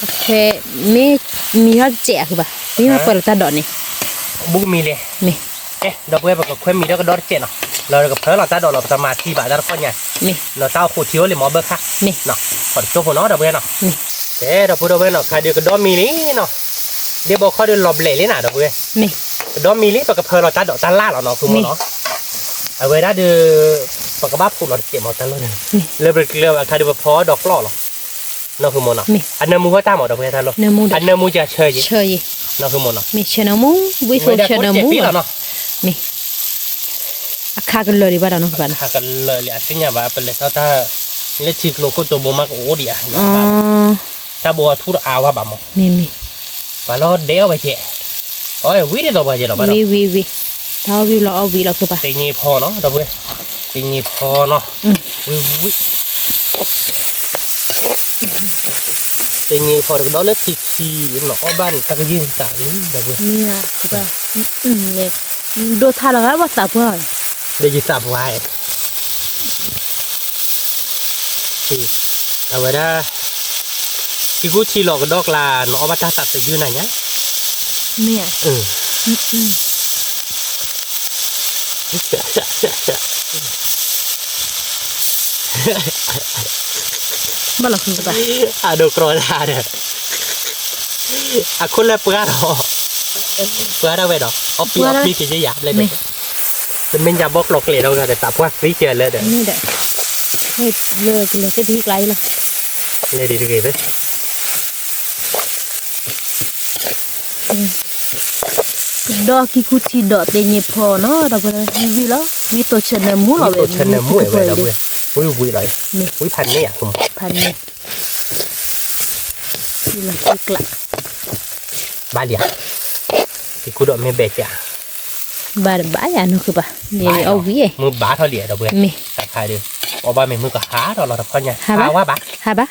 โอเคมีฮอตเจ๋คือปะมีมาเปิดตาดอกนี่ บุกมีเลย นี่ ดับเบิ้ลแบบค่อยมีแล้วก็ดอทเจ็ดเนาะเรากับเพื่อนเราตาดอกเราสมาธิแบบนั้นก็ไง นี่ เราเต้าขูดเชียวเลยหมอเบิร์ค่ะ นี่ เนาะขอดโจ้หัวน้อดับเบิ้ลเนาะ นี่ ดับเบิ้ลเนาะใครดูก็ดอมีนี่เนาะเดี๋ยวบอกเขาดูหลบเหล่เลยนะดับเบิ้ล นี่ ดอมีนี่ปากกระเพอเราตาดอกตาล่าเราเนาะคือมันเนาะเอาไว้ได้ดูปากกระบ้าผูดเราเจ็บหมดตาเลยเริ่มเริ่มใครดูพอดอกล่อหรอเนาะคือมันเนาะอันนั้นมูก็ตามหมดดับเบิ้ลท่านเลย นามุ อันนั้นมูจะเชย เชย เนาะคือมันเนาะ มีเชนามุวิโซเชนามุ เนาะ นี่อาคากันเลยดีบ้านเราเนาะบ้าน หากันเลยเลยสิ่งอย่างว่าเป็นเลยถ้าเล็กชิคโลก็ตัวบูมากโอ้ดีอ่ะ อ๋อ ถ้าบัวทุรอาว่าบ้าม มี ว่าเราเดี๋ยวไปเจโอ้ยวิ่งต่อไปเจเราไปเนาะ วีเท่าวีเราเอาวีเราคือปะ ตีนี้พอเนาะดับเบิ้ลตีนี้พอเนาะวิ่งตีนี้พอเดี๋ยวเราเล็กขี้เนาะบ้านตะกี้ต่างนี้ดับเบิ้ล นี่นะคือปะเนี่ยดูท่าเราแล้วว่าสับเพื่อ ได้ยินสับไว้เอาไว้ได้ที่กูชีหลอกดอกลาเนาะมาตาสับจะอยู่ไหนเนี่ย เนี่ยบ้านเราคือปะ อะดูกรอดาเด้ออะคุณละเปื่อดอกเปื่อดเอาไว้ดอกเอาปีเอาปีจะหยาบเลยเด้อเป็นเมนยาบอกหลอกเลยเราแต่ตับว่าฟรีเจอเลยเด้อ นี่เด็กเฮ้ยเลยก็ดีไกลละ เลยดีๆเลย ดอกกิคุชีดอกเตยพอเนาะเราไปวีแล้ววีตัวชนะมูเรา ตัวฉันเนี่ยมุ่ยไว้ดอกเว้ยอุ้ยเลยอุ้ยพันนี่อ่ะผม พันนี่นี่ละคือกลับ บ้าเดียที่กูดอกไม่เบกอ่ะ บ้านบ้านอ่ะเนาะคือปะเนี่ยเอาวี มือบ้าเท่าเหลี่ยดอกเว้ย มี สักใครดิเอาบ้าไม่มือก็หาเราทำคนเนี่ยหาว่าบ้า ฮะปะ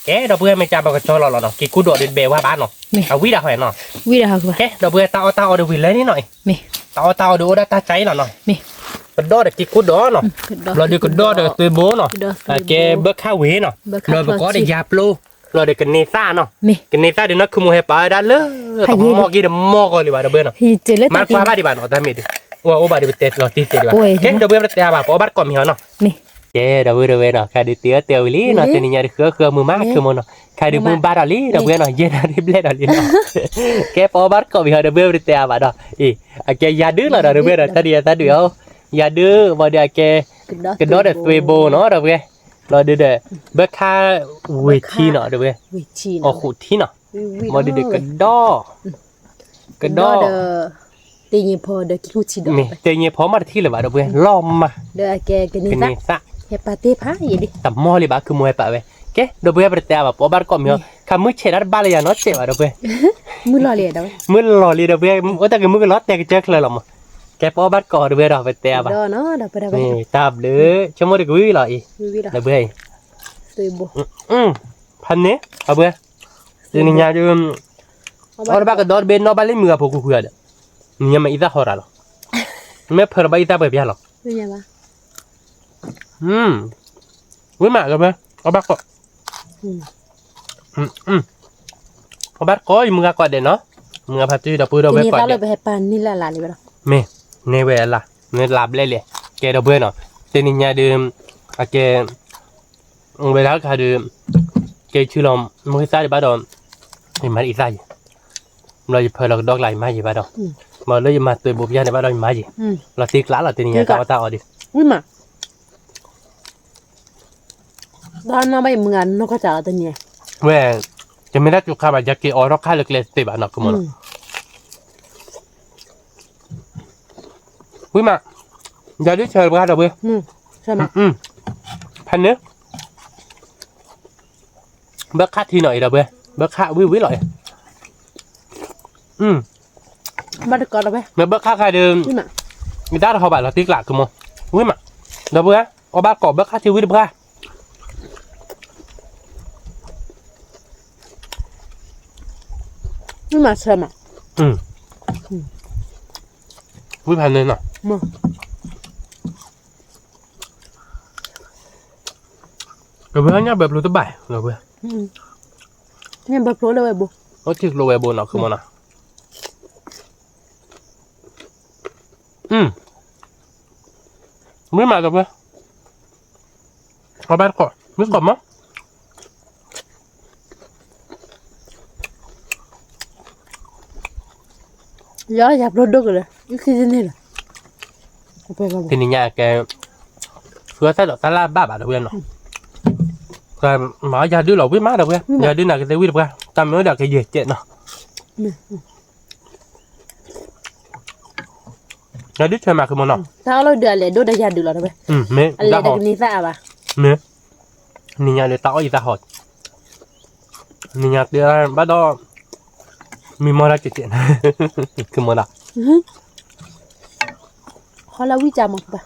แกดอกเว้ยไม่จับมันก็จอเราเนาะกี่กูดอกเดินเบว่าบ้านเนาะเอาวิดาหอยเนาะ วีเดียวคือปะ แกดอกเว้ยตาเอาเดวินเลยนี่หน่อย มี ตาดูได้ตาใจเราหน่อย มี ก็ดอเด็กกี่กูดอเนาะเราเด็กก็ดอเด็กตัวโบเนาะแกเบิกข้าวเวเนาะเราบอกว่าเด็กยาปลูเราเด็กกันเนซ่าเนาะ มี กันเนซ่าเดี๋ยวนักขโมยไปได้เลยมอกี้เดี๋ยวมอก็เลยว่าเดี๋ยวเบอร์เนาะ ฮีเจเลต มาคว้าบ้านดีบ้านเนาะแต่ไม่ดีว่าโอ้บ้านเดี๋ยวเตะเราตีเตะดีบ้านแกเดี๋ยวเบอร์เตะบ้านเพราะบ้านก่อนมีเหรอเนาะ มี เจ๊เดี๋ยวเว้ยเนาะใครได้เตี้ยวิลี่เนาะเจนี่เนี่ยคือมือมากคือมันเนาะใครได้มือบาดอลี่เดี๋ยวเว้ยเนาะเย็นอะไรเบลดอลี่เนาะแกพอบ้านก่อนมีเหรอเดี๋ยวเว้ยเตี้ยบ้านเนาะแกยาดื้อเนาะเดี๋ยวเว้ยเนาะถ้าเดียวยาดื้อว่าเดี๋ยวแกกระโดดเดี๋ยวตัวโบเนาะเดี๋ยวเว้ยเราเดี๋ยวเบิกค่าเวทีเนาะเดี๋ยวเว้ย วิชี โอ้ขุดที่เนาะมาเดี๋ยวกระโดด เตยพอเด็กกิคุชีดอก นี่เจนี่พอมาที่เลยบ้านเดี๋ยวเว้ยล้อมมา เด็กแกกันนี่ กัน ซะ นี่ซะ เฮปาเต้พาอย่าดิ แต่มอเลยบ้าคือมวยปะเว้ยแกเดี๋ยวเว้ยไปเตะบ้าพอบ้านก่อนมีเหรอคำมือเช็ดบ้านเลยเนาะเจ็บอ่ะเดี๋ยวเว้ย มือรอเลยดอก มือหล่อเลยเดี๋ยวเว้ยโอ้แต่ก็มือก็ล้อแตกเจ๊กเลยหรอมั้งแกพอบ้านก่อนเดี๋ยวเว้ยเราไปเตะบ้า ดอเนาะดอกไปดอก นี่ตับเลยชั่วโมงเดียววิ่งหรออี วีดอก เดี๋ยวเว้ย ตัวโบ พันนี้เอาเว้ยเดี๋ยวนี้ยาดูเอาบ้านก็ดอดเบนนอบ้านเล่นมือพวกกูเพื่อนนี่มันอีซ่าฮอร์หรอไม่เพิ่มไปอีซ่าไปเพี้ยหรอ เป็นยังไง วิ่งมากันไหมเอาบ้านก็เอาบ้านก็มือก็เด่นเนาะมือพัดจีดับปืนเรา ที ไว้ นี้ ก่อน ฟ้า เด็ เลยไปให้ปานนี่ละลาเลยบ่ดอก เมเนเวล่ะเนลาบเลยเลยแกดับเบิลเนาะเจนี่ยาดื่มอะแกเวลาเขาดื่มแกชื่อเราไม่ใช่บ้านดอนไอ้มันอีซ่าเราจะเพิ่มเราดอกไหลมาอยู่บ้านดอนมาเลยมาตัวบุบยาในบ้านดอนมาอยู่เราตีกล้าเราตีนี่ยาตาตาเอาดิ อุ้ยมาตอนนั้นไปเมืองนกกระจาตัวนี้ เว้ยจะไม่ได้จุกข้าวแบบยาเกออร์ข้าวเล็กๆตีบ้านนอกกูมั้งวิ quý mà giờ đi chơi ra đâu bữa sao mà thành nữa bớt khát thì nổi đâu bữa bớt khát quý lại bắt được con đâu bé mà bớt khát hai đường người ta họ bảo là tiếc lạc cơ mà quý mà đâu bữa ở ba cỏ bớt khát thì quý được ra nhưng mà sao mà quý thành nên nào rồi bữa nhá bẹp luôn tới 7 rồi bữa nghe bẹp luôn đâu vậy bố nó chỉ lô về bồn nào không mà nào mới mà rồi bữa ở ba cỏ mới cỏ mất gió dập đốt đốt rồi cái gì này là thì nhà cái vừa thay đổi ta la ba được quen rồi rồi mở ra đứa lẩu với má được quen giờ đứa nào cái tay quyết được ra ta mới được cái gì chuyện nào giờ đứa chơi mà cái món nào tao lo đưa lại đốt đã ra được rồi đấy mẹ lại được ní ra à mẹ nhà để tao gì ta hỏi nhà đưa bắt đó mình mua ra chuyện cái món nào họ là quý chồng mà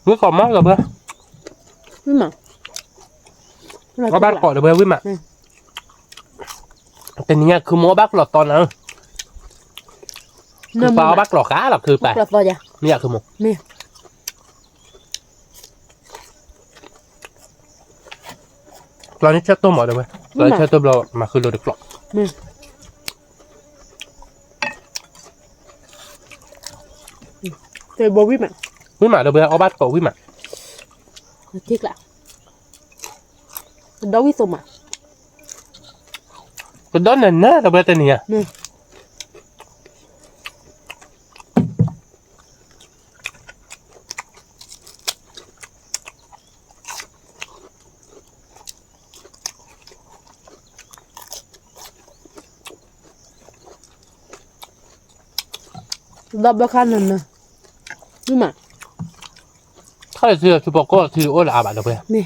quý còn mất rồi bữa quý mà có bác gọi được bữa quý mà tình nha cứ mua bác lọt to nữa cứ bao bác lọt khá là cứ phải lọt to dạ nè cứ một nè lo ní chết tôm mọi được bữa lo chết tôm lo mà cứ lo được lọt nè cái bố quý mà đâu bữa ở bát cậu quý mà tiếc lạ đâu quý tôm à cái đó là nè đâu bữa tên gì à double cannon nè nhưng mà thôi thì chụp có thì ôi là à bạn đâu bữa nè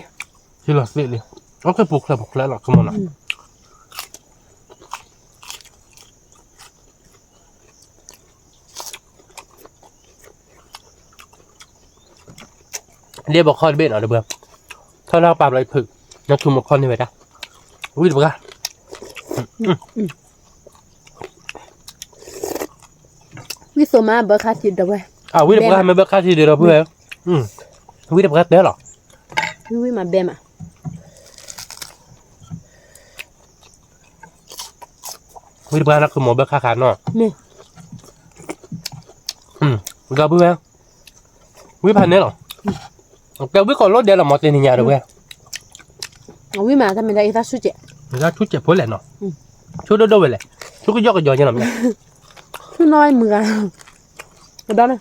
thì là vậy liền nó cái buộc là một lẽ là không muốn nàoเรียกบอกคอนเบ็ดเหรอเดี๋ยวถ้าเราปรับอะไรผึกนักชุมบอกคอนนี่ไปได้วิ่งไปกันวิโซมาเบอร์คาติดด้วยวิ่งไปกันไม่เบิกค่าที่เดียวเพื่อนวิ่งไปกันเด้อหรอวิ่งมาเบมอ่ะวิ่งไปกันนักคือหมอเบิกค่าขาดเนาะนี่ก็เพื่อนวิ่งพันเนี่ยหรอแกวิ่งก่อนรถเดียวหรอมอเตอร์นี่ยาด้วยวิ่งมาทำไมได้อีกท่าชุดเจ๊แล้วชุดเจ็บพ้นแหละเนาะชุดโดดๆไปเลยชุดก็ยกกันย่อยังหรอเนี่ยชุดน้อยมือก็ได้เลย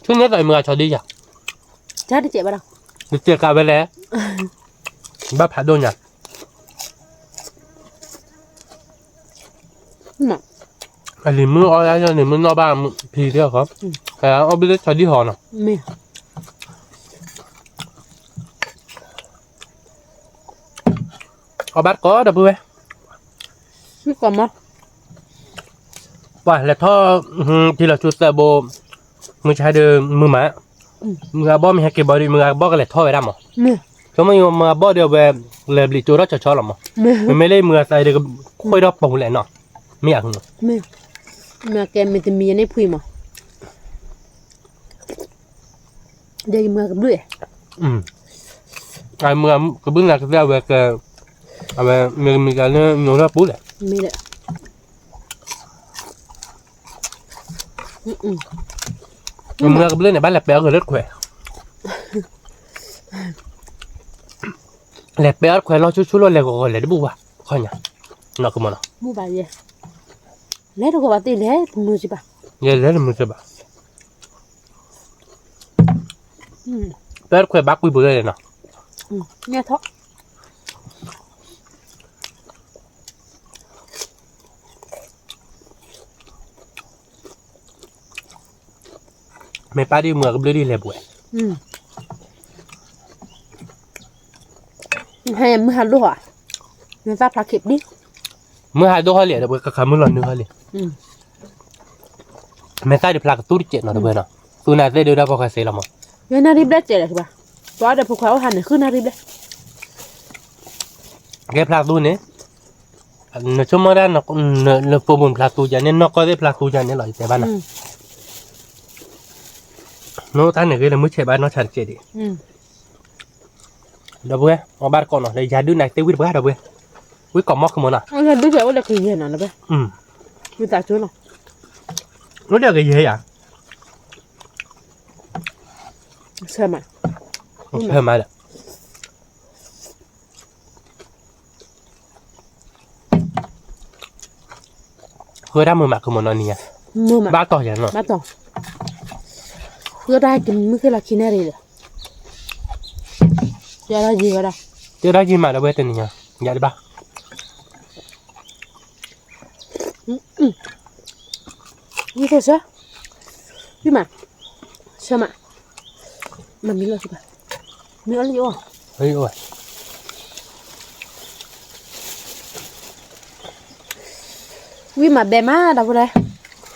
ชุดนี้ใส่มือชอดีจ้ะจ้าได้เจ็บป่ะเราเจ็บกาไปแล้วบ้าผ่าโดนยังอันนี้มือเอาแล้วนี่มือนอกบ้านพีเดียวครับแต่เอาไปได้ชอดีหอเนาะไม่เอาบัตรก็ดับเบิ้ลไม่ก่อนมั้งว่าแล้วท่อที่เราชุดเซอร์โบมือใช้เดิมมือหมามือบ่มีให้เก็บบอดี้มือบ่ก็เลยท่อไปได้หมดสมมติมือบ่เดียวแบบเลยบลิจูรัชชอหรอมั้งมันไม่ได้มือใส่เดียวก็ค่อยรอบปงแหละเนาะไม่อยากเนาะไม่แกไม่จะมีในพุยมั้งเดี๋ยวมือกับด้วยไอ้มือก็บึ้งหนักแล้วแบบเอาแบบมีการเนี่ยโน้ตปุ๊บเลยไม่เลยมือก็เล่นในบ้านแหลบเปียก็เลือดแขวะแหลบเปียแขวะเราชุดๆเลยก็เลยได้บุบะค่อยเนี่ยน่าคือมันอ่ะบุบะเย่แล้วเราก็ว่าตีแล้วมือใช่ปะเย่แล้วมือใช่ปะเปียแขวะบักบุบเลยเนาะเนี่ยท้อ ไม่ป้าดีเมือก็เลยดีเลยบุ๋ย ให้มือหันลูกอ่ะมันซาพลาเข็บดิ เมื่อหายตัวเขาเหลี่ยเดี๋ยวบุ๋ยก็คำมือหล่อนนึงเขาเหลี่ยไม่ใช่เดี๋ยวพลากตู้ดิเจ็ดเนาะเดี๋ยวบุ๋ยเนาะตู้น่าจะเดี๋ยวได้พอใครเสียละมั้ง เนี่ยนาริบได้เจ๋เลยใช่ปะเพราะเดี๋ยวพวกเขาหันขึ้นนาริบได้ แกพลากตู้เนี่ยเนื้อชั่วโมงนั้นเนาะเนื้อปูบุญพลากตู้จานเนี่ยนกก็ได้พลากตู้จานเนี่ยหล่อแต่บ้านน่ะโน้ตอันนี้ก็เลยมือเช็ดบ้านเนาะฉันเจ็ดดิเดี๋ยวบุ๋ยเอาบ้านก่อนเนาะเลยยาดูไหนเตวิดบุ๋ยเดี๋ยวบุ๋ยวิก่อนมอกขึ้นมาหน่ะ anh đứa trẻ có được gì vậy nào vậy? Người ta chưa nào? Nó được cái gì à? Sao mà? Sao mà được? Hứa ra mưa mạc của một nó nè. Mưa mà. Ba tỏi vậy nó. Ba tỏi. Hứa ra cái mới cái là khi nào rồi? Giờ là gì vậy đó? Giờ ra gì mà đâu biết tên nhỉ? Dạ đi ba. Như thế sao? Như mà? Sao mà? Mà miếng là gì vậy? Miếng là gì vậy? Ôi ôi. Vì mà bé má đâu đây?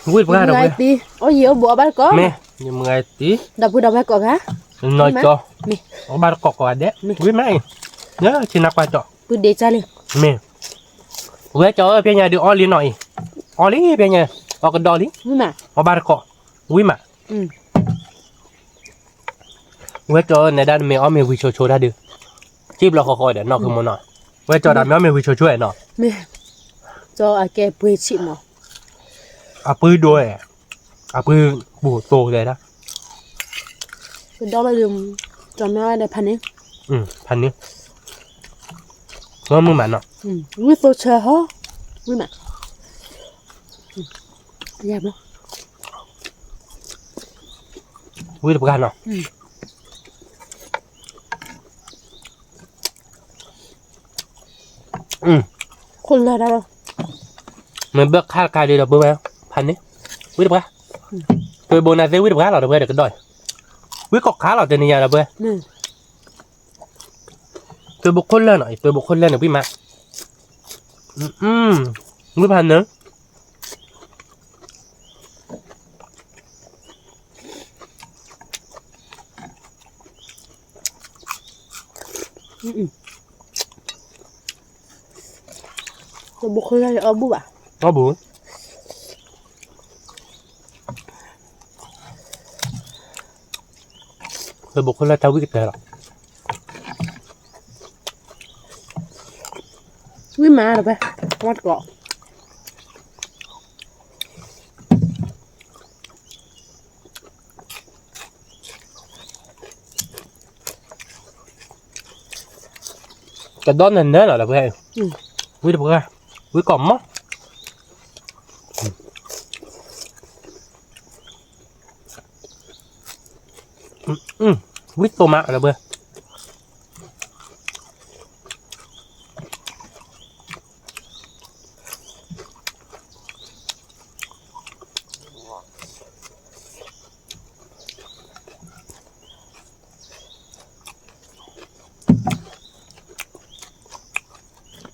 Vui quá đâu vậy? Tí. Ôi gì ở bộ ba có? Mẹ, nhưng mà tí. Đâu vừa đâu ba có hả? Nói cho. Mẹ. Ở ba có đấy. Vui mày. Nhớ chỉ nào quan trọng. Vừa để cha liền. Mẹ. Vui cho bên nhà đi o liên nói. O liên bên nhà. O cái đo liên. Vui mà. O ba có. Vui mà. Vui cho này đàn mẹ o mẹ vui cho ra được. Chip là khỏi để nó không muốn nói. Vui cho đàn mẹ vui cho nó. Mẹ. Cho ai kêu bươi chị nó. À bươi đuôi. À bươi bù tổ vậy đó. Cái đó là đường cho nó để pan ấy. Pan đi. Ngon mưa mặn nó. Vui tôi chờ hả? Vui mà. Dẹp nó. Vui được gan nó. Khôn là đâu? Mình bước khai cài đi là bữa bao pan đi. Vui được gan. Tôi bồn này sẽ vui được gan là được cái đòi. Vui cọc khá là tên nhà là bữa. Tôi buộc khôn lên rồi, tôi buộc khôn lên được với mà. Vui pan nữa. Tôi buộc khơi ra ở bố à? Có bún. Tôi buộc khôn lên tao biết cái rồi. Quý má rồi bé, quát gọ. Cái đó nên nhớ là vậy. Quý được ra. Quý còn mất. Quý tô mạ là bữa.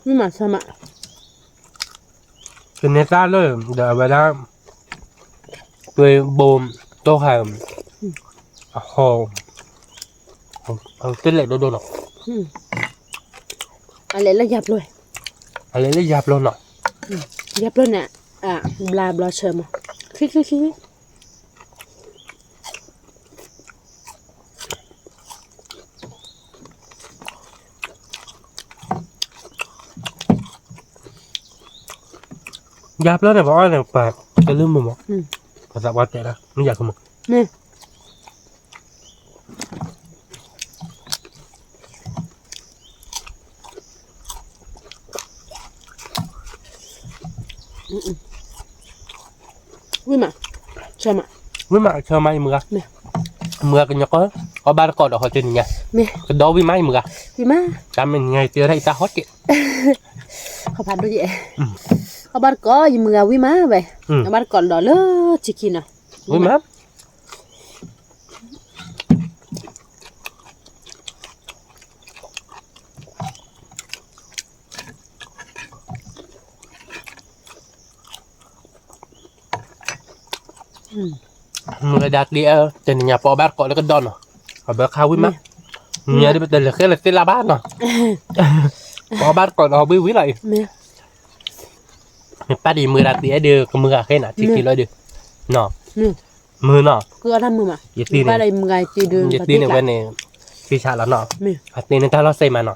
Nhưng mà sao mà? Cái này ra rồi, để về đó tôi bồm, tôi hàm hồ cái lệ đồ nào Anh lấy là dập rồi. anh lấy dạp luôn nọ Dập luôn nè. À, bla chờ mà. Khích. dạp lên này bỏ này và cái lưng mình và dạp qua tệ ra nó dạp không một Nè. Vui mà. Chờ mà. với mà cho may mưa Nè. mưa cái nhóc có ba con đỏ hồi trên nhà Nè. cái đó với may mưa Vui má. cả mình ngày tiêu đây ta hót kìa Không phải đâu vậy. Có bắt có gì mà quý má vậy. Nó bắt còn đỏ lơ chỉ kia nào. với má cái đạt đi trên nhà phò bát gọi nó cái đòn rồi ở bờ khao với mắt nhà đi bên là cái là cái la bát rồi phò bát gọi nó với lại bát đi mưa đạt đi đưa cái mưa cái nào chỉ kilo được nọ mưa nọ cứ ăn mưa mà ba đây một ngày chỉ đường vậy tí này bên này khi xả là nọ hạt tí này ta lo xây mà nọ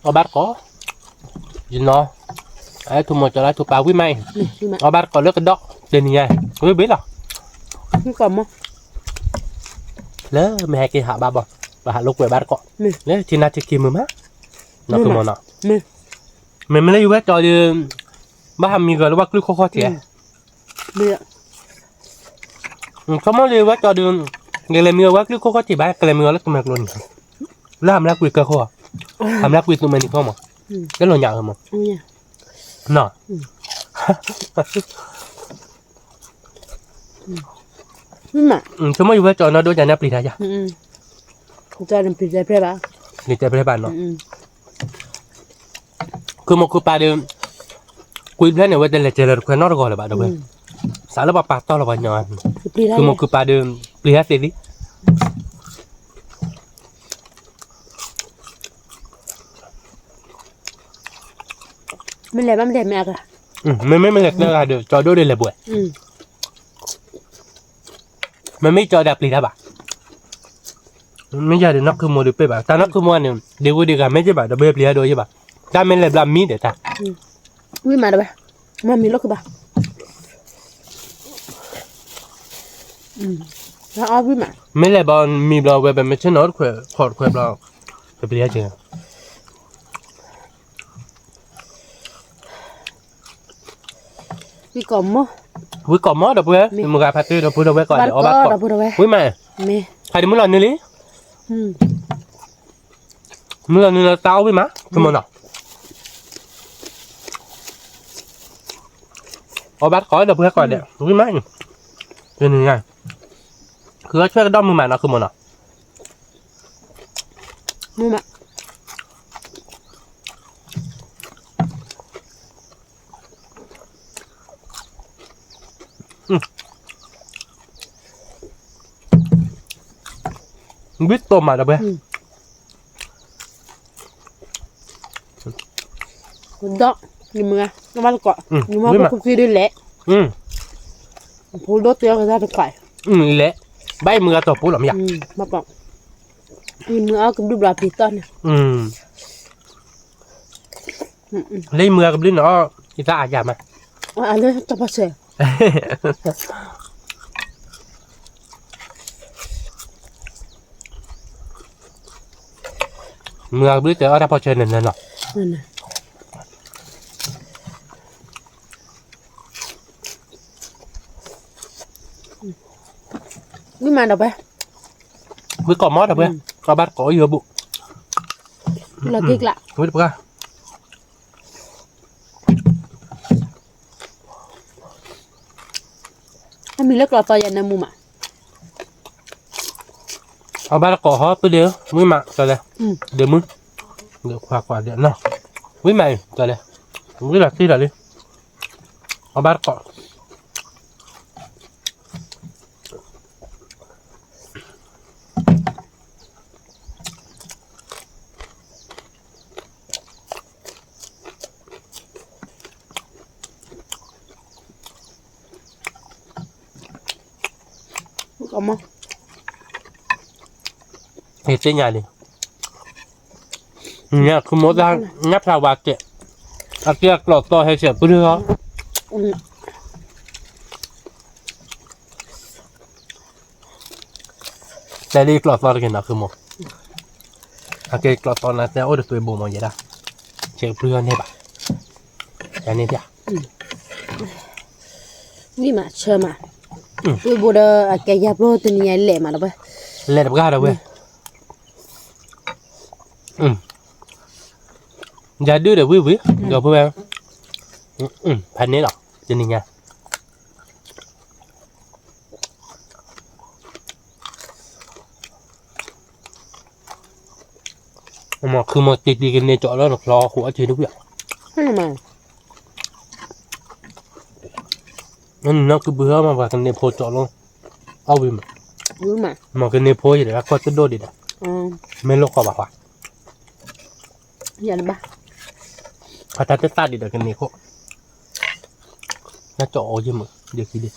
ở bát có gì nó ấy thu một cho lại thu bao quý mày ở bát có nước cái đó trên nhà quý biết đâu không còn không lỡ mày hay kia hạ ba bò và hạ lúc về bát có lỡ thì na chỉ kim mưa má nó cứ mò nọ mình mới lấy vết cho đi ba hàm mì gỏi nó bắt cứ khó khó chè không có lấy vết cho đường người làm mì gỏi cứ khó khó chỉ ba cái làm mì gỏi nó cũng mệt luôn làm lá quỳ cơ khó làm lá quỳ tụi mình không mà cái lò nhạo không mà nọ chúng mới vết cho nó đôi nhà nắp đi ra chứ cho nên bị dẹp ra đi dẹp ra bạn nó cứ một cúp ba đêm quý thế này vậy là chơi là quen nó gọi là bạn đâu vậy sáng là bà to là bà nhỏ cứ một cúp ba đêm đi hết đi mình làm đẹp mẹ cả mình đẹp là được cho đôi đây là buổi mình mới cho đẹp đi ra bà bây giờ thì nó cứ mua được bê bà ta nó cứ mua này đều đi gặp mấy chứ bà đã bê bia đôi chứ bà ta mình làm mì để ta quý mà đâu bà mà mì lúc bà nó quý mà mấy lại bọn mì bò về bên trên nó khỏe khỏe bò phải bia chứ quý cổng á quý cổng á đâu bê một gà phạt tươi đâu bê đâu bê coi để ở bát cỏ quý mà hay đi muốn lần nữa đi muốn lần nữa tao với má cái món nào ở bát cỏ đâu bê coi để quý má cái này này cứ cho cái đom mà nó cái món nào mua mà biết tôm mà đâu bê đó nhưng mà nó bắt cọ nhưng mà không khi đi lẹ phụ đốt tiêu ra được phải lẹ bay mưa tổ phụ làm gì mà bọng nhưng mưa cũng được là thịt ton lấy mưa cũng đến nó thì ta giảm mà lấy cho bác sĩ mưa biết tới ở đâu chơi này nè nhưng mà đâu bé với cỏ mót đâu bé có bát có nhiều bụng là kích lạ với được ra mình lấy cỏ to dần nên mua mà ở bát cỏ hót tôi đeo với mạng cho đây đeo mứt được quả điện nào với mày cho đây với là tí là đi ở bát cỏ không không thì trên nhà đi nhà cứ mỗi ra nhấp vào bạc kệ kia lọt to hay sẽ bự đó đây đi lọt to cái nào cứ một kia lọt to là theo được tuổi bù mà vậy đó sẽ bự này bà cái này đi đi mà chờ mà tôi bố đờ cái giáp lô từ nhà lệ mà đâu vậy lệ đâu ra đâu vậy giờ đưa được quý rồi quý em phải nấy rồi cho nên nha mà cứ một tí cái này chỗ đó là lo của chơi đúng vậy Mana? Nó cứ bữa mà vào cái nếp phô chọn luôn ao bìm Mana? mà cái nếp phô gì đấy có cái đôi gì đấy mấy lúc có bảo hòa Ya ba. ta ta đi được cái nếp phô nó chọn gì mà được gì đi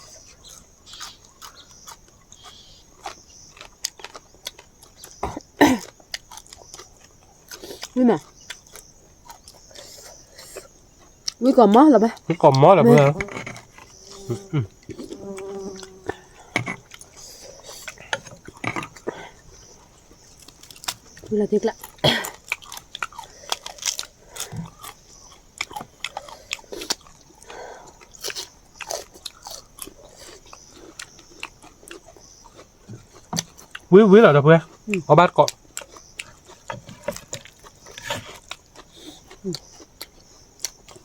Mana? Ui còn mó là ba. cái còn mó là bữa Ui là thiệt lạ. quý là đâu bữa có bát cọ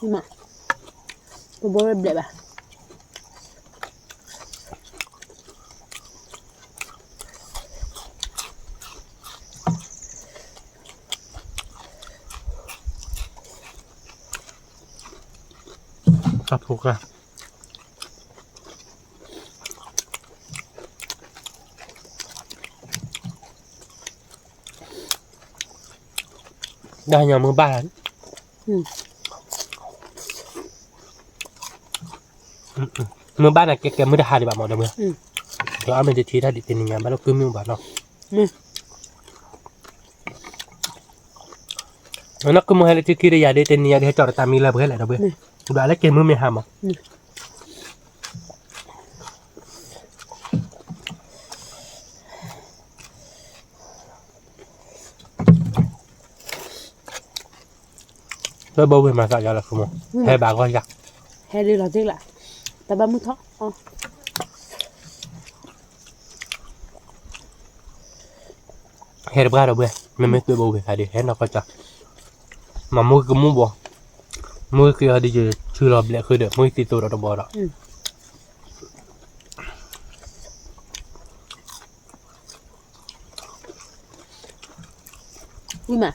Nhưng mà tôi bố đẹp à. sắp thuộc ra đây nhà mưa ba mưa ba này cái mưa đã hai đi bảo mỏ đâu mưa rồi anh mìnhจะชี้ได้ดิเป็นยังไงบ้างเราคือมีบ้านเนาะnó cứ mua hay là chỉ kia để nhà để tên nhà để cho ta mi là bữa lại đâu bữa đã lấy cái mưa mi hàm à rồi bầu về mà sao giờ là không hay bà coi giặc Hay đi là thiệt lạ. Ta ba muốn thoát. hay đâu bữa mình mới tôi bầu về phải đi hết nó coi chặt mà mua cái mua bò mua cái đi chơi chưa làm lại khơi được mua tí tôi đó bò đó Ui mà.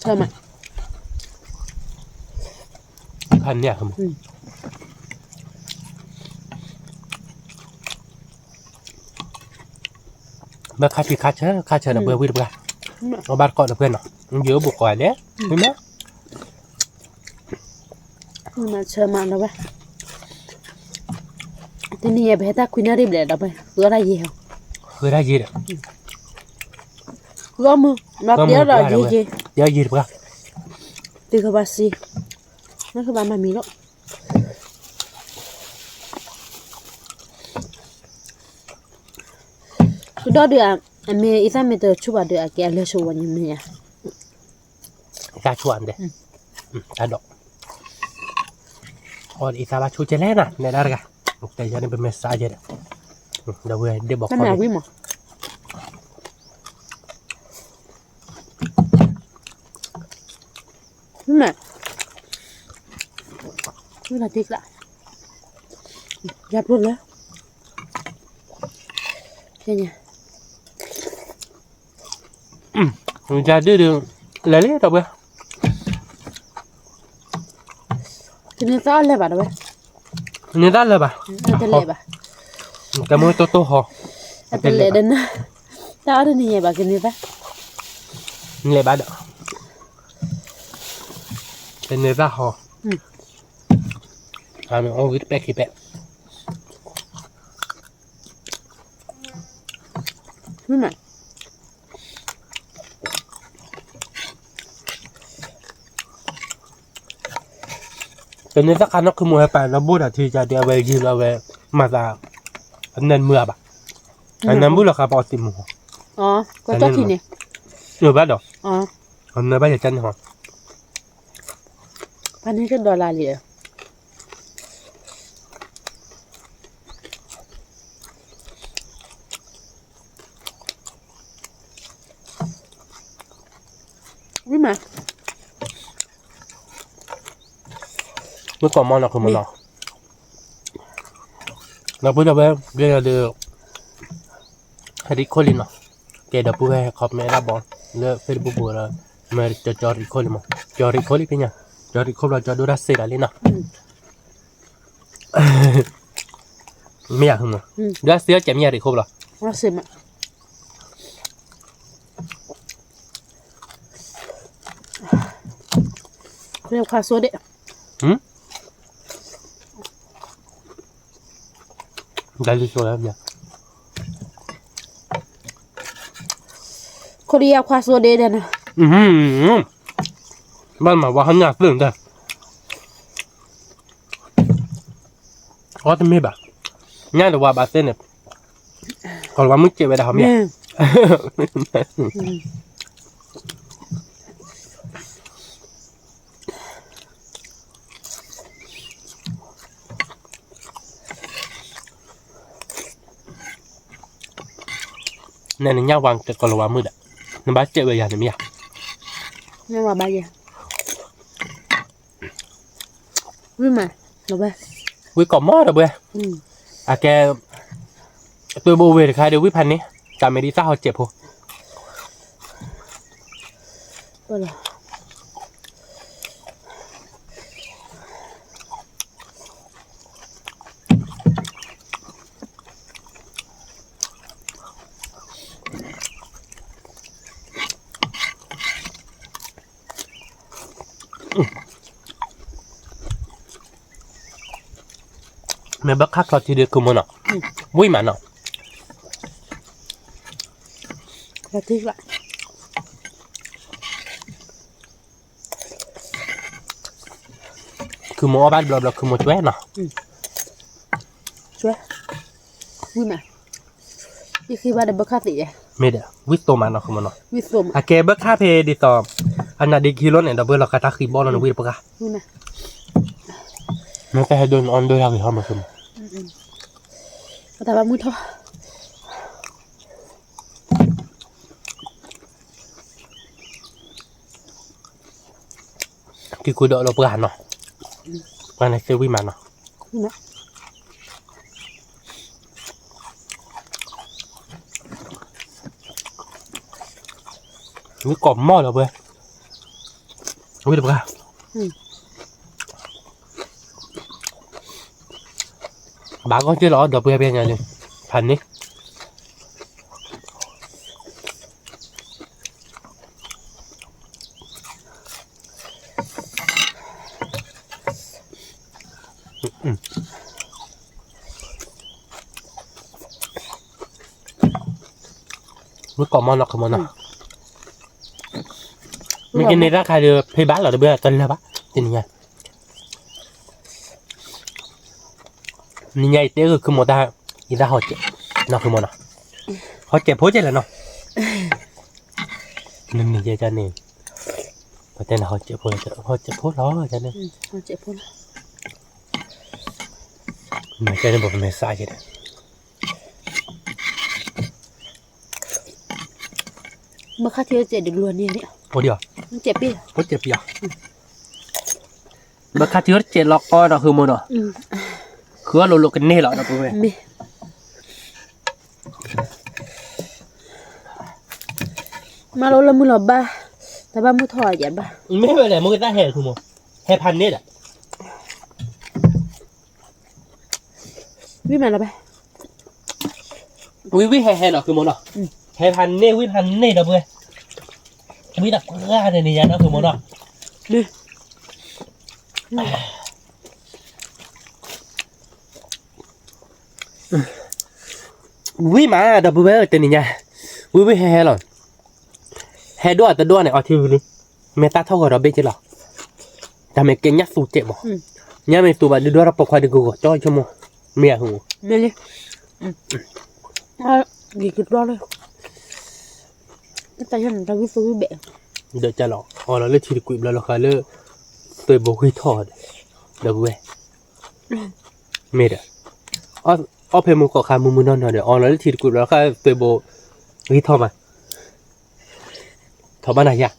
Thơm à. khăn nhẹ không mà khai chơi là bữa vui được ra nó bắt cọ được quên rồi nhớ buộc quả đấy đúng không Nhưng mà chờ mà đâu ba. Thế này bé ta khuyên đi để đâu ba. Gỡ ra gì không? khơi ra gì đấy Gỡ mưa. Nó tía rồi gì gì. giờ gì được ra Từ cái bà xì. Nó cái bà mà mì lắm. Cái đó được à. Mẹ ít ra mẹ tự chụp được à. Cái lấy số vào như mẹ. ra chuan đấy ta đọc còn ít sao chú chơi lén à này đã ra một tay cho nên bên message đấy đâu về để bọc Nó nào quý mà. Đúng này. Đúng là thiệt lạ. Gạt luôn đó. Đây nha. ra đưa đường lấy đâu bữa Thì nên sao lấy bà đâu ba. người ta là bà Tên lệ bà. cái môi tô hò Tên lệ đến. Tao đến nhà bà cái này ta. lệ bà đó tên người ta hò mình ăn cái bé kia bé Đúng này. cho nên chắc nó cứ mua hai nó bút là thìจะเดี๋ยวไปกินเอาไปมาจากอันนั้นเมื่อบ่อันนั้นบุหรี่ขาปอติมหัว Có cho thì nè. bắt đầuอันนั้นบ้าจะจันหัว Bạn ấy cái đòi lại liền. Đúng mà. เมื่อก่อนมองเราคือมันหรอเราพูดเอาไว้เรื่องเดือดให้ดิโคลินเนาะแกเดี๋ยวพูดให้ขอบแม่รับบอลเลือกเฟซบุ๊กบัวเราเมื่อจะจอริโคลินมั้งจอริโคลินเป็นยัง จอดครบเราจอดดูรัสเซียอะไรเนาะไม่อยากหึงเนาะรัสเซียจะไม่อยากได้ครบหรอ ว่าสิมะเรียกคาซัวเดะได้ลิโซแล้วเนี่ยคนเรียกคาซัวเดะเดนะบ้านหมาว่าเขาอยากเรื่องแต่อ๋อแต่ไม่แบบง่ายแต่ว่าบาเซ่เนี่ยก่อนว่ามึงเจ็บไปแต่เขาไม่เนี่ยนี่ย่าวางแต่ก่อนว่ามืดอ่ะในบ้านเจ็บไปอย่างนี้ไม่อยากไม่ว่าบายวิ่งมาหนูไปวิก่อมอดอ่ะเบ้อะแกตัวโบเวทใครเดี๋ยววิพันนี้จำไม่ดีซ่าเขาเจ็บพอแม่บักคักเราทีเดียวคือมันอ่ะวิ่งมันอ่ะกระทิกละคือหมอบ้านเราคือหมอช่วยเนาะช่วยวิ่งมานี่คือว่าเด็กบักคัติเลยไม่เด้อวิโตมันเนาะคือมันเนาะวิสมอะแกบักคัเพดิต่ออันนั้นดีกิโลเนี่ยดับเบิลเราคาทักคีบอลเราวิปะกะวิ่งมาแม่แต่ให้โดนออนโดยทางที่เขามาซึมแต่ว่ามือท้อคือกูเดาเราเปิดหันเนาะวันนี้เซวิมันเนาะนี่กรอบหม้อเราเบ้วิปะกะบ้าก็เจอหรอเดี๋ยวเพื่อนเป็นไงเนี่ยพันนี้รู้ก่อนมันหรอกคือมันเนาะมันกินในราคาเดือเพย์บ้านเหรอเดี๋ยวเบื่อกันแล้วปะจริงไงนี่ไงเต้คือหมดได้ยินได้เขาเจ็บเนาะคือหมดเนาะเขาเจ็บเพราะเจ็บแหละเนาะนึ่งนี่เจ๊จันนี่ประเด็นเขาเจ็บเพราะเขาเจ็บเพราะล้อจันนี่เขาเจ็บเพราะไม่ใช่ในบทเมสซ่าใช่ไหมเมื่อข้าเที่ยวเจ็บเดือดร้อนเนี่ยโอ้เดียวมันเจ็บปีโอ้เจ็บปีอ่ะเมื่อข้าเที่ยวเจ็บล็อกก้อนเนาะคือหมดเนาะคือว่าเราลงกันเน่หรอนะปุ๊บเว้ยมาเราละมือหลบบ้าแต่บ้ามือถอยอย่าบ้าไม่เป็นไรมือตาแห่คือหมดแห่พันนี่แหละวิ่งมาแล้วไปวิแห่หรอคือหมดเนาะแห่พันนี่วิพันนี่นะเว้ยวิตะกร้าเนี่ยนี่ยันนะคือหมดเนาะวิมาดับเบิลเต็นนี่ไงวิแห่หรอแห่ด้วยแต่ด้วยเนี่ยเอาทีวีนี่เมตาเท่ากับเราเบจิหรอแต่เมเก่งยักษ์สูเจ็บบ่เนี่ยเมตัวแบบด้วยเราปกครองดีกูก็จ้อยชั่วโมงเมียหูเมียเลยดีขึ้นรอเลยแต่ฉันเราวิสูวิเบะเดี๋ยวจะหลอกอ๋อเราเลือกชีวิตกุยแล้วเราเคยเลือกตัวโบกี้ทอดเดี๋ยวเว้ยเมียเด้อเพลมึงก็ขามึงนอนเดี๋ยวอ๋อเราเลือกชีวิตกุยแล้วก็ตัวโบกี้ทอดมาทอดมาไหนยะ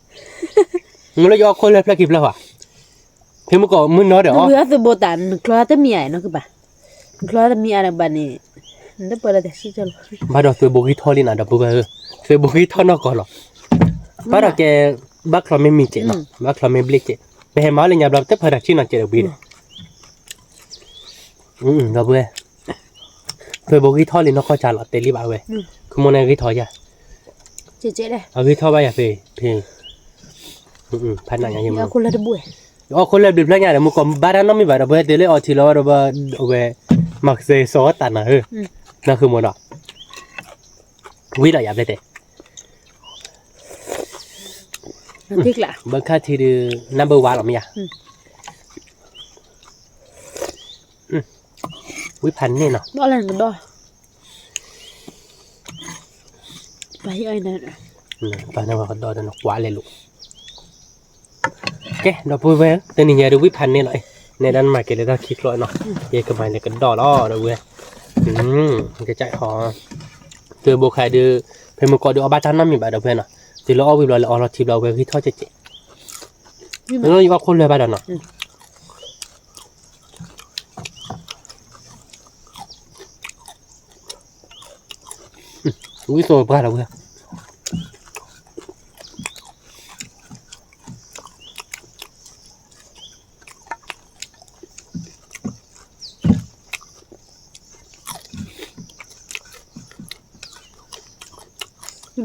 มึงเลยยอคนเลยพระกิบแล้วอ่ะเพลมึงก็มึงนอนเดี๋ยวอ๋อเบื่อตัวโบตันคลอแต่เมียเนาะคือป่ะคลอแต่เมียอะไรบ้านี่นั่นเปิดอะไรสิจ๊ะบ้าดอกตัวโบกี้ทอดนี่นะดับเบิ้ลตัวโบกี้ทอดนอกก่อนหรอบ้าดอกแกบักเราไม่มีเจนะบักเราไม่เบลเจ ไม่เห็นมาเลยเนี่ยเราจะพอดักชิ้นนั่นเจอบินเราเบื่อเพื่อบอกกี่ทอดเลยนกข้าวจานหลอดเตลี่บ่าวเว้ยคือโมนากี่ทอดจ้ะเจ๊เลยเอากี่ทอดไปอย่าเพพันหนังอย่างเงี้ยเอาคนละตะบุยอ๋อคนละบิบแล้วเนี่ยเดี๋ยวมึงก็บ้านน้องมีบ้านเราเบื่อเดี๋ยวเลยเอาทีละเราเบื่อเอาไปมักเซซอสตันนะนั่นคือโมนาวิ่งเราอย่าไปเตะพริกล่ะบางค่าที่ดู number one หรอมั้ยอ่ะวิพันนี่เนาะดออะไรกันดอไปไอ้นั่นไปนั่นว่าก็ดอเดินกว่าเลยลูกโอเคเราพูดไปแต่นี่อย่าดูวิพันนี่หน่อยในด้านมาเกิดเราคลิกร้อยเนาะเยอะกันไปเลยกันดอล้อเราเว้ยมันจะใจหอเจอโบคายดูเพลงมันก็ดูเอาบ้านท่านน้ำมีบ้านเราเพื่อนเนาะตีเราเอาวิบเราเอาเราทีเราเว้ยที่ทอดเจ๊แล้วเราอยู่กับคนเลยบ้านเราเนาะวิโซ่บ้านเราเว้ย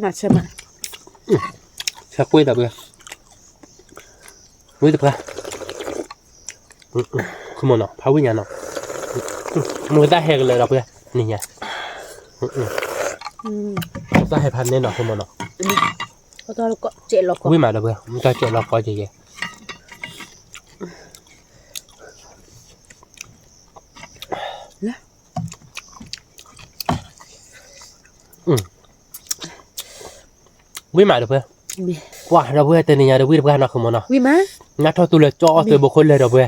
น่าใช่ไหมชักกุ้ยแต่เบื่อกุ้ยแต่เบื่อคือมันเนาะพาวิ่งยันเนาะมือได้เฮกเลยเราเบื่อนี่ไงได้ให้พันเนี่ยเนาะคือมันเนาะก็ตอนเราก็เจ็ดเราก็วิ่งมาเราเบื่อมันจะเจ็ดเราก็จะเย่วิ่งมาเราเบื่อว่าเราเบื่อแต่เนี่ยเราวิ่งเบื่อเนาะคือมันเนาะวิ่งมางัดทอตัวเลยจ่อเสือบุคคลเลยเราเบื่อ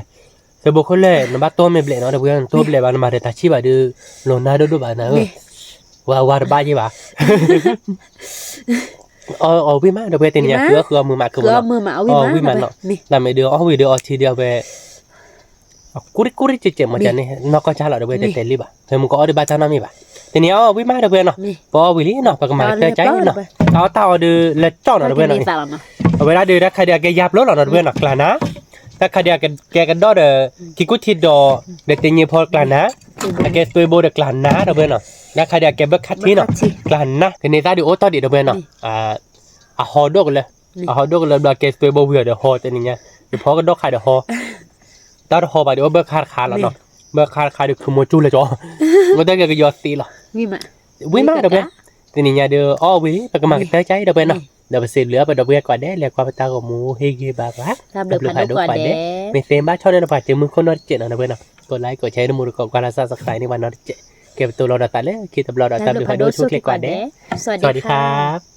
เสือบุคคลเลยน้ำบ้าตัวไม่เปลี่ยนเนาะเราเบื่อตัวเปลี่ยนบ้านมาเดี๋ยวตาชีบะดูหล่นหน้าดูบ้านนะว่าบ้าจีบะวิ่งมาเราเบื่อแต่เนี่ยคือมือมาคือมันมือมาวิ่งมาเนาะแต่ไม่เดียววิ่งเดียวทีเดียวไปกุริเจ็บมาจากนี่นกก็ชาเราเบื่อแต่เตลี่บะเธอมึงก็เอาดีบ้านท่าน้ำมีบะแต่เนี่ยวิ่งมาเราเบื่อเนาะพอวิ่งเนาะปากมาเตะใจเนาะเต่าดูเล็ดจ้อนเราเบื่อเนาะเวลาดูนะใครเดียกยับรถเราเบื่อหนักกลานะถ้าใครเดียแกกันดอเดกิกุทิดอเด็กตีนี้พอกลานะแกตัวโบเด็กกลานะเราเบื่อเนาะแล้วใครเดียแกเบิกคัดที่เนาะกลานะทีนี้ตาดูโอ้ตาดีเราเบื่อเนาะฮอดกเลยฮอดกเลยเราแกตัวโบเบื่อเดี๋ยวฮอแต่นี่ไงเดี๋ยวพอก็ดอกใครเดี๋ยวฮอตาฮอไปเดี๋ยวเบิกขาดแล้วเนาะเบิกขาดเดี๋ยวคือโมจูเลยจ้อมันได้แกก็ยอดตีหรอวิ่งมาเราเบื่อทีนี้เดี๋ยววิ่งไปก็มาเตะใจเราเบื่อเนาะเดี๋ยวไปเสียเหลือไปดอกเบี้ยก่อนได้แล้วความตาของมูเฮเกบาบะทำเดือดผ่านก่อนได้ไม่เซ็นบ้าชอบเดินผ่านเจอมึงคนนอตเจ็ดนะเพื่อนนะกดไลค์กดแชร์ในมูลกการสับสไครในวันนอตเจ็ดเก็บตัวเราดัดตัดเลยคิดตัวเราดัดตัดดูให้ดูช่วยคลิกก่อนได้สวัสดีครับ